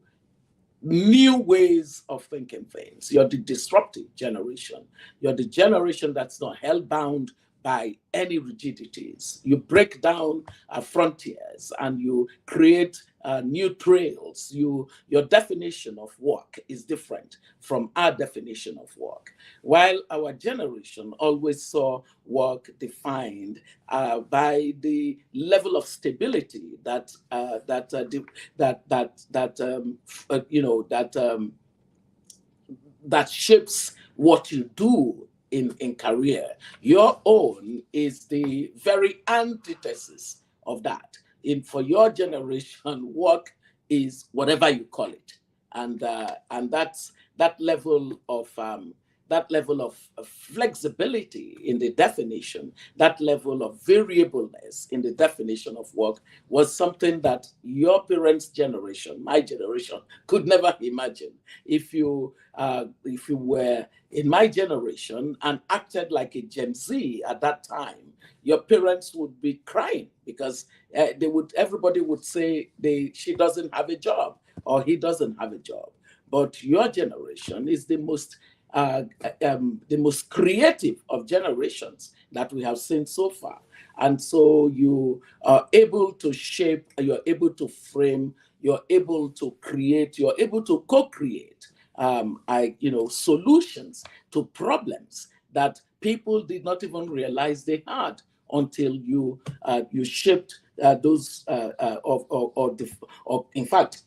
new ways of thinking things. You're the disruptive generation. You're the generation that's not held bound by any rigidities. You break down frontiers and you create new trails. Your definition of work is different from our definition of work. While our generation always saw work defined by the level of stability that shapes what you do in career. Your own is the very antithesis of that. For your generation, work is whatever you call it, and that's that level of that level of flexibility in the definition, that level of variableness in the definition of work was something that your parents' generation, my generation, could never imagine. If you were in my generation and acted like a Gen Z at that time, your parents would be crying because everybody would say she doesn't have a job or he doesn't have a job. But your generation is the most creative of generations that we have seen so far. And so you are able to shape, you're able to frame, you're able to create, you're able to co-create solutions to problems that people did not even realize they had until you shaped those in fact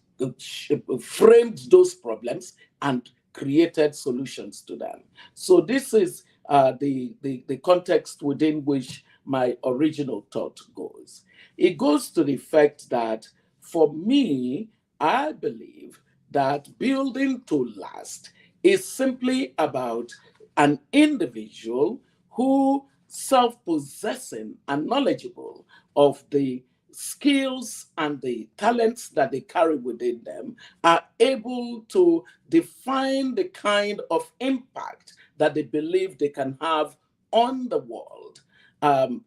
framed those problems and created solutions to them. So this is the context within which my original thought goes. It goes to the effect that for me, I believe that building to last is simply about an individual who, self-possessing and knowledgeable of the skills and the talents that they carry within them, are able to define the kind of impact that they believe they can have on the world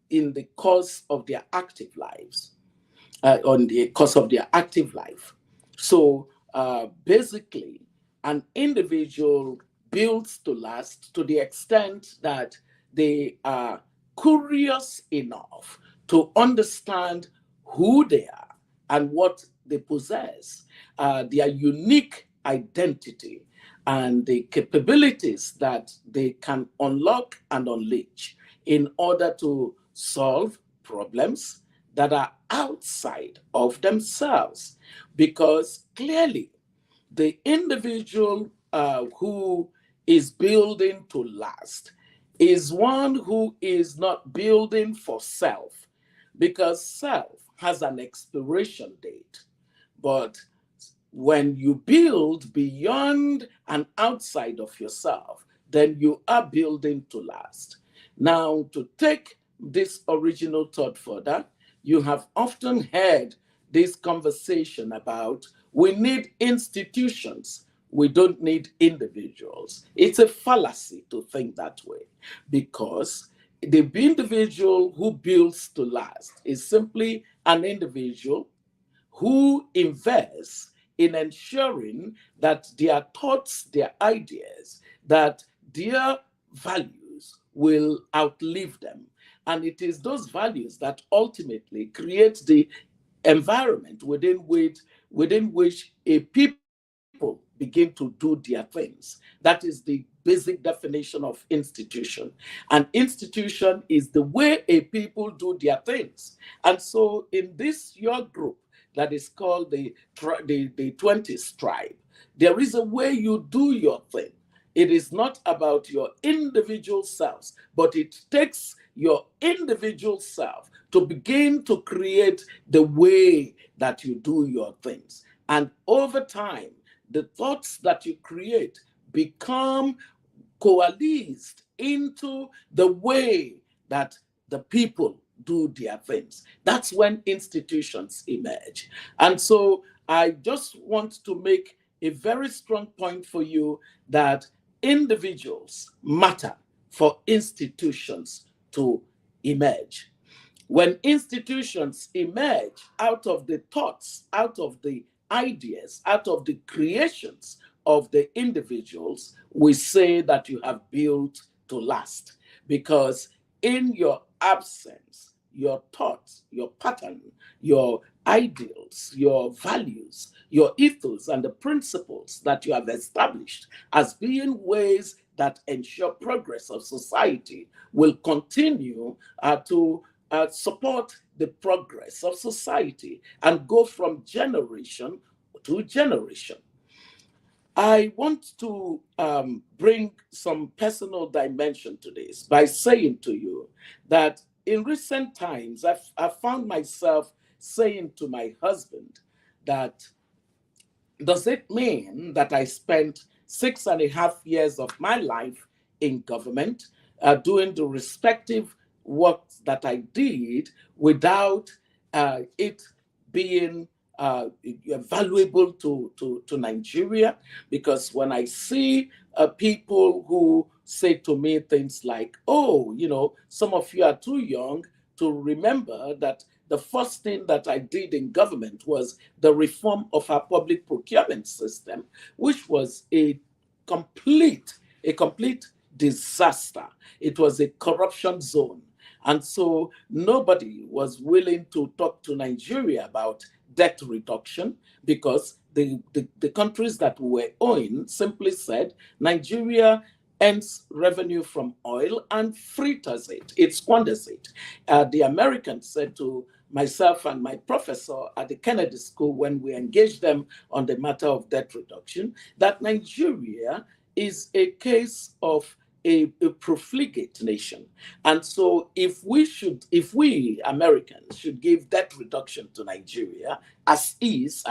in the course of their active lives, So basically, an individual builds to last to the extent that they are curious enough to understand who they are and what they possess, their unique identity, and the capabilities that they can unlock and unleash in order to solve problems that are outside of themselves. Because clearly, the individual who is building to last is one who is not building for self, because self has an expiration date. But when you build beyond and outside of yourself, then you are building to last. Now, to take this original thought further, you have often heard this conversation about we need institutions, we don't need individuals. It's a fallacy to think that way, because the individual who builds to last is simply an individual who invests in ensuring that their thoughts, their ideas, that their values will outlive them. And it is those values that ultimately create the environment within which a people begin to do their things. That is the basic definition of institution. An institution is the way a people do their things. And so in this, your group that is called the 20s tribe, there is a way you do your thing. It is not about your individual selves, but it takes your individual self to begin to create the way that you do your things. And over time, the thoughts that you create become coalesced into the way that the people do their things. That's when institutions emerge. And so I just want to make a very strong point for you that individuals matter for institutions to emerge. When institutions emerge out of the thoughts, out of the ideas, out of the creations of the individuals, we say that you have built to last. Because in your absence, your thoughts, your pattern, your ideals, your values, your ethos, and the principles that you have established as being ways that ensure progress of society will continue to support the progress of society and go from generation to generation. I want to bring some personal dimension to this by saying to you that in recent times, I've found myself saying to my husband that, does it mean that I spent 6.5 years of my life in government, doing the respective work that I did without it being valuable to Nigeria. Because when I see people who say to me things like, oh, you know, some of you are too young to remember that the first thing that I did in government was the reform of our public procurement system, which was a complete disaster. It was a corruption zone. And so nobody was willing to talk to Nigeria about debt reduction, because the countries that we were owing simply said, Nigeria earns revenue from oil and fritters it, it squanders it. The Americans said to myself and my professor at the Kennedy School, when we engaged them on the matter of debt reduction, that Nigeria is a case of a profligate nation. And so if we Americans should give debt reduction to Nigeria as is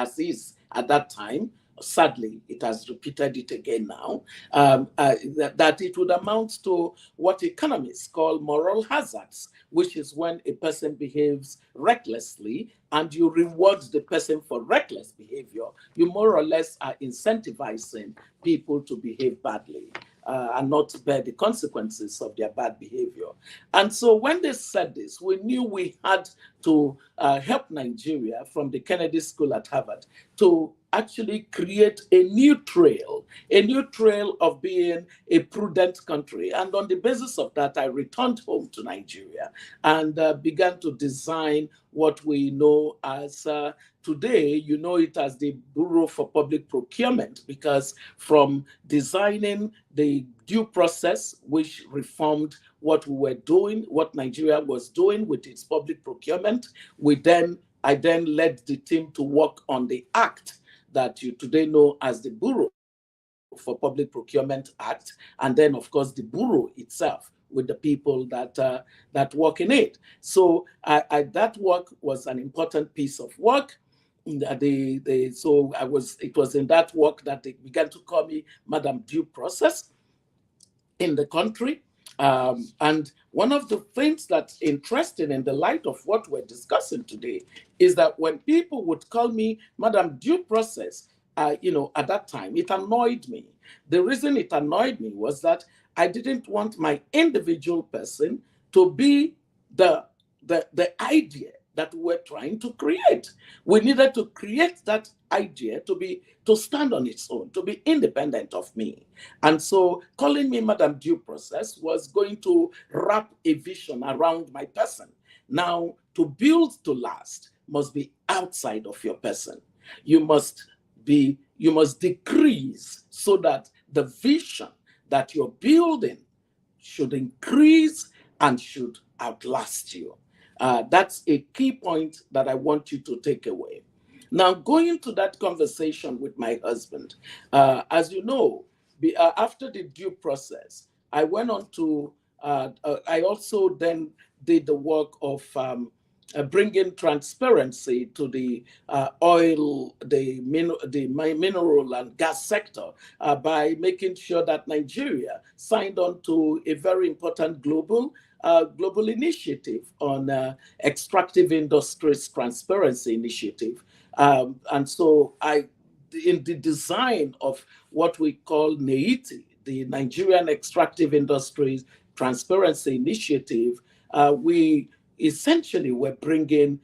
at that time, sadly, it has repeated it again now, that it would amount to what economists call moral hazards, which is when a person behaves recklessly and you reward the person for reckless behavior. You more or less are incentivizing people to behave badly and not bear the consequences of their bad behavior. And so when they said this, we knew we had to help Nigeria from the Kennedy School at Harvard to actually create a new trail of being a prudent country. And on the basis of that, I returned home to Nigeria and began to design what we know as today, you know it as the Bureau for Public Procurement, because from designing the due process, which reformed what we were doing, what Nigeria was doing with its public procurement, I then led the team to work on the act that you today know as the Bureau for Public Procurement Act, and then of course the Bureau itself with the people that work in it. So that work was an important piece of work. It was in that work that they began to call me Madam Due Process in the country. And one of the things that's interesting in the light of what we're discussing today is that when people would call me Madam Due Process, at that time, it annoyed me. The reason it annoyed me was that I didn't want my individual person to be the idea that we're trying to create. We needed to create that idea to stand on its own, to be independent of me. And so calling me Madam Due Process was going to wrap a vision around my person. Now, to build to last must be outside of your person. You must decrease so that the vision that you're building should increase and should outlast you. That's a key point that I want you to take away. Now, going to that conversation with my husband, as you know, after the due process, I went on to, I also then did the work of bringing transparency to the oil, the mineral and gas sector by making sure that Nigeria signed on to a very important global initiative on extractive industries transparency initiative. And so in the design of what we call NEITI, the Nigerian Extractive Industries Transparency Initiative, we essentially were bringing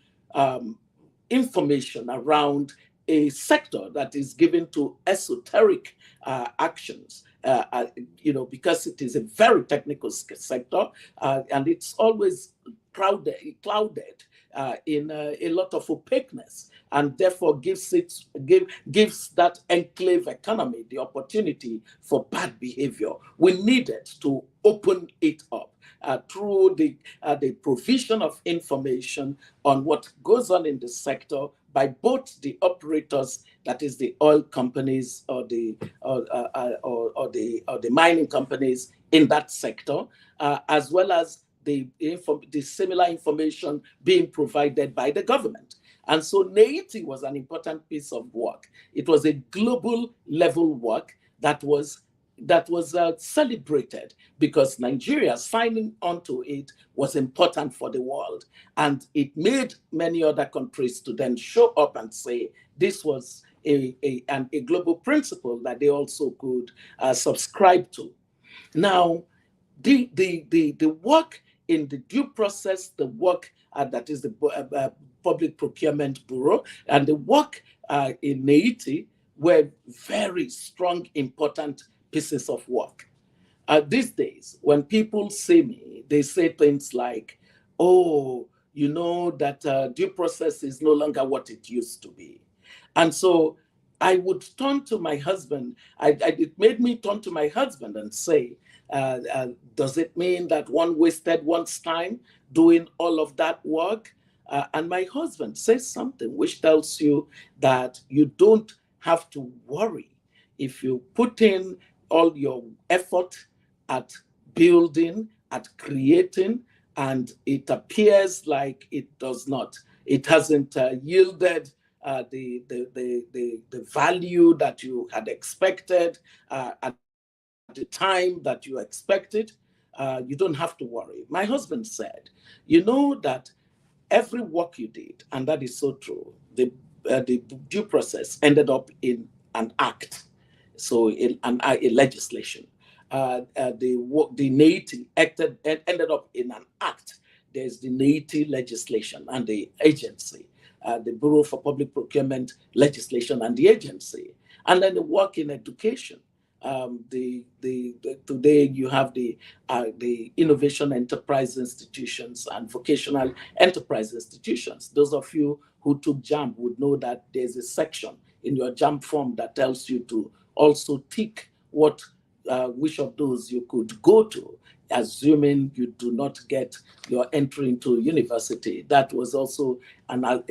information around a sector that is given to esoteric actions, because it is a very technical sector and it's always clouded in a lot of opaqueness, and therefore gives that enclave economy the opportunity for bad behavior. We needed to open it up through the provision of information on what goes on in the sector by both the operators, that is the oil companies or the mining companies in that sector, as well as the similar information being provided by the government. And so NEITI was an important piece of work. It was a global level work that was that was celebrated because Nigeria signing onto it was important for the world. And it made many other countries to then show up and say this was a global principle that they also could subscribe to. Now, the work in the due process, the work that is the Public Procurement Bureau, and the work in Haiti were very strong, important pieces of work. These days, when people see me, they say things like, oh, you know that due process is no longer what it used to be. And so I would turn to my husband. It made me turn to my husband and say, does it mean that one wasted one's time doing all of that work? And my husband says something which tells you that you don't have to worry if you put in all your effort at building, at creating, and it appears like it does not. It hasn't yielded the value that you had expected at the time that you expected. You don't have to worry. My husband said, you know that every work you did, and that is so true, the due process ended up in an act, so a legislation. The native ended up in an act. There's the native legislation and the agency, the Bureau for Public Procurement legislation and the agency, and then the work in education. Today you have the innovation enterprise institutions and vocational enterprise institutions. Those of you who took JAMB would know that there's a section in your JAMB form that tells you to also tick which of those you could go to, assuming you do not get your entry into university. That was also an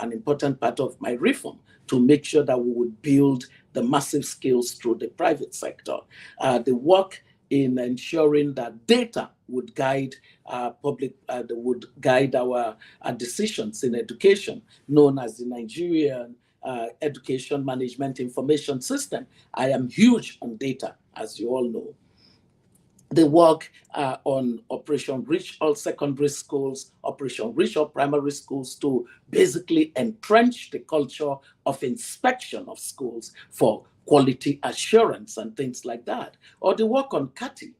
important part of my reform, to make sure that we would build the massive skills through the private sector. The work in ensuring that data would guide would guide our decisions in education, known as the Nigerian Education Management Information System. I am huge on data, as you all know. The work on Operation Reach All Secondary Schools, Operation Reach All Primary Schools, to basically entrench the culture of inspection of schools for quality assurance and things like that. Or the work on CATI,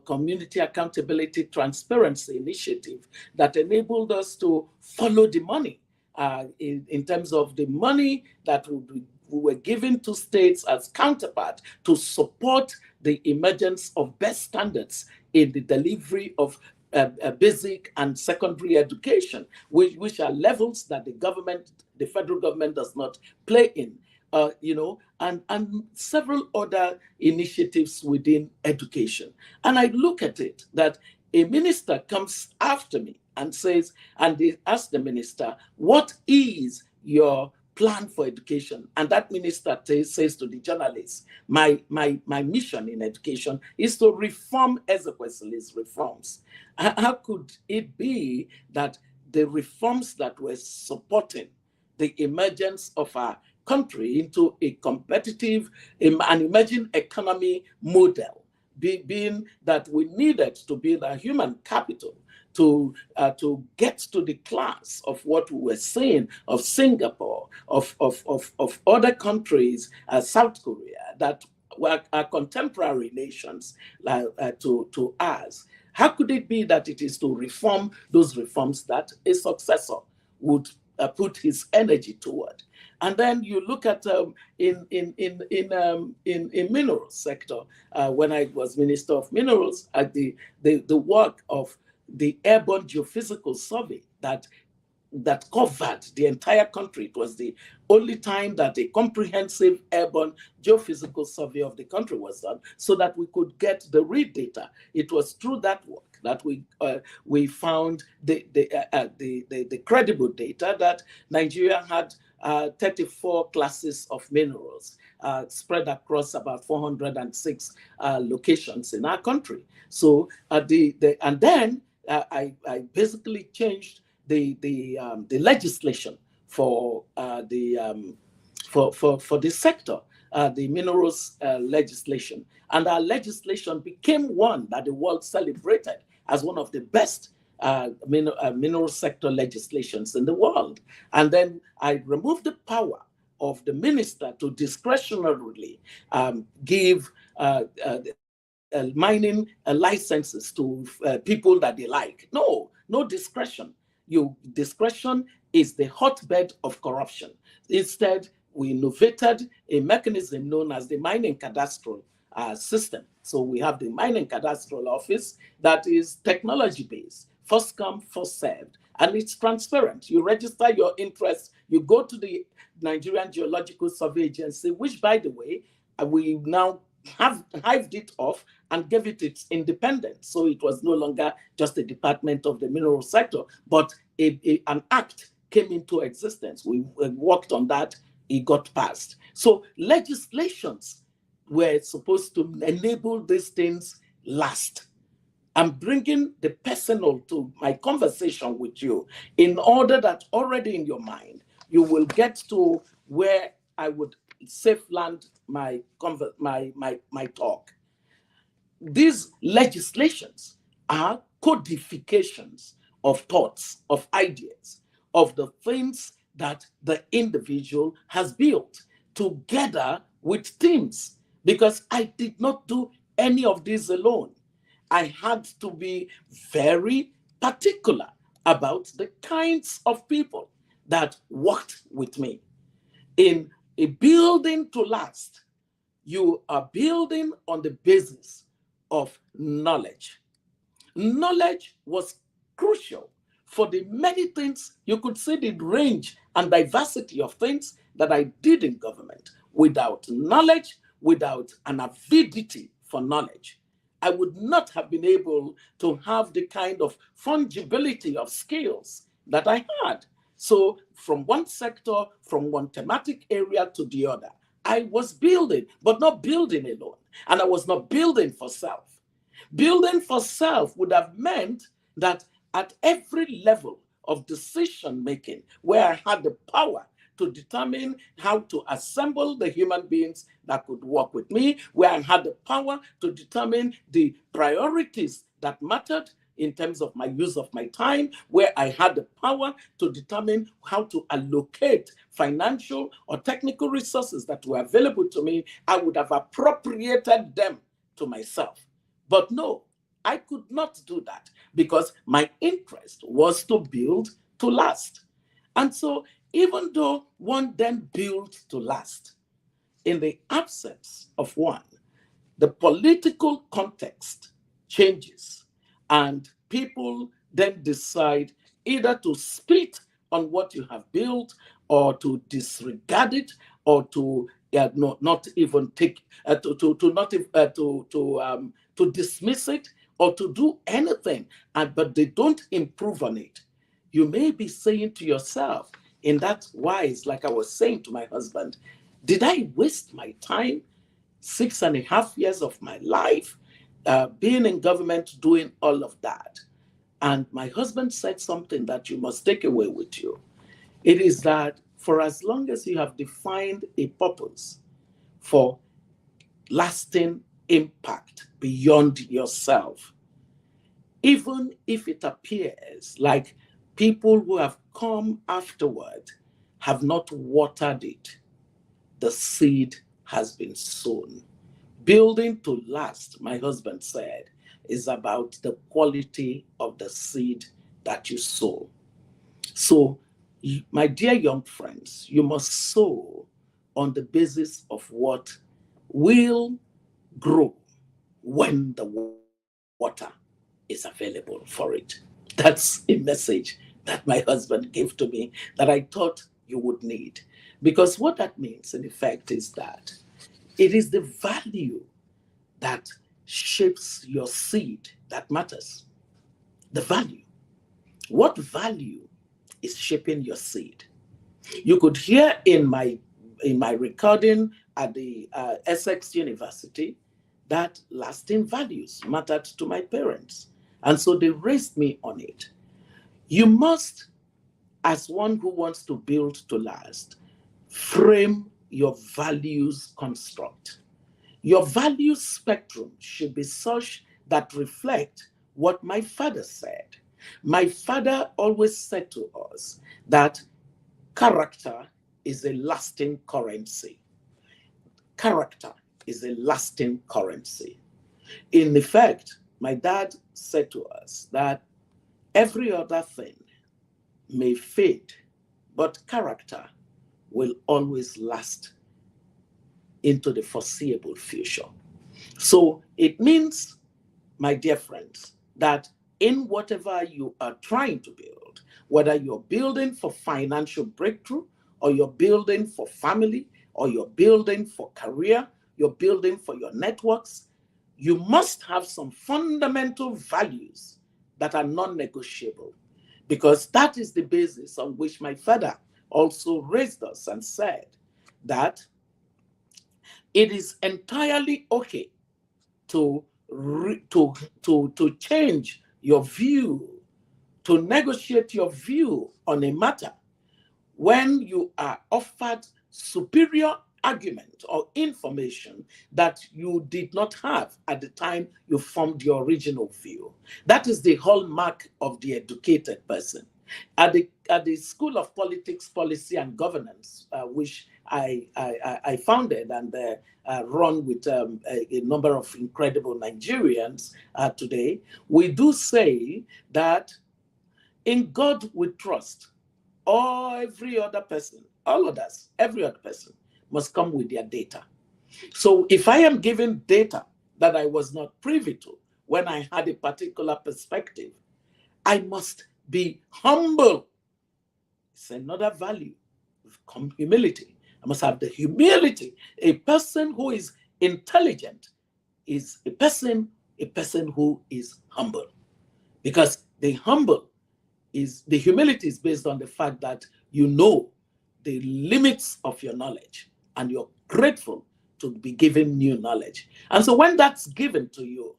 Community Accountability Transparency Initiative, that enabled us to follow the money in terms of the money that we were given to states as counterpart to support the emergence of best standards in the delivery of basic and secondary education, which are levels that the federal government does not play in, and several other initiatives within education. And I look at it that a minister comes after me and says, and they ask the minister, what is your plan for education? And that minister says to the journalists, my mission in education is to reform Ezekwesili's reforms. How could it be that the reforms that were supporting the emergence of our country into a competitive and emerging economy model, being that we needed to build a human capital to get to the class of what we were saying of Singapore, of other countries, South Korea, that were contemporary nations to us? How could it be that it is to reform those reforms that a successor would put his energy toward? And then you look at in mineral sector, when I was Minister of Minerals, at the work of the airborne geophysical survey that covered the entire country. It was the only time that a comprehensive airborne geophysical survey of the country was done, so that we could get the real data. It was through that work that we found the credible data that Nigeria had 34 classes of minerals spread across about 406 locations in our country. So and then I basically changed the legislation for the sector. the minerals legislation. And our legislation became one that the world celebrated as one of the best mineral sector legislations in the world. And then I removed the power of the minister to discretionarily give mining licenses to people that they like. No discretion. Discretion is the hotbed of corruption. Instead, we innovated a mechanism known as the mining cadastral system. So we have the mining cadastral office that is technology-based, first come, first served, and it's transparent. You register your interest, you go to the Nigerian Geological Survey Agency, which, by the way, we now have hived it off and gave it its independence. So it was no longer just a department of the mineral sector, but an act came into existence. We worked on that, it got passed. So legislations were supposed to enable these things last. I'm bringing the personal to my conversation with you in order that already in your mind, you will get to where I would safe land my talk. These legislations are codifications of thoughts, of ideas, of the things that the individual has built together with teams, because I did not do any of this alone. I had to be very particular about the kinds of people that worked with me. In a building to last, you are building on the basis of knowledge. Knowledge was crucial for the many things. You could see the range and diversity of things that I did in government. Without knowledge, without an avidity for knowledge, I would not have been able to have the kind of fungibility of skills that I had. So from one sector, from one thematic area to the other, I was building, but not building alone. And I was not building for self. Building for self would have meant that at every level of decision making, where I had the power to determine how to assemble the human beings that could work with me, where I had the power to determine the priorities that mattered in terms of my use of my time, where I had the power to determine how to allocate financial or technical resources that were available to me, I would have appropriated them to myself. But no, I could not do that because my interest was to build to last. And so even though one then built to last, in the absence of one, the political context changes and people then decide either to spit on what you have built or to disregard it or to not even take to dismiss it or to do anything, but they don't improve on it. You may be saying to yourself, in that wise, like I was saying to my husband, did I waste my time, 6.5 years of my life, being in government, doing all of that? And my husband said something that you must take away with you. It is that for as long as you have defined a purpose for lasting impact beyond yourself, even if it appears like people who have come afterward have not watered it, the seed has been sown. Building to last, my husband said, is about the quality of the seed that you sow. So, my dear young friends, you must sow on the basis of what will grow when the water is available for it. That's a message that my husband gave to me that I thought you would need. Because what that means, in effect, is that it is the value that shapes your seed that matters. The value. What value is shaping your seed? You could hear in my recording at the Essex University that lasting values mattered to my parents. And so they raised me on it. You must, as one who wants to build to last, frame your values construct. Your value spectrum should be such that reflect what my father said. My father always said to us that character is a lasting currency. Character is a lasting currency. In effect, my dad said to us that every other thing may fade, but character will always last into the foreseeable future. So it means, my dear friends, that in whatever you are trying to build, whether you're building for financial breakthrough, or you're building for family, or you're building for career, you're building for your networks, you must have some fundamental values that are non-negotiable, because that is the basis on which my father also raised us and said that it is entirely okay to change your view, to negotiate your view on a matter when you are offered superior argument or information that you did not have at the time you formed your original view. That is the hallmark of the educated person. At the School of Politics, Policy and Governance, which I founded and run with a number of incredible Nigerians today, we do say that in God we trust. Every other person, all others, every other person must come with their data. So if I am given data that I was not privy to when I had a particular perspective, I must be humble. It's another value, humility. I must have the humility. A person who is intelligent is a person who is humble, because the humility is based on the fact that you know the limits of your knowledge and you're grateful to be given new knowledge. And so when that's given to you,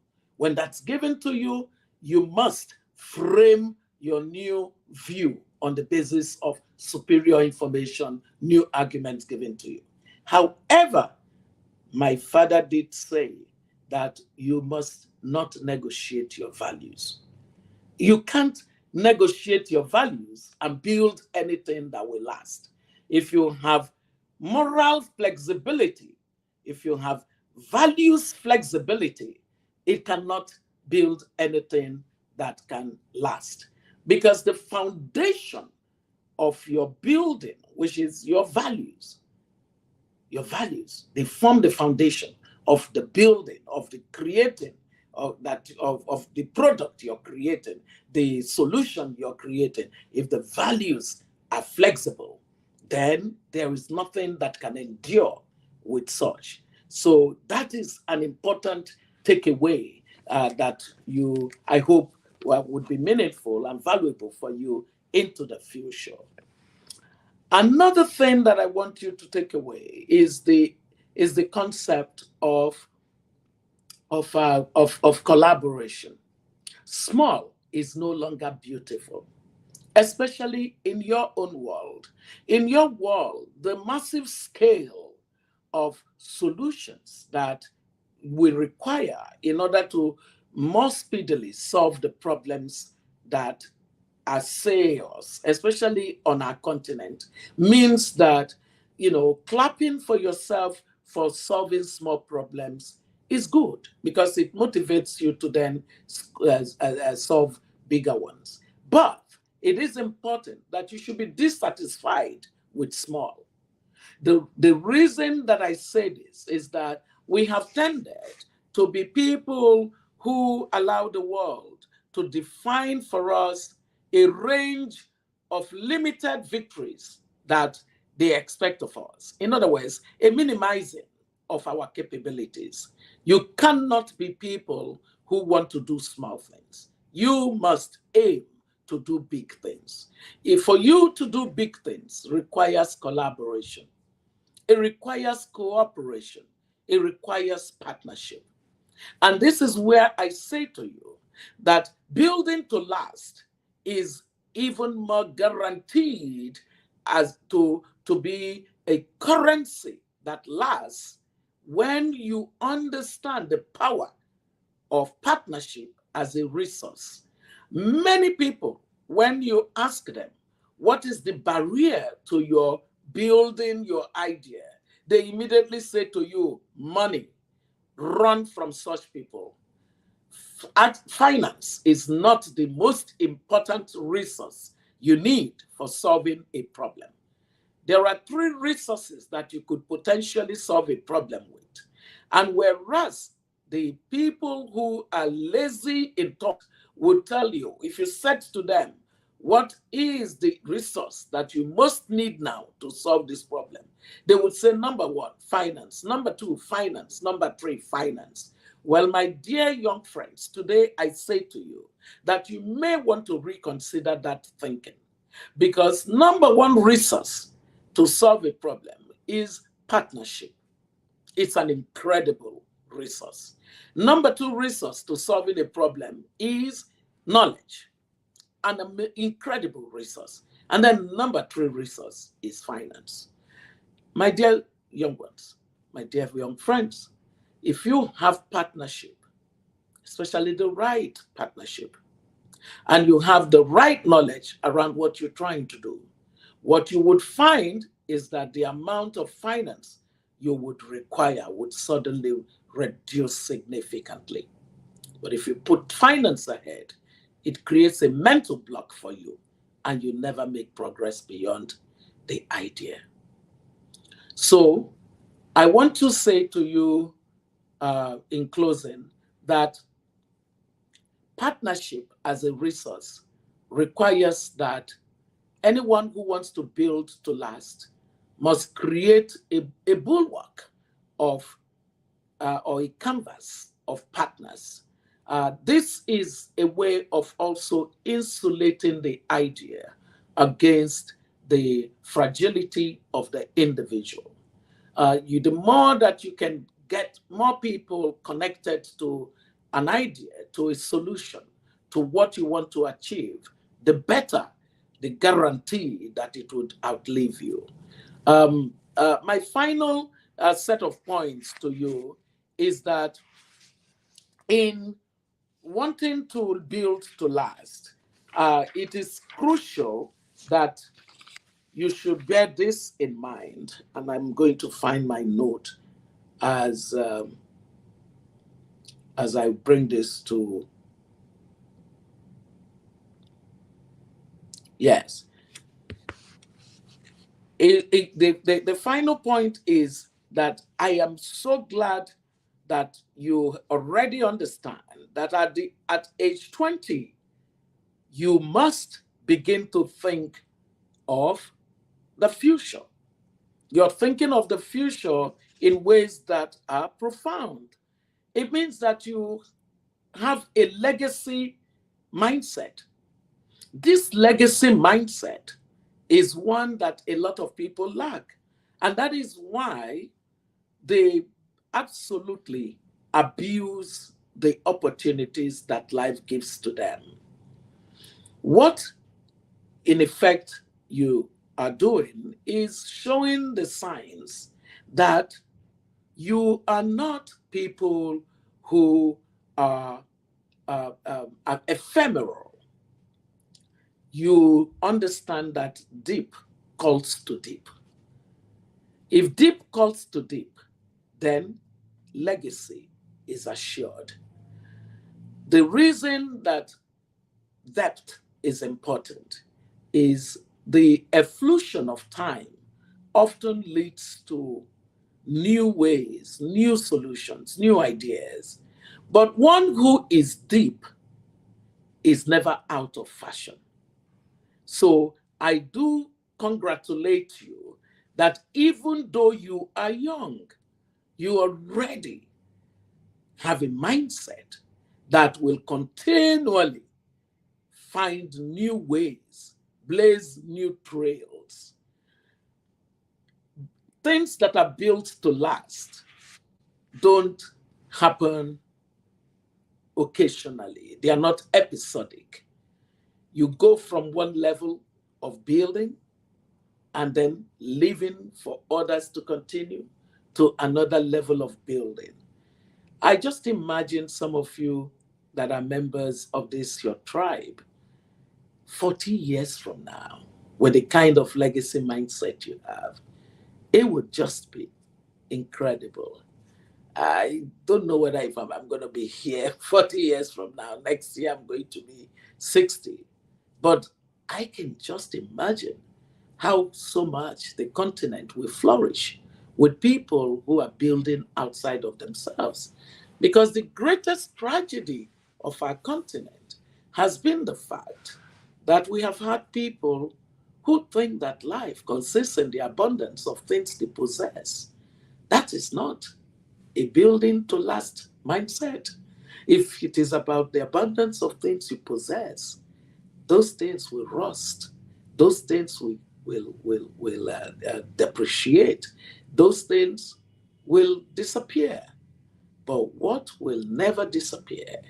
you must frame your new view on the basis of superior information, new arguments given to you. However, my father did say that you must not negotiate your values. You can't negotiate your values and build anything that will last. If you have moral flexibility, if you have values flexibility, it cannot build anything that can last. Because the foundation of your building, which is your values, they form the foundation of the building, of the creating, of the product you're creating, the solution you're creating. If the values are flexible, then there is nothing that can endure with such. So that is an important takeaway that I hope would be meaningful and valuable for you into the future. Another thing that I want you to take away is the concept of collaboration. Small is no longer beautiful, especially in your own world. In your world, the massive scale of solutions that we require in order to more speedily solve the problems that assail us, especially on our continent, means that, clapping for yourself for solving small problems is good, because it motivates you to then solve bigger ones. But it is important that you should be dissatisfied with small. The reason that I say this is that we have tended to be people who allow the world to define for us a range of limited victories that they expect of us. In other words, a minimizing of our capabilities. You cannot be people who want to do small things. You must aim to do big things. For you to do big things requires collaboration. It requires cooperation. It requires partnership. And this is where I say to you that building to last is even more guaranteed as to be a currency that lasts when you understand the power of partnership as a resource. Many people, when you ask them, what is the barrier to your building your idea? They immediately say to you, money. Run from such people. Finance is not the most important resource you need for solving a problem. There are 3 resources that you could potentially solve a problem with. And whereas the people who are lazy in talk will tell you, if you said to them, what is the resource that you most need now to solve this problem? They would say, number 1, finance. Number 2, finance. Number 3, finance. Well, my dear young friends, today I say to you that you may want to reconsider that thinking, because number 1 resource to solve a problem is partnership. It's an incredible resource. Number 2 resource to solving a problem is knowledge, an incredible resource. And then number 3 resource is finance. My dear young ones, my dear young friends, if you have partnership, especially the right partnership, and you have the right knowledge around what you're trying to do, what you would find is that the amount of finance you would require would suddenly reduce significantly. But if you put finance ahead, it creates a mental block for you, and you never make progress beyond the idea. So I want to say to you in closing that partnership as a resource requires that anyone who wants to build to last must create a bulwark of or a canvas of partners. This is a way of also insulating the idea against the fragility of the individual. The more that you can get more people connected to an idea, to a solution, to what you want to achieve, the better the guarantee that it would outlive you. My final set of points to you is that in wanting to build to last, it is crucial that you should bear this in mind. And I'm going to find my note as I bring this to, yes. The final point is that I am so glad that you already understand that at age 20, you must begin to think of the future. You're thinking of the future in ways that are profound. It means that you have a legacy mindset. This legacy mindset is one that a lot of people lack. And that is why they absolutely abuse the opportunities that life gives to them. What, in effect, you are doing is showing the signs that you are not people who are ephemeral. You understand that deep calls to deep. If deep calls to deep, then legacy is assured. The reason that depth is important is the efflusion of time often leads to new ways, new solutions, new ideas. But one who is deep is never out of fashion. So I do congratulate you that even though you are young, you already have a mindset that will continually find new ways, blaze new trails. Things that are built to last don't happen occasionally. They are not episodic. You go from one level of building and then leaving for others to continue to another level of building. I just imagine some of you that are members of this, your tribe, 40 years from now, with the kind of legacy mindset you have, it would just be incredible. I don't know whether if I'm going to be here 40 years from now. Next year, I'm going to be 60. But I can just imagine how so much the continent will flourish with people who are building outside of themselves. Because the greatest tragedy of our continent has been the fact that we have had people who think that life consists in the abundance of things they possess. That is not a building to last mindset. If it is about the abundance of things you possess, those things will rust. Those things will depreciate. Those things will disappear. But what will never disappear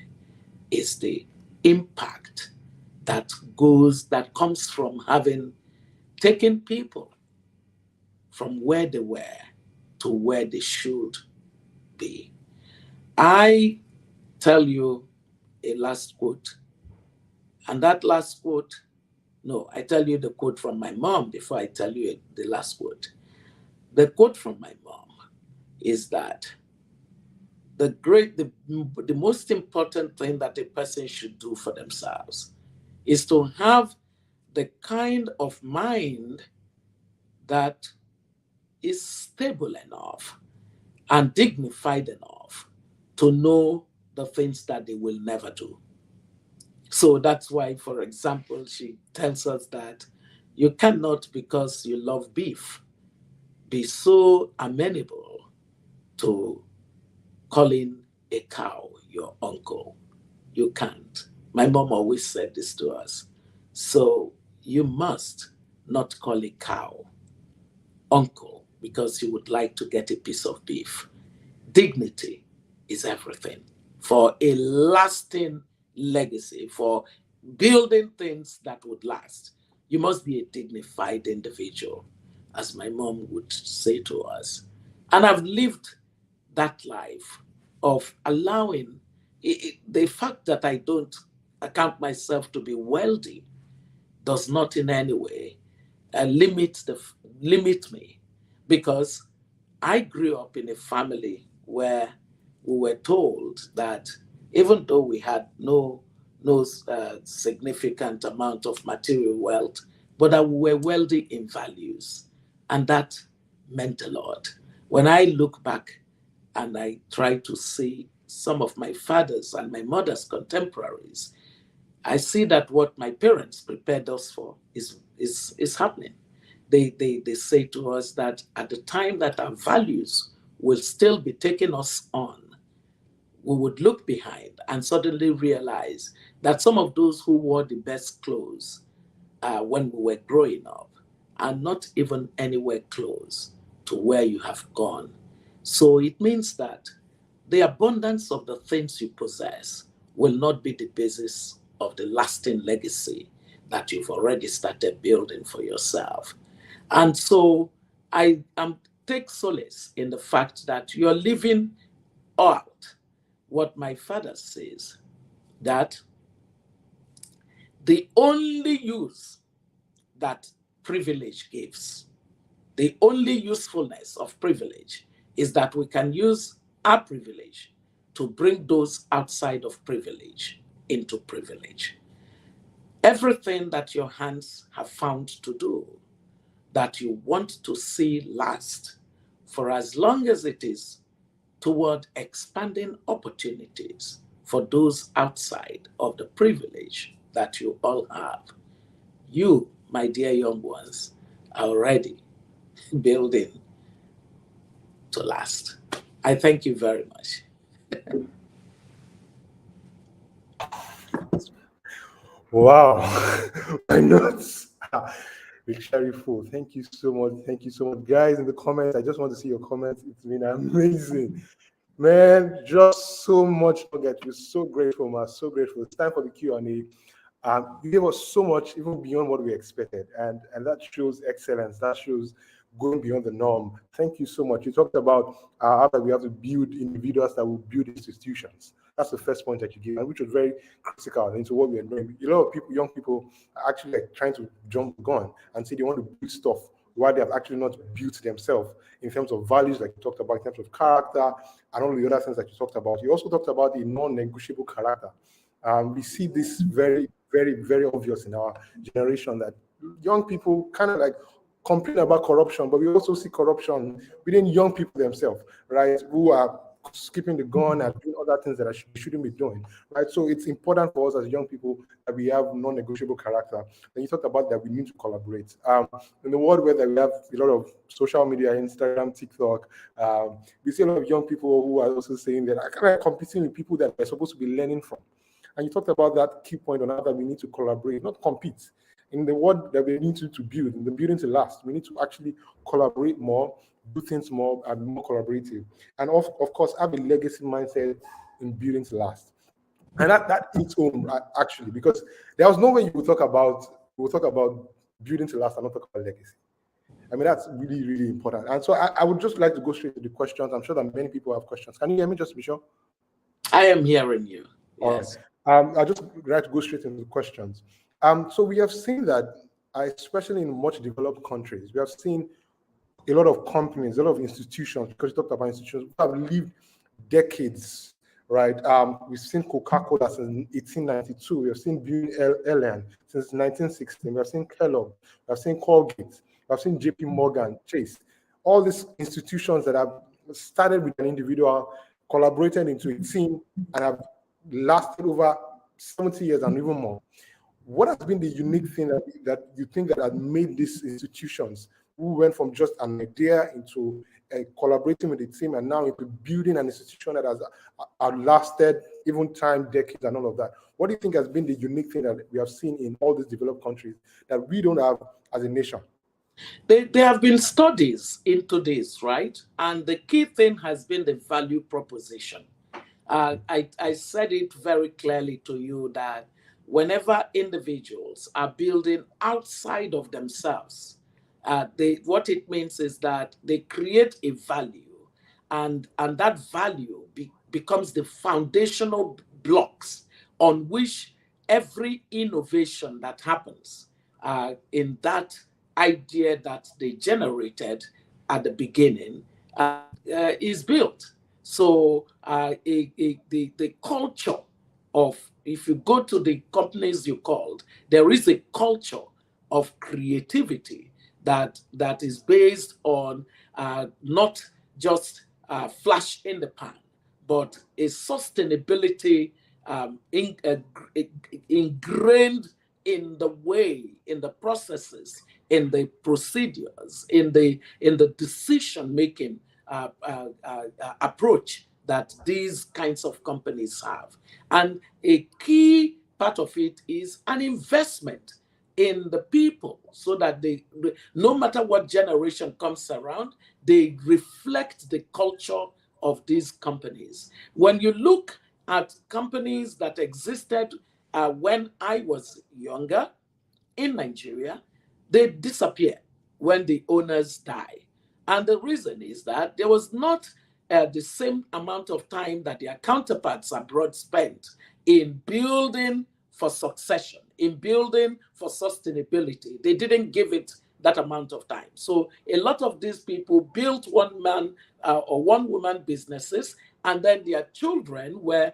is the impact that comes from having taken people from where they were to where they should be. I tell you a last quote, and that last quote, no, I tell you the quote from my mom before I tell you the last quote. The quote from my mom is that the most important thing that a person should do for themselves is to have the kind of mind that is stable enough and dignified enough to know the things that they will never do. So that's why, for example, she tells us that you cannot, because you love beef, be so amenable to calling a cow your uncle. You can't. My mom always said this to us. So you must not call a cow uncle because you would like to get a piece of beef. Dignity is everything. For a lasting legacy, for building things that would last, you must be a dignified individual, as my mom would say to us. And I've lived that life of allowing the fact that I don't account myself to be wealthy does not in any way limit me, because I grew up in a family where we were told that even though we had no significant amount of material wealth, but that we were wealthy in values, and that meant a lot. When I look back and I try to see some of my father's and my mother's contemporaries, I see that what my parents prepared us for is happening. They say to us that at the time that our values will still be taking us on, we would look behind and suddenly realize that some of those who wore the best clothes when we were growing up are not even anywhere close to where you have gone. So it means that the abundance of the things you possess will not be the basis of the lasting legacy that you've already started building for yourself. And so I take solace in the fact that you're living out what my father says, that the only use that privilege gives, the only usefulness of privilege is that we can use our privilege to bring those outside of privilege into privilege. Everything that your hands have found to do, that you want to see last, for as long as it is toward expanding opportunities for those outside of the privilege that you all have, you, my dear young ones, are already building to last. I thank you very much. Wow, my notes. Very full. Thank you so much. Thank you so much, guys. In the comments, I just want to see your comments. It's been amazing, man. Just so much to get. We're so grateful, man. So grateful. It's time for the Q&A. You gave us so much, even beyond what we expected, and that shows excellence. That shows going beyond the norm. Thank you so much. You talked about how we have to build individuals that will build institutions. That's the first point that you gave, and which was very critical into what we are doing. A lot of people, young people, are actually like trying to jump the gun and say they want to build stuff while they have actually not built themselves in terms of values, like you talked about, in terms of character, and all the other things that you talked about. You also talked about the non-negotiable character. We see this very, very, very obvious in our generation, that young people kind of like complain about corruption, but we also see corruption within young people themselves, right, who are skipping the gun and doing other things that they shouldn't be doing, right? So it's important for us as young people that we have non-negotiable character. And you talked about that we need to collaborate. In the world where we have a lot of social media, Instagram, TikTok, we see a lot of young people who are also saying that I kind of competing with people that they're supposed to be learning from. And you talked about that key point on how that we need to collaborate, not compete. In the world that we need to build, in the building to last, we need to actually collaborate more, do things more, and more collaborative. And of course, have a legacy mindset in building to last. And that its own, actually, because there was no way you would talk about building to last and not talk about legacy. I mean, that's really, really important. And so I would just like to go straight to the questions. I'm sure that many people have questions. Can you hear me, just to be sure? I am hearing you. Yes. I just like to go straight into the questions. So we have seen that, especially in much developed countries, we have seen a lot of companies, a lot of institutions, because you talked about institutions, who have lived decades, right? We've seen Coca-Cola since 1892. We have seen Buell Allen since 1916. We have seen Kellogg. We have seen Colgate. We have seen JP Morgan, Chase. All these institutions that have started with an individual, collaborated into a team, and have lasted over 70 years and even more. What has been the unique thing that you think that had made these institutions, who went from just an idea into collaborating with the team and now into building an institution that has lasted even time, decades, and all of that? What do you think has been the unique thing that we have seen in all these developed countries that we don't have as a nation? There have been studies into this, right? And the key thing has been the value proposition. I said it very clearly to you that whenever individuals are building outside of themselves, what it means is that they create a value, and that value becomes the foundational blocks on which every innovation that happens in that idea that they generated at the beginning is built. So the culture of, if you go to the companies you called, there is a culture of creativity that is based on not just flash in the pan, but a sustainability ingrained in the way, in the processes, in the procedures, in the decision-making approach that these kinds of companies have. And a key part of it is an investment in the people, so that they, no matter what generation comes around, they reflect the culture of these companies. When you look at companies that existed when I was younger in Nigeria, they disappear when the owners die. And the reason is that there was not the same amount of time that their counterparts abroad spent in building for succession, in building for sustainability. They didn't give it that amount of time. So a lot of these people built one man or one woman businesses, and then their children were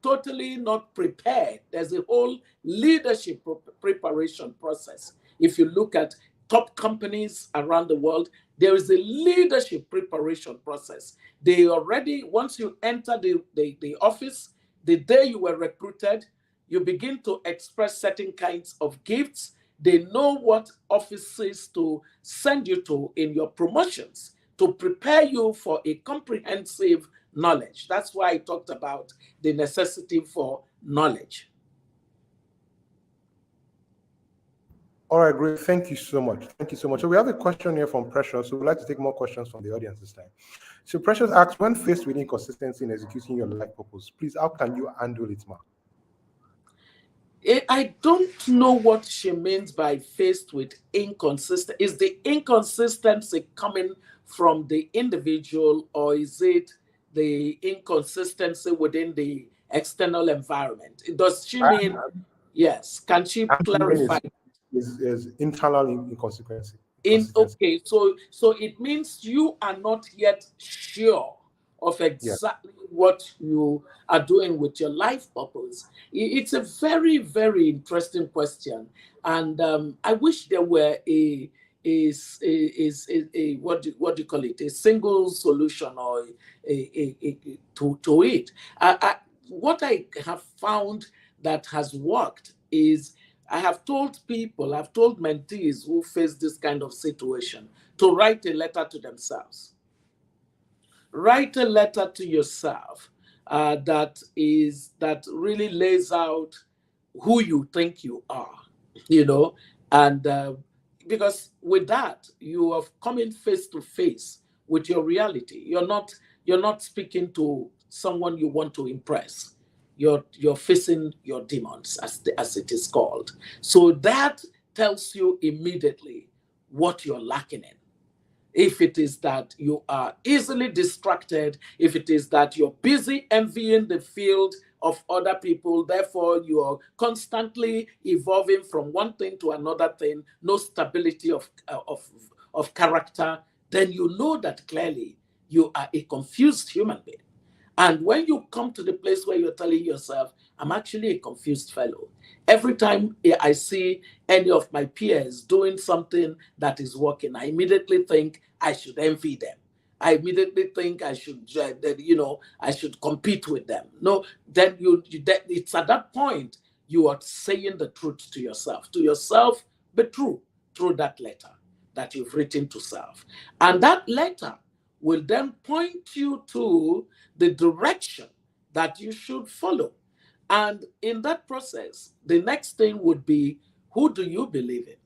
totally not prepared. There's a whole leadership preparation process. If you look at top companies around the world, there is a leadership preparation process. They already, once you enter the office, the day you were recruited, you begin to express certain kinds of gifts. They know what offices to send you to in your promotions to prepare you for a comprehensive knowledge. That's why I talked about the necessity for knowledge. All right, great. Thank you so much. Thank you so much. So we have a question here from Precious. So we'd like to take more questions from the audience this time. So Precious asks, when faced with inconsistency in executing your life purpose, please, how can you handle it, ma? I don't know what she means by faced with inconsistent. Is the inconsistency coming from the individual, or is it the inconsistency within the external environment? Does she mean, yes, can she clarify? Is internal inconsistency. Okay, so it means you are not yet sure of exactly what you are doing with your life purpose. It's a very, very interesting question, and I wish there were a what do you call it, a single solution or to it. What I have found that has worked is, I have told people, I've told mentees who face this kind of situation to write a letter to themselves. Write a letter to yourself that really lays out who you think you are, and because with that, you are coming face to face with your reality. You're not speaking to someone you want to impress. You're facing your demons, as it is called. So that tells you immediately what you're lacking in. If it is that you are easily distracted, if it is that you're busy envying the field of other people, therefore you are constantly evolving from one thing to another thing, no stability of character, then you know that clearly you are a confused human being. And when you come to the place where you're telling yourself, I'm actually a confused fellow. Every time I see any of my peers doing something that is working, I immediately think I should envy them. I immediately think I should, I should compete with them. No, then it's at that point you are saying the truth to yourself. To yourself, be true through that letter that you've written to self. And that letter will then point you to the direction that you should follow. And in that process, the next thing would be, who do you believe in?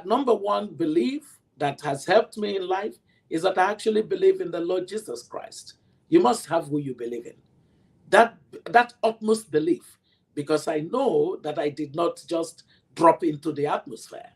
Number one belief that has helped me in life is that I actually believe in the Lord Jesus Christ. You must have who you believe in. That utmost belief, because I know that I did not just drop into the atmosphere,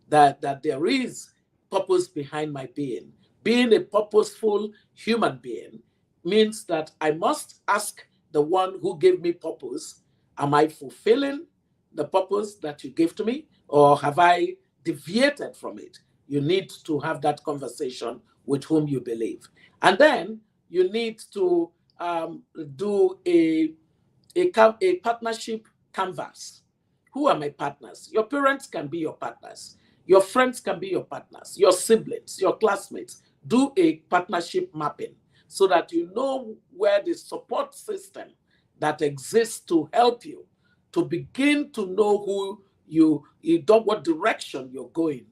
that there is purpose behind my being. Being a purposeful human being means that I must ask the one who gave me purpose, am I fulfilling the purpose that you gave to me, or have I deviated from it? You need to have that conversation with whom you believe. And then you need to do a partnership canvas. Who are my partners? Your parents can be your partners. Your friends can be your partners. Your siblings, your classmates. Do a partnership mapping so that you know where the support system that exists to help you to begin to know who you don't, what direction you're going,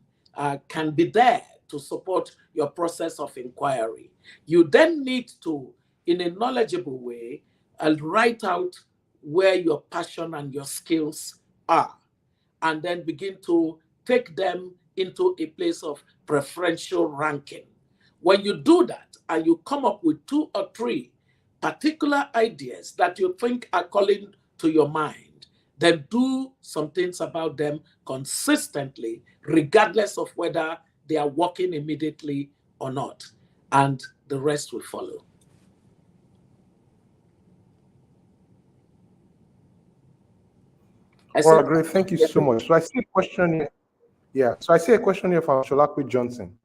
can be there to support your process of inquiry. You then need to, in a knowledgeable way, write out where your passion and your skills are, and then begin to take them into a place of preferential ranking. When you do that and you come up with 2 or 3 particular ideas that you think are calling to your mind, then do some things about them consistently, regardless of whether they are working immediately or not, and the rest will follow. All right, great. Thank you so much. So I see a question here. Yeah, so I see a question here from Sholakwe Johnson.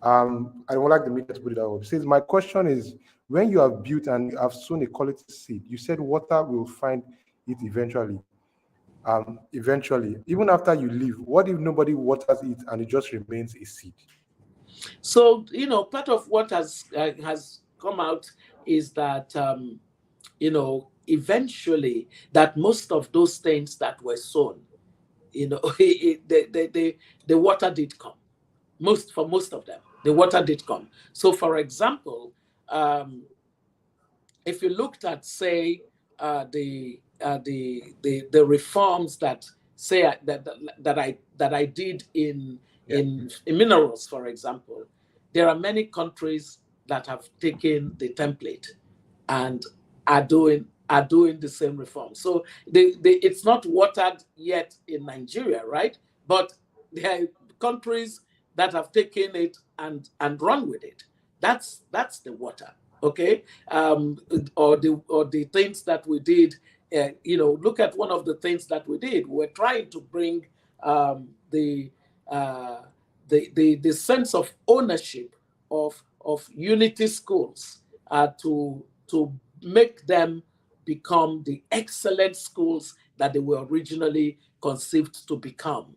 I don't like the media to put it out. It says, my question is, when you have built and have sown a quality seed, you said water will find it eventually. Even after you leave, what if nobody waters it and it just remains a seed? So, part of what has come out is that, eventually, that most of those things that were sown, the water did come. For most of them, the water did come. So, for example, if you looked at, say, the reforms that say that I did in minerals, for example, there are many countries that have taken the template and are doing are doing the same reform. So it's not watered yet in Nigeria, right? But there are countries that have taken it and run with it. That's the water, okay? Or the things that we did. Look at one of the things that we did. We're trying to bring the sense of ownership of unity schools to make them become the excellent schools that they were originally conceived to become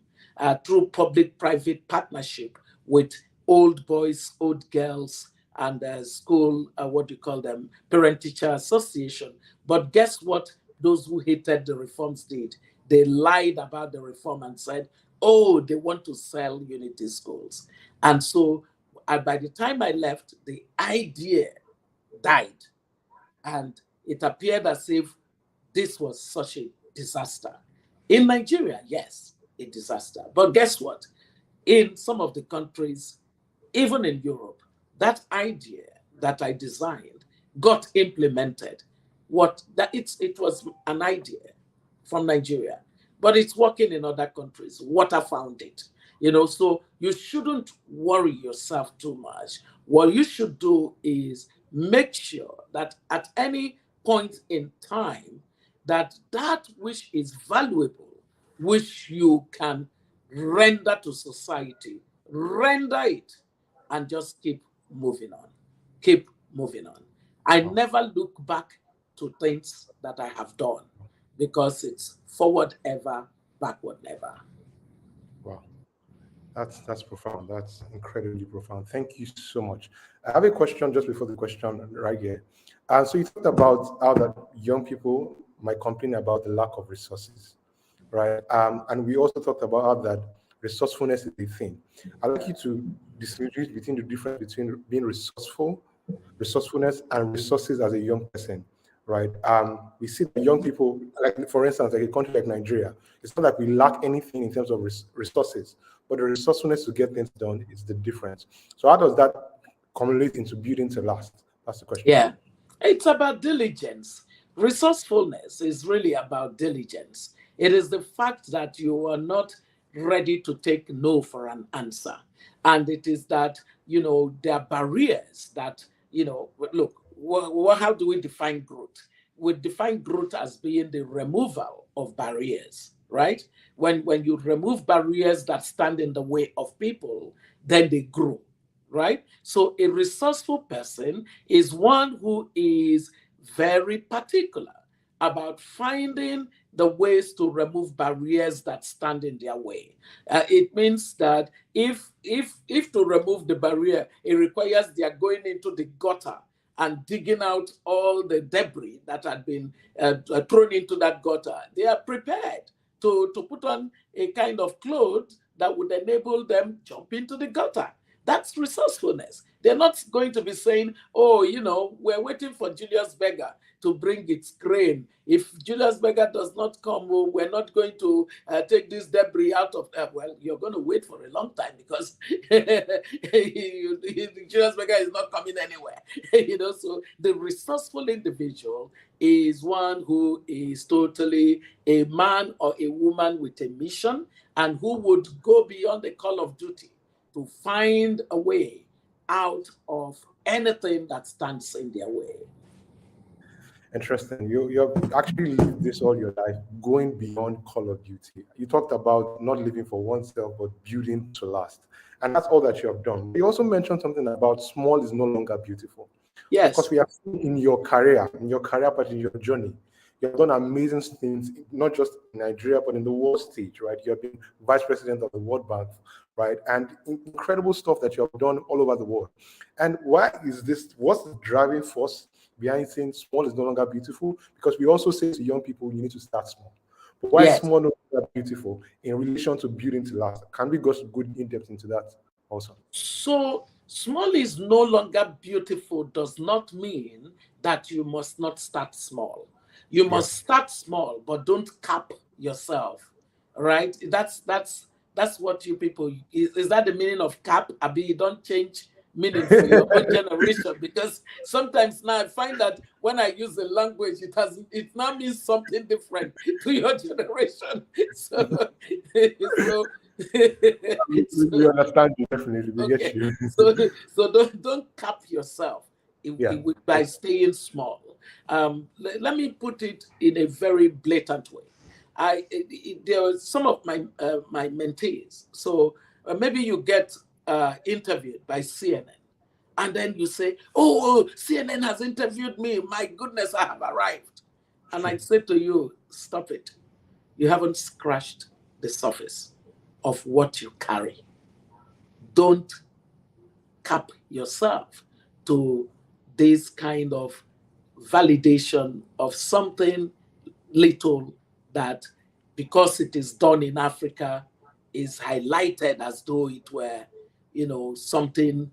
through public-private partnership with old boys, old girls, and school, what do you call them, parent-teacher association. But guess what those who hated the reforms did? They lied about the reform and said, oh, they want to sell unity schools. And so by the time I left, the idea died. And it appeared as if this was such a disaster. In Nigeria, yes, a disaster. But guess what? In some of the countries, even in Europe, that idea that I designed got implemented. It was an idea from Nigeria, but it's working in other countries. Water found it. So you shouldn't worry yourself too much. What you should do is make sure that at any point in time, that which is valuable, which you can render to society, render it, and just keep moving on. Keep moving on. I never look back to things that I have done, because it's forward ever, backward never. Wow. That's profound. That's incredibly profound. Thank you so much. I have a question just before the question right here. So you talked about how that young people might complain about the lack of resources, right? And we also talked about how that resourcefulness is a thing. I'd like you to distinguish between the difference between being resourcefulness, and resources as a young person, right? We see that young people, like for instance, like a country like Nigeria, it's not like we lack anything in terms of resources, but the resourcefulness to get things done is the difference. So how does that correlate into building to last? That's the question. Yeah, it's about diligence. Resourcefulness is really about diligence. It is the fact that you are not ready to take no for an answer. And it is that, there are barriers that, look, how do we define growth? We define growth as being the removal of barriers, right? When you remove barriers that stand in the way of people, then they grow, right? So a resourceful person is one who is very particular about finding the ways to remove barriers that stand in their way. It means that if to remove the barrier, it requires they are going into the gutter and digging out all the debris that had been thrown into that gutter, they are prepared to put on a kind of clothes that would enable them jump into the gutter. That's resourcefulness. They're not going to be saying, oh, we're waiting for Julius Berger to bring its crane. If Julius Berger does not come, we're not going to take this debris out of, well, you're going to wait for a long time, because Julius Berger is not coming anywhere. So the resourceful individual is one who is totally a man or a woman with a mission, and who would go beyond the call of duty to find a way out of anything that stands in their way. Interesting. You have actually lived this all your life, going beyond call of duty. You talked about not living for oneself, but building to last. And that's all that you have done. You also mentioned something about small is no longer beautiful. Yes. Because we have seen in your career, but in your journey, you have done amazing things, not just in Nigeria, but in the world stage, right? You have been vice president of the World Bank, right? And incredible stuff that you have done all over the world. And why is this? What's the driving force behind saying small is no longer beautiful? Because we also say to young people, you need to start small. But why is small no longer beautiful in relation to building to last? Can we go good in depth into that also? So small is no longer beautiful does not mean that you must not start small. You must start small, but don't cap yourself, right? That's what you people, is that the meaning of cap? Abi, don't change meaning for your own generation, because sometimes now I find that when I use the language, it now means something different to your generation. So, we understand you definitely. We okay. get you. So don't cap yourself by staying small. Let me put it in a very blatant way. There are some of my my mentees. So maybe you get interviewed by CNN, and then you say, "Oh, CNN has interviewed me. My goodness, I have arrived." And I say to you, "Stop it. You haven't scratched the surface of what you carry. Don't cap yourself to this kind of validation of something little that, because it is done in Africa, is highlighted as though it were, something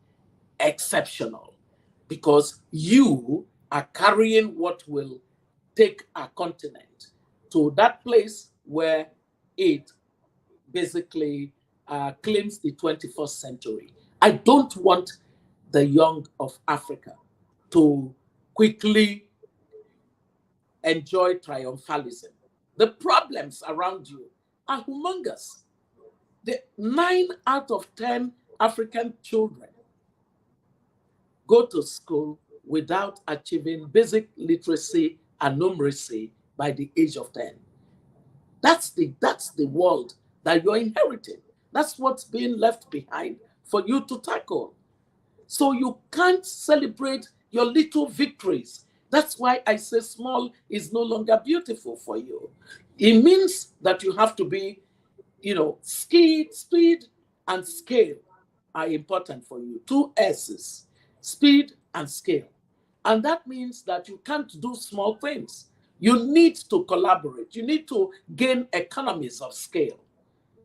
exceptional, because you are carrying what will take our continent to that place where it basically claims the 21st century. I don't want the young of Africa to quickly enjoy triumphalism. The problems around you are humongous. 9 out of 10 African children go to school without achieving basic literacy and numeracy by the age of 10. That's the world that you're inheriting. That's what's being left behind for you to tackle. So you can't celebrate your little victories. That's why I say small is no longer beautiful for you. It means that you have to be, speed and scale are important for you. 2 S's, speed and scale. And that means that you can't do small things. You need to collaborate. You need to gain economies of scale.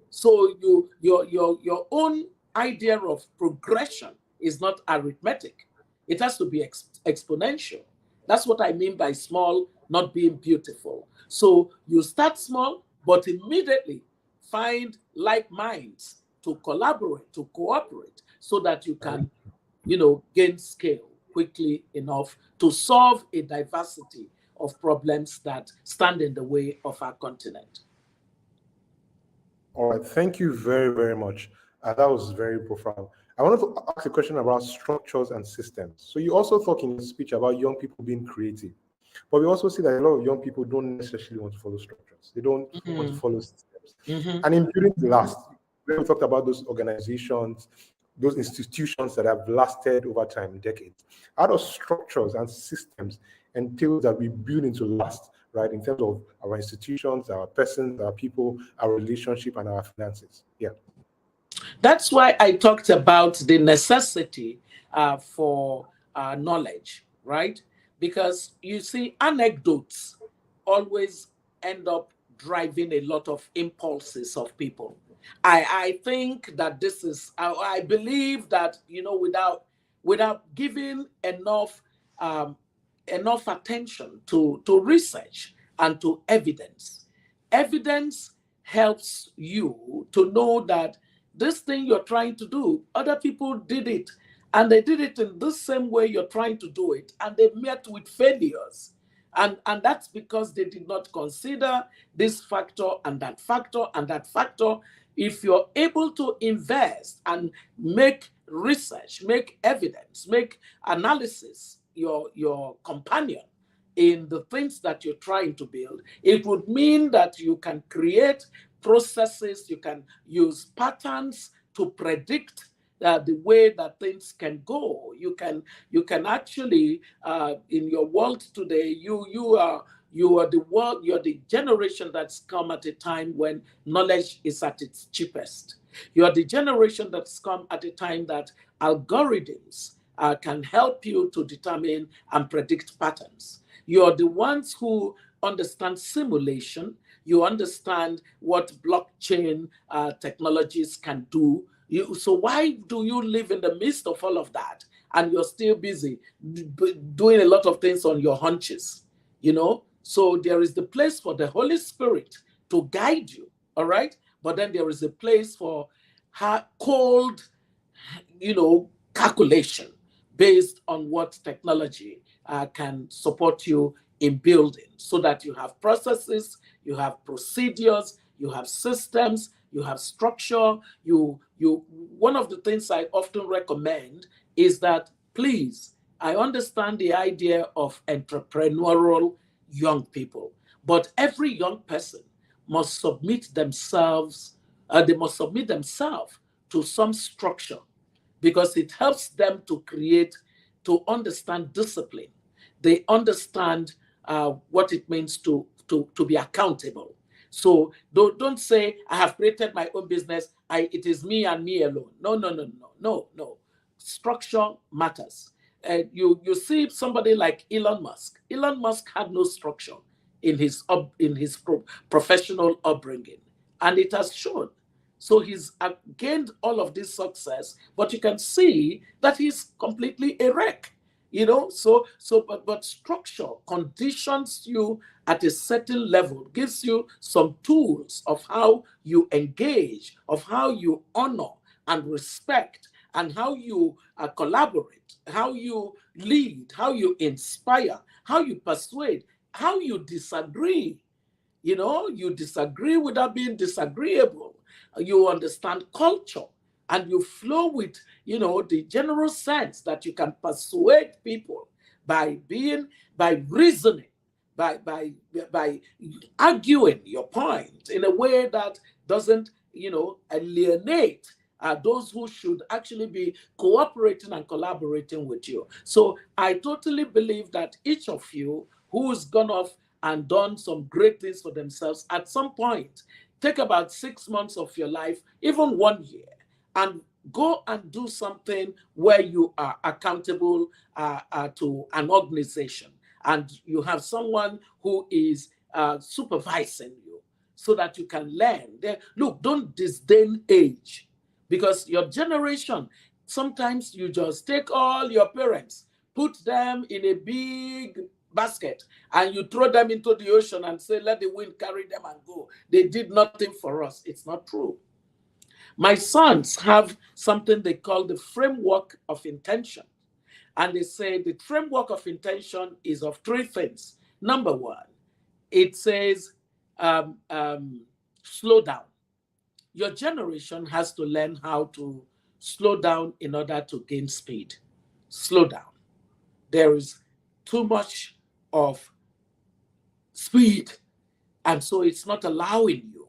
So your own idea of progression is not arithmetic. It has to be exponential. That's what I mean by small not being beautiful. So you start small, but immediately find like minds to collaborate, to cooperate, so that you can, gain scale quickly enough to solve a diversity of problems that stand in the way of our continent. All right, thank you very, very much. That was very profound. I wanted to ask a question about structures and systems. So you also talk in your speech about young people being creative, but we also see that a lot of young people don't necessarily want to follow structures. They don't want to follow systems. And in building the last, we talked about those organizations, those institutions that have lasted over time, decades. How do structures and systems entail that we build into last, right? In terms of our institutions, our persons, our people, our relationship, and our finances. Yeah. That's why I talked about the necessity for knowledge, right? Because you see, anecdotes always end up driving a lot of impulses of people. I think that this is, I believe that, without giving enough attention to research and to evidence helps you to know that this thing you're trying to do, other people did it, and they did it in the same way you're trying to do it, and they met with failures. And that's because they did not consider this factor and that factor and that factor. If you're able to invest and make research, make evidence, make analysis your companion in the things that you're trying to build, it would mean that you can create processes, you can use patterns to predict the way that things can go. You can actually, in your world today, you are the generation that's come at a time when knowledge is at its cheapest. You are the generation that's come at a time that algorithms can help you to determine and predict patterns. You are the ones who understand simulation. You understand what blockchain technologies can do. So why do you live in the midst of all of that and you're still busy doing a lot of things on your hunches? So there is the place for the Holy Spirit to guide you, all right? But then there is a place for cold, calculation based on what technology can support you in building, so that you have processes, you have procedures, you have systems, you have structure. One of the things I often recommend is that, please, I understand the idea of entrepreneurial young people, but every young person must submit themselves, to some structure, because it helps them to understand discipline. They understand what it means to be accountable. So don't say, I have created my own business, it is me and me alone. No. Structure matters. You see somebody like Elon Musk. Elon Musk had no structure in his professional upbringing, and it has shown. So he's gained all of this success, but you can see that he's completely a wreck. But structure conditions you at a certain level, gives you some tools of how you engage, of how you honor and respect, and how you collaborate, how you lead, how you inspire, how you persuade, how you disagree. You disagree without being disagreeable. You understand culture, and you flow with, the general sense that you can persuade people by reasoning, by arguing your point in a way that doesn't, alienate those who should actually be cooperating and collaborating with you. So I totally believe that each of you who's gone off and done some great things for themselves, at some point, take about 6 months of your life, even 1 year, and go and do something where you are accountable to an organization, and you have someone who is supervising you, so that you can learn. Look, don't disdain age, because your generation, sometimes you just take all your parents, put them in a big basket, and you throw them into the ocean and say, let the wind carry them and go. They did nothing for us. It's not true. My sons have something they call the framework of intention. And they say the framework of intention is of 3 things. Number 1, it says, slow down. Your generation has to learn how to slow down in order to gain speed. Slow down. There is too much of speed, and so it's not allowing you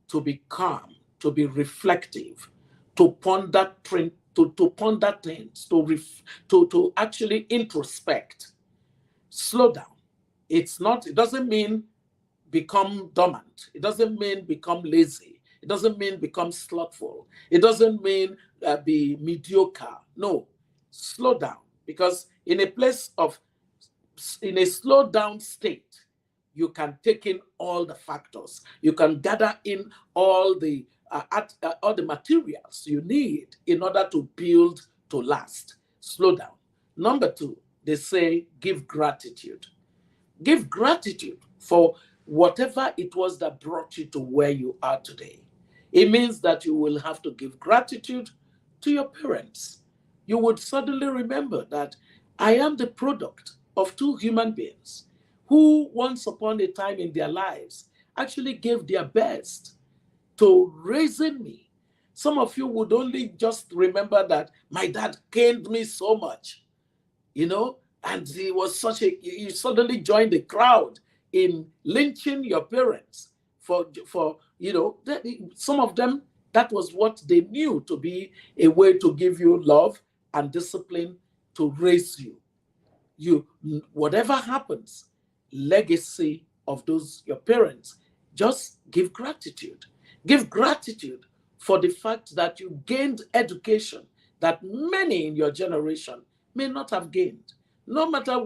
to be calm, to be reflective, to ponder things, to actually introspect. Slow down. It doesn't mean become dormant. It doesn't mean become lazy. It doesn't mean become slothful. It doesn't mean be mediocre. No, slow down, because in a slowed down state, you can take in all the factors. You can gather in all the materials you need in order to build to last. Slow down. Number 2, they say give gratitude. Give gratitude for whatever it was that brought you to where you are today. It means that you will have to give gratitude to your parents. You would suddenly remember that I am the product of 2 human beings who once upon a time in their lives actually gave their best to raising me. Some of you would only just remember that my dad caned me so much, and he was you suddenly joined the crowd in lynching your parents for some of them, that was what they knew to be a way to give you love and discipline to raise you. Whatever happens, legacy of your parents, just give gratitude. Give gratitude for the fact that you gained education that many in your generation may not have gained. No matter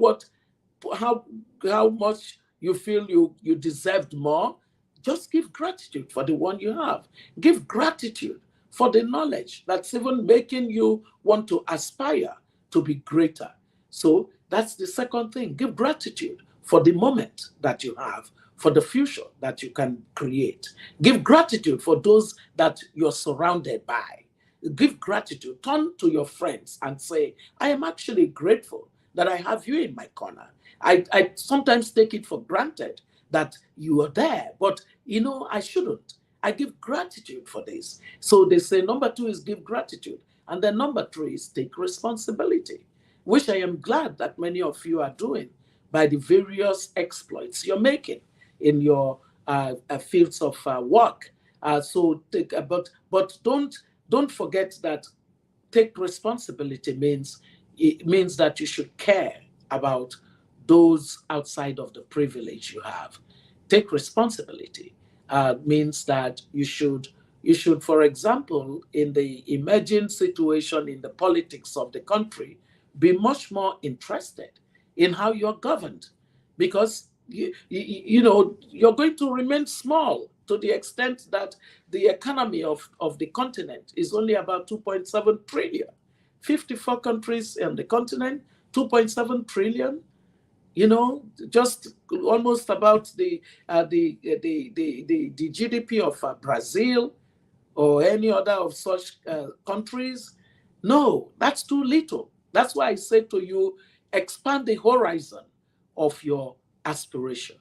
how much you feel you deserved more, just give gratitude for the one you have. Give gratitude for the knowledge that's even making you want to aspire to be greater. So that's the second thing. Give gratitude for the moment that you have, for the future that you can create. Give gratitude for those that you're surrounded by. give gratitude. Turn to your friends and say, I am actually grateful that I have you in my corner. I sometimes take it for granted that you are there, but you know, I shouldn't. I give gratitude for this. So they say number 2 is give gratitude. And then number 3 is take responsibility, which I am glad that many of you are doing by the various exploits you're making in your fields of work. So take, but don't forget that take responsibility means that you should care about those outside of the privilege you have. Take responsibility means that you should, for example, in the emerging situation in the politics of the country, be much more interested in how you're governed, because you know, you're going to remain small to the extent that the economy of the continent is only about 2.7 trillion. 54 countries on the continent, 2.7 trillion. You know, just almost about the GDP of Brazil or any other of such countries. No, that's too little. That's why I say to you, expand the horizon of your aspiration.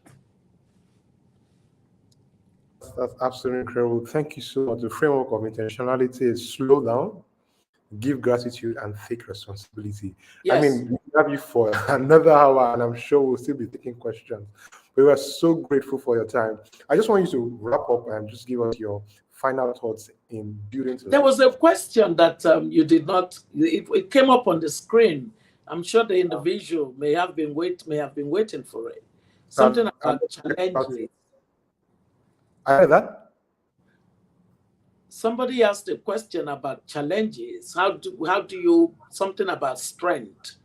That's absolutely incredible. Thank you so much. The framework of intentionality is slow down, give gratitude, and take responsibility. Yes. I mean, we have you for another hour, and I'm sure we'll still be taking questions. But we are so grateful for your time. I just want you to wrap up and just give us your final thoughts in building. There was a question that you did not. It came up on the screen. I'm sure the individual may have been waiting for it. Something about challenges. I heard that. Somebody asked a question about challenges. How do you, something about strength,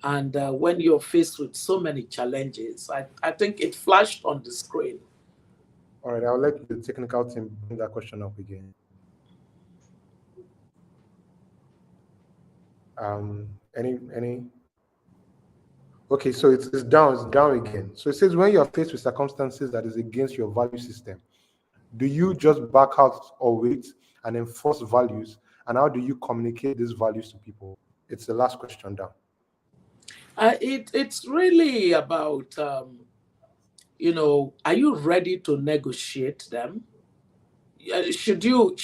and when you're faced with so many challenges? I think it flashed on the screen. All right, I'll let the technical team bring that question up again. Any? Okay, so it's down again. So it says, when you're faced with circumstances that is against your value system, do you just back out or wait and enforce values? And how do you communicate these values to people? It's the last question down. It's really about, you know, are you ready to negotiate them? Should you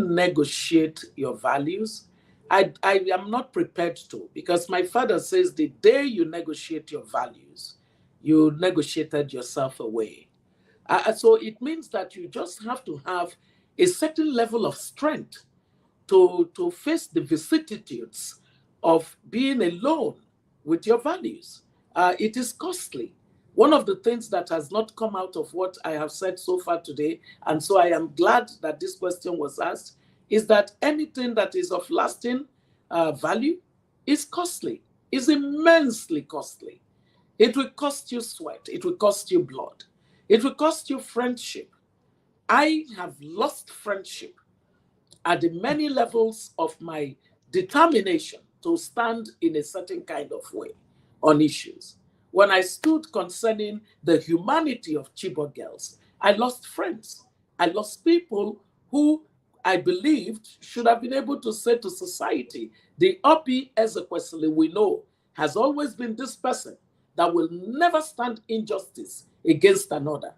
negotiate your values? I am not prepared to, because my father says the day you negotiate your values, you negotiated yourself away. So it means that you just have to have a certain level of strength to face the vicissitudes of being alone with your values. It is costly. One of the things that has not come out of what I have said so far today, and so I am glad that this question was asked, is that anything that is of lasting value is costly, is immensely costly. It will cost you sweat. It will cost you blood. It will cost you friendship. I have lost friendship at the many levels of my determination to stand in a certain kind of way on issues. When I stood concerning the humanity of Chibok girls, I lost friends. I lost people who I believed should have been able to say to society, the Oby Ezekwesili we know has always been this person that will never stand injustice against another.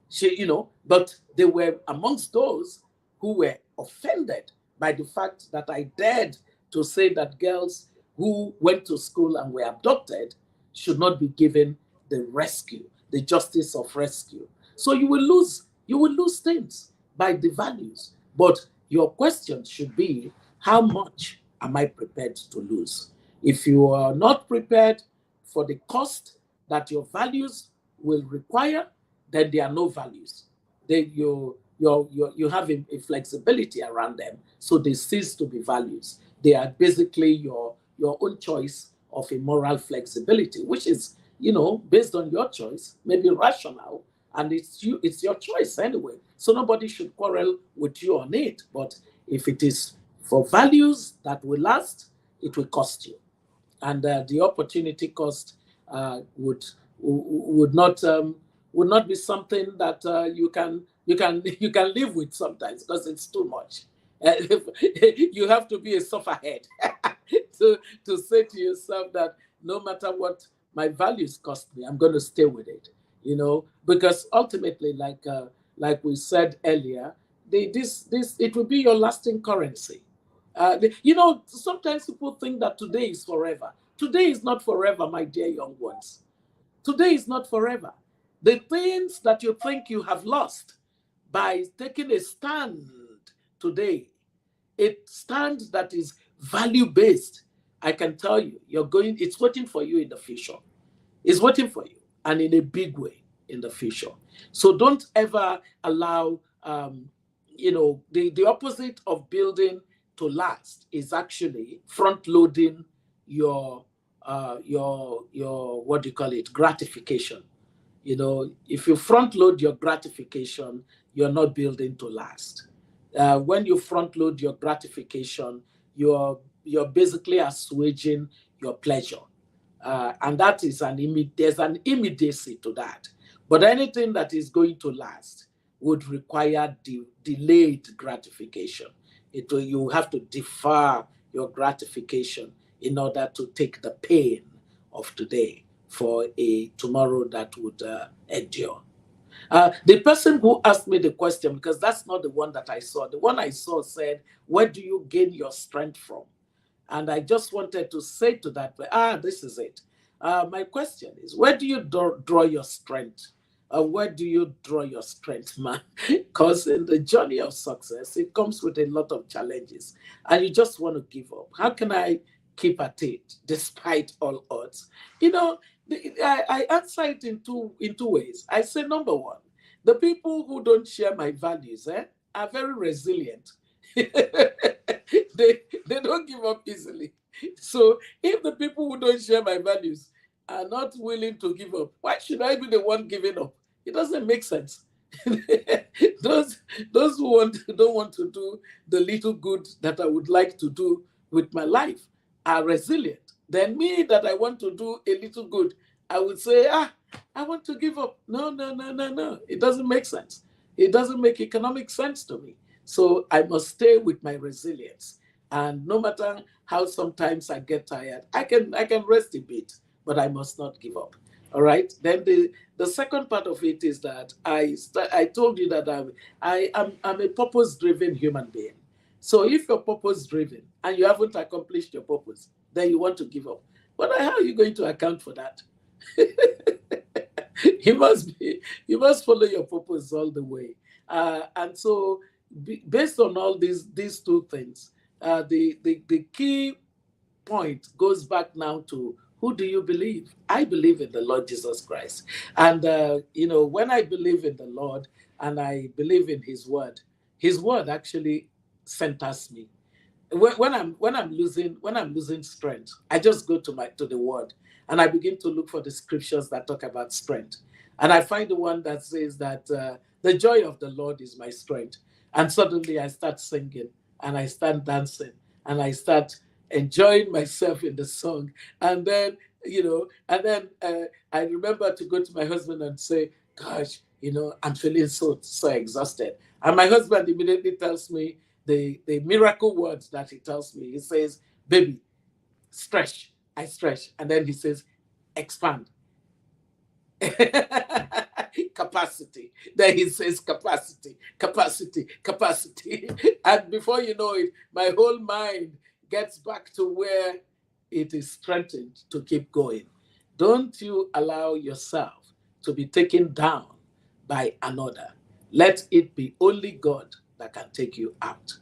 You know, but they were amongst those who were offended by the fact that I dared to say that girls who went to school and were abducted should not be given the rescue, the justice of rescue. So you will lose things by the values. But your question should be, how much am I prepared to lose? If you are not prepared for the cost that your values will require, then there are no values. You have a flexibility around them, so they cease to be values. They are basically your own choice of a moral flexibility, which is, you know, based on your choice, maybe rational, and it's your choice anyway. So nobody should quarrel with you on it. But if it is for values that will last, it will cost you, and the opportunity cost would not be something that you can live with sometimes, because it's too much. You have to be a sufferhead to say to yourself that no matter what my values cost me, I'm going to stay with it. Because ultimately, like we said earlier, it will be your lasting currency. Sometimes people think that today is forever. Today is not forever, my dear young ones. Today is not forever. The things that you think you have lost by taking a stand today, a stand that is value-based, I can tell you, it's waiting for you in the future. It's waiting for you, and in a big way in the future. So don't ever allow, the opposite of building to last is actually front-loading your what do you call it, gratification. If you front load your gratification, you're not building to last. When you front load your gratification, you're basically assuaging your pleasure, and that is there's an immediacy to that. But anything that is going to last would require delayed gratification. You have to defer your gratification in order to take the pain of today for a tomorrow that would endure. The person who asked me the question, because that's not the one that I saw. The one I saw said, where do you gain your strength from? And I just wanted to say to that, this is it. My question is, where do you draw your strength? Where do you draw your strength, man? Because in the journey of success, it comes with a lot of challenges, and you just want to give up. How can I keep at it despite all odds? I answer it in two ways. I say, number one, the people who don't share my values are very resilient. They don't give up easily. So if the people who don't share my values are not willing to give up, why should I be the one giving up? It doesn't make sense. Those who don't want to do the little good that I would like to do with my life are resilient. Then me that I want to do a little good, I would say, I want to give up. No. It doesn't make sense. It doesn't make economic sense to me. So I must stay with my resilience. And no matter how sometimes I get tired, I can rest a bit, but I must not give up. All right. Then the second part of it is that I told you that I'm a purpose-driven human being. So if you're purpose-driven and you haven't accomplished your purpose, then you want to give up. But how are you going to account for that? You must follow your purpose all the way. And so based on all these two things, the key point goes back now to, who do you believe? I believe in the Lord Jesus Christ. And, when I believe in the Lord and I believe in his word actually centers me. When I'm losing strength, I just go to the word and I begin to look for the scriptures that talk about strength. And I find the one that says that the joy of the Lord is my strength. And suddenly I start singing and I start dancing and I start enjoying myself in the song. And then, I remember to go to my husband and say, gosh, I'm feeling so exhausted. And my husband immediately tells me the miracle words that he tells me. He says, baby, stretch. I stretch. And then he says, expand. Capacity. Then he says capacity. And before you know it, my whole mind gets back to where it is strengthened to keep going. Don't you allow yourself to be taken down by another. Let it be only God that can take you out.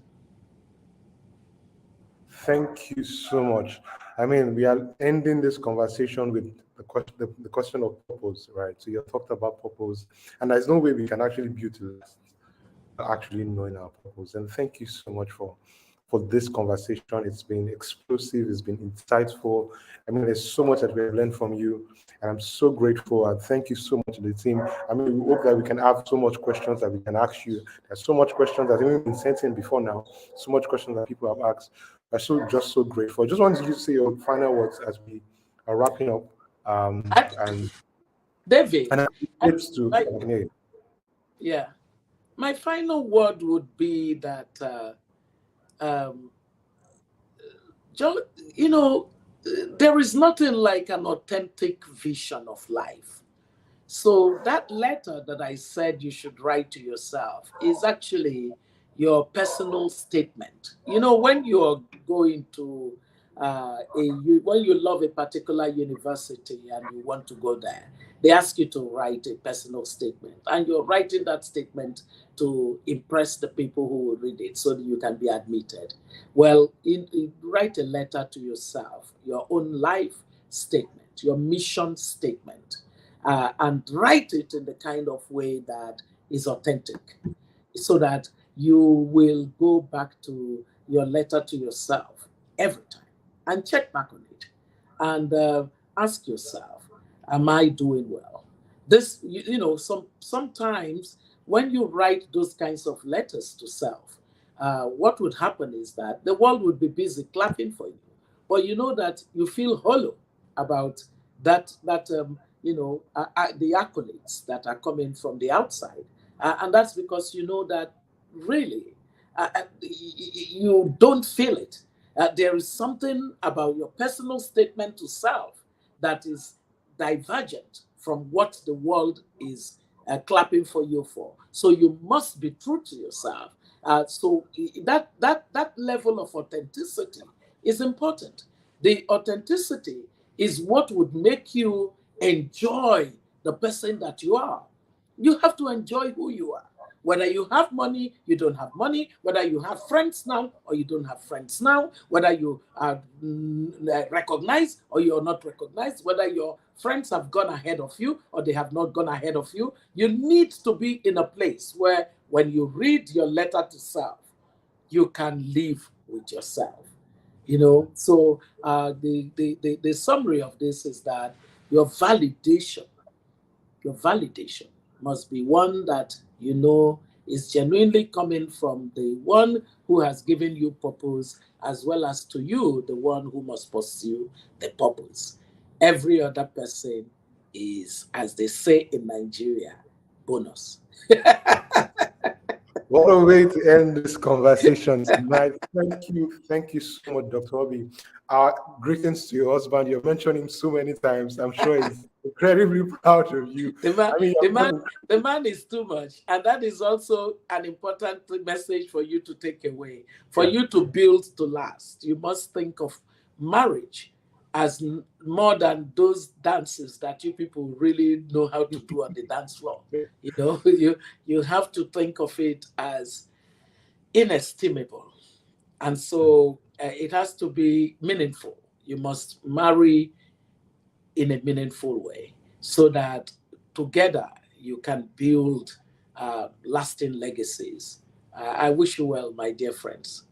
Thank you so much. I mean, we are ending this conversation with the question of purpose, right? So you talked about purpose, and there's no way we can actually build to actually knowing our purpose. And thank you so much for this conversation. It's been explosive, it's been insightful. I mean, there's so much that we have learned from you, and I'm so grateful. And thank you so much to the team. I mean, we hope that we can have so much questions that we can ask you. There's so much questions that have even been sent in before now, so much questions that people have asked. I'm just so grateful. I just wanted you to say your final words as we are wrapping up. David, yeah. My final word would be that um, you know, there is nothing like an authentic vision of life. So that letter that I said you should write to yourself is actually your personal statement. You know, when you're going to when you love a particular university and you want to go there, they ask you to write a personal statement, and you're writing that statement to impress the people who will read it so that you can be admitted. Well, write a letter to yourself, your own life statement, your mission statement, and write it in the kind of way that is authentic, so that you will go back to your letter to yourself every time and check back on it and ask yourself, am I doing well? This, you know, sometimes when you write those kinds of letters to self, what would happen is that the world would be busy clapping for you, but you know that you feel hollow about that you know, the accolades that are coming from the outside, and that's because you know that really you don't feel it. There is something about your personal statement to self that is divergent from what the world is clapping for you for. So you must be true to yourself. So that level of authenticity is important. The authenticity is what would make you enjoy the person that you are. You have to enjoy who you are. Whether you have money, you don't have money, whether you have friends now or you don't have friends now, whether you are recognized or you're not recognized, whether your friends have gone ahead of you or they have not gone ahead of you, you need to be in a place where when you read your letter to self, you can live with yourself. You know, so the summary of this is that your validation must be one that you know is genuinely coming from the one who has given you purpose, as well as to you, the one who must pursue the purpose. Every other person is, as they say in Nigeria, bonus. What a way to end this conversation tonight. Thank you so much, Dr. Oby. Greetings to your husband. You've mentioned him so many times. I'm sure he's incredibly proud of you. The man is too much. And that is also an important message for you to take away. For you to build to last, you must think of marriage as more than those dances that you people really know how to do on the dance floor. You know, you have to think of it as inestimable. And so it has to be meaningful. You must marry in a meaningful way so that together you can build lasting legacies. I wish you well, my dear friends.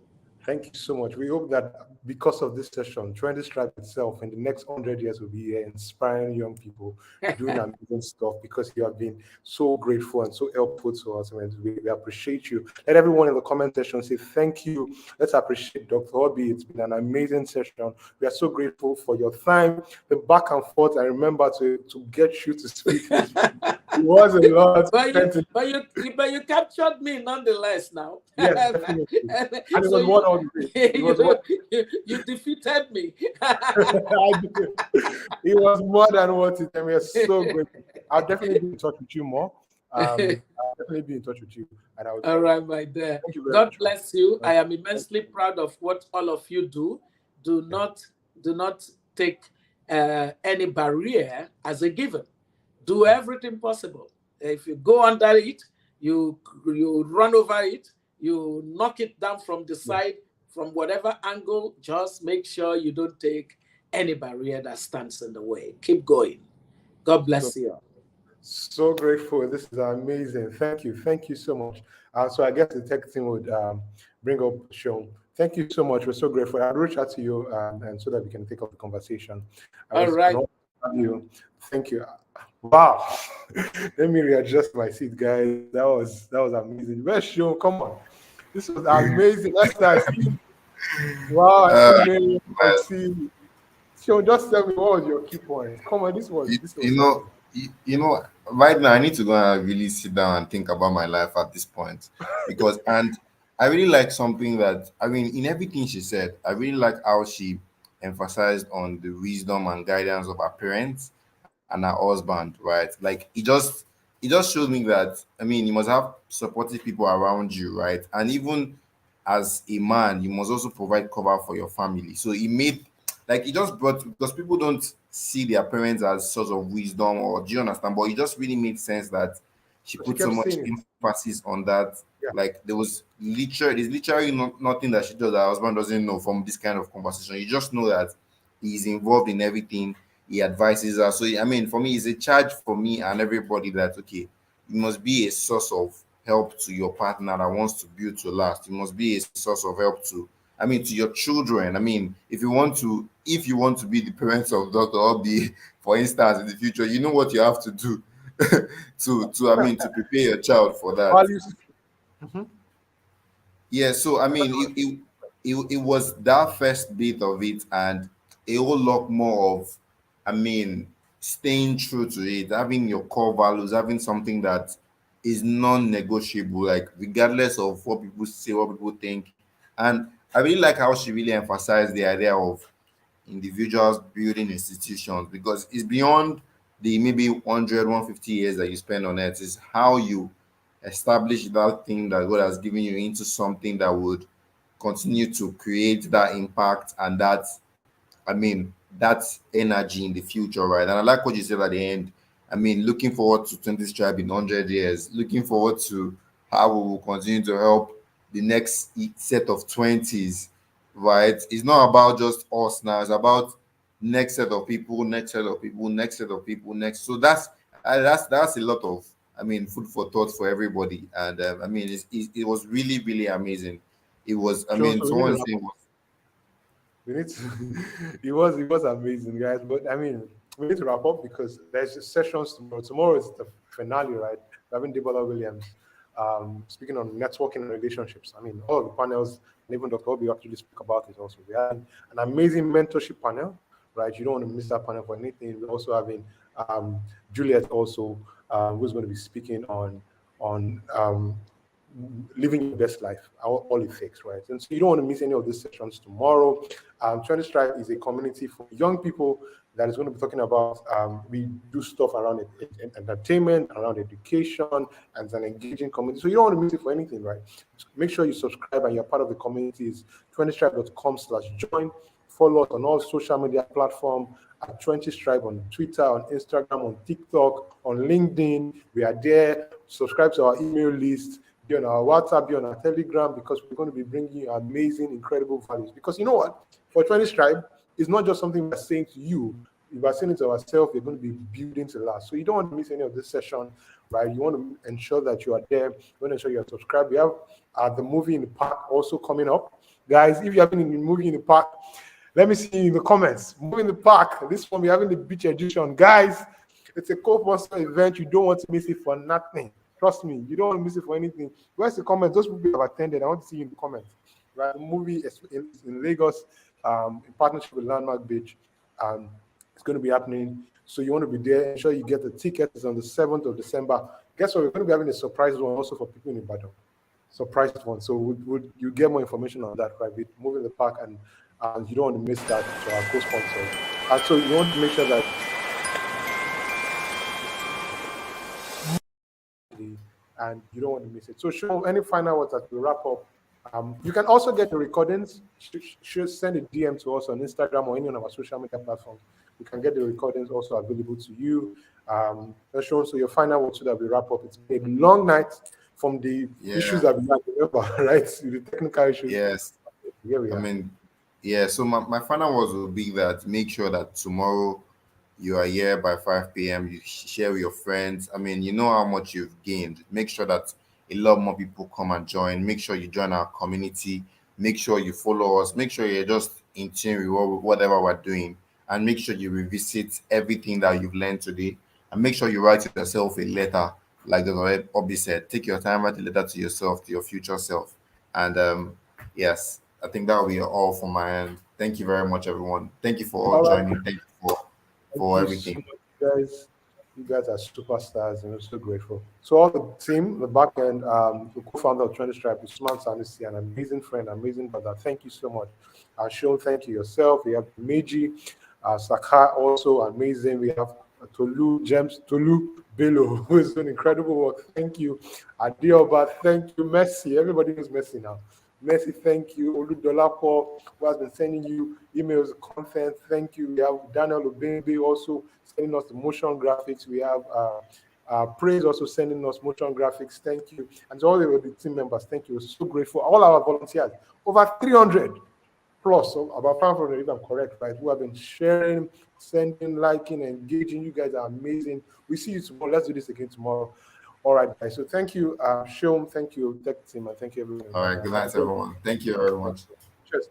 Thank you so much. We hope that because of this session, Twenties Tribe itself in the next 100 years will be here inspiring young people, doing amazing stuff, because you have been so grateful and so helpful to us. And we appreciate you. Let everyone in the comment section say thank you. Let's appreciate Dr. Oby. It's been an amazing session. We are so grateful for your time, the back and forth. I remember to get you to speak. It was a lot. But you captured me nonetheless now. Yes, definitely. And it was one on you defeated me. It was more than what it, and we are so grateful. I'll definitely be in touch with you more. I'll definitely be in touch with you. And all right, my dear. God bless you. I am immensely proud of what all of you do. Do not take any barrier as a given. Do everything possible. If you go under it, you run over it, you knock it down from the side, from whatever angle. Just make sure you don't take any barrier that stands in the way. Keep going. God bless you. So grateful. This is amazing. Thank you so much. So I guess the tech team would bring up Sean. Thank you so much. We're so grateful. I'll reach out to you and so that we can take up the conversation. All right. Thank you. Wow. Let me readjust my seat, guys. That was amazing. Where's Sean? Come on. This was amazing. That's nice. Wow. Sean, just tell me what was your key point. Come on, this was you know, right now I need to go and really sit down and think about my life at this point, because and I really like something that, I mean, in everything she said, I really like how she emphasized on the wisdom and guidance of her parents and her husband, right? Like it just showed me that, I mean, you must have supportive people around you, right? And even as a man, you must also provide cover for your family. So it made, like, it just brought, because people don't see their parents as source of wisdom, or do you understand? But it just really made sense that she But she put so kept much saying it. emphasis on that. Yeah. Like there's literally nothing that she does that her husband doesn't know from this kind of conversation. You just know that he's involved in everything. He advises her. So I mean, for me, it's a charge for me and everybody that, okay, you must be a source of help to your partner that wants to build to last. You must be a source of help to, I mean, to your children. I mean, if you want to be the parents of Dr. Oby, for instance, in the future, you know what you have to do to I mean, to prepare your child for that. Values. Mhm. Yeah, so I mean, it was that first bit of it, and a whole lot more of, I mean, staying true to it, having your core values, having something that is non-negotiable, like regardless of what people say, what people think. And I really like how she really emphasized the idea of individuals building institutions, because it's beyond the maybe 100, 150 years that you spend on it. It's how you establish that thing that God has given you into something that would continue to create that impact and that, I mean, that energy in the future, right? And I like what you said at the end. I mean, looking forward to 20 Tribe in 100 years, looking forward to how we will continue to help the next set of 20s, right? It's not about just us now, it's about next set of people, next set of people, next set of people, next. So that's a lot of, I mean, food for thought for everybody. And I mean, it was really, really amazing. It was, I Sure. mean, So we need to someone wrap saying, up. We need to. It was amazing, guys. But I mean, we need to wrap up because there's just sessions tomorrow. Tomorrow is the finale, right? We're having Debola Williams speaking on networking and relationships. I mean, all the panels, and even Dr. Obi actually spoke about it also. We had an amazing mentorship panel, right? You don't want to miss that panel for anything. We're also having Juliet also, who's going to be speaking on living your best life, all it takes, right? And so you don't want to miss any of these sessions tomorrow. Twenties Tribe is a community for young people that is going to be talking about, we do stuff around entertainment, around education, and it's an engaging community. So you don't want to miss it for anything, right? Make sure you subscribe and you're part of the community. It's 20stribe.com/join. Follow us on all social media platforms at 20 Stripe on Twitter, on Instagram, on TikTok, on LinkedIn. We are there. Subscribe to our email list. Be on our WhatsApp, be on our Telegram, because we're going to be bringing you amazing, incredible values. Because you know what? For 20 Stripe, it's not just something we're saying to you. If we're saying it to ourselves, we're going to be building to last. So you don't want to miss any of this session, right? You want to ensure that you are there. You want to ensure you are subscribed. We have the movie in the park also coming up. Guys, if you haven't been in the movie in the park, let me see you in the comments. Movie in the park. This one, we're having the beach edition. Guys, it's a co-sponsor event. You don't want to miss it for nothing. Trust me, you don't want to miss it for anything. Where's the comments? Those people who have attended, I want to see you in the comments. Right, the movie is in Lagos, in partnership with Landmark Beach. It's going to be happening, so you want to be there. Ensure you get the tickets. It's on the 7th of December. Guess what? We're going to be having a surprise one also for people in Ibadan. Surprise one. So would you get more information on that, right? With Movie in the Park, and you don't want to miss that to our co-sponsors. And so you want to make sure that and you don't want to miss it. So show any final words as we wrap up. You can also get the recordings. Should send a DM to us on Instagram or any of our social media platforms. You can get the recordings also available to you. So your final words so that we wrap up. It's been a long night from the issues that we had, remember, right? The technical issues. yes. Here we are. I mean, yeah. So my final words will be that make sure that tomorrow you are here by 5 p.m. You share with your friends. I mean, you know how much you've gained. Make sure that a lot more people come and join. Make sure you join our community. Make sure you follow us. Make sure you're just in tune with whatever we're doing. And make sure you revisit everything that you've learned today. And make sure you write yourself a letter, like the Oby said. Take your time, write a letter to yourself, to your future self. And yes, I think that will be all from my end. Thank you very much, everyone. Thank you for all All right. joining. Thank you for Thank you everything. so much, guys. You guys are superstars, and I'm so grateful. So all the team, the back end, the co-founder of Twenties Tribe, Usman Sanusi, an amazing friend, amazing brother. Thank you so much. Sean, thank you yourself. We have Meiji, Saka, also amazing. We have Tolu, James, Tolu, Bello, who is doing incredible work. Thank you. Adeoba, thank you. Messi, everybody knows Messi now. Messi, thank you. Oludolapo, who has been sending you emails, content, thank you. We have Daniel Obembe also sending us the motion graphics. We have Praise also sending us motion graphics. Thank you. And to all the team members, thank you. We're so grateful. All our volunteers, over 300 plus, so about 500 if I'm correct, right, who have been sharing, sending, liking, engaging. You guys are amazing. We see you tomorrow. Let's do this again tomorrow. All right, guys. So thank you, Sean. Thank you, tech team, and thank you, everyone. All right. Good night, everyone. Thank you very much. Cheers.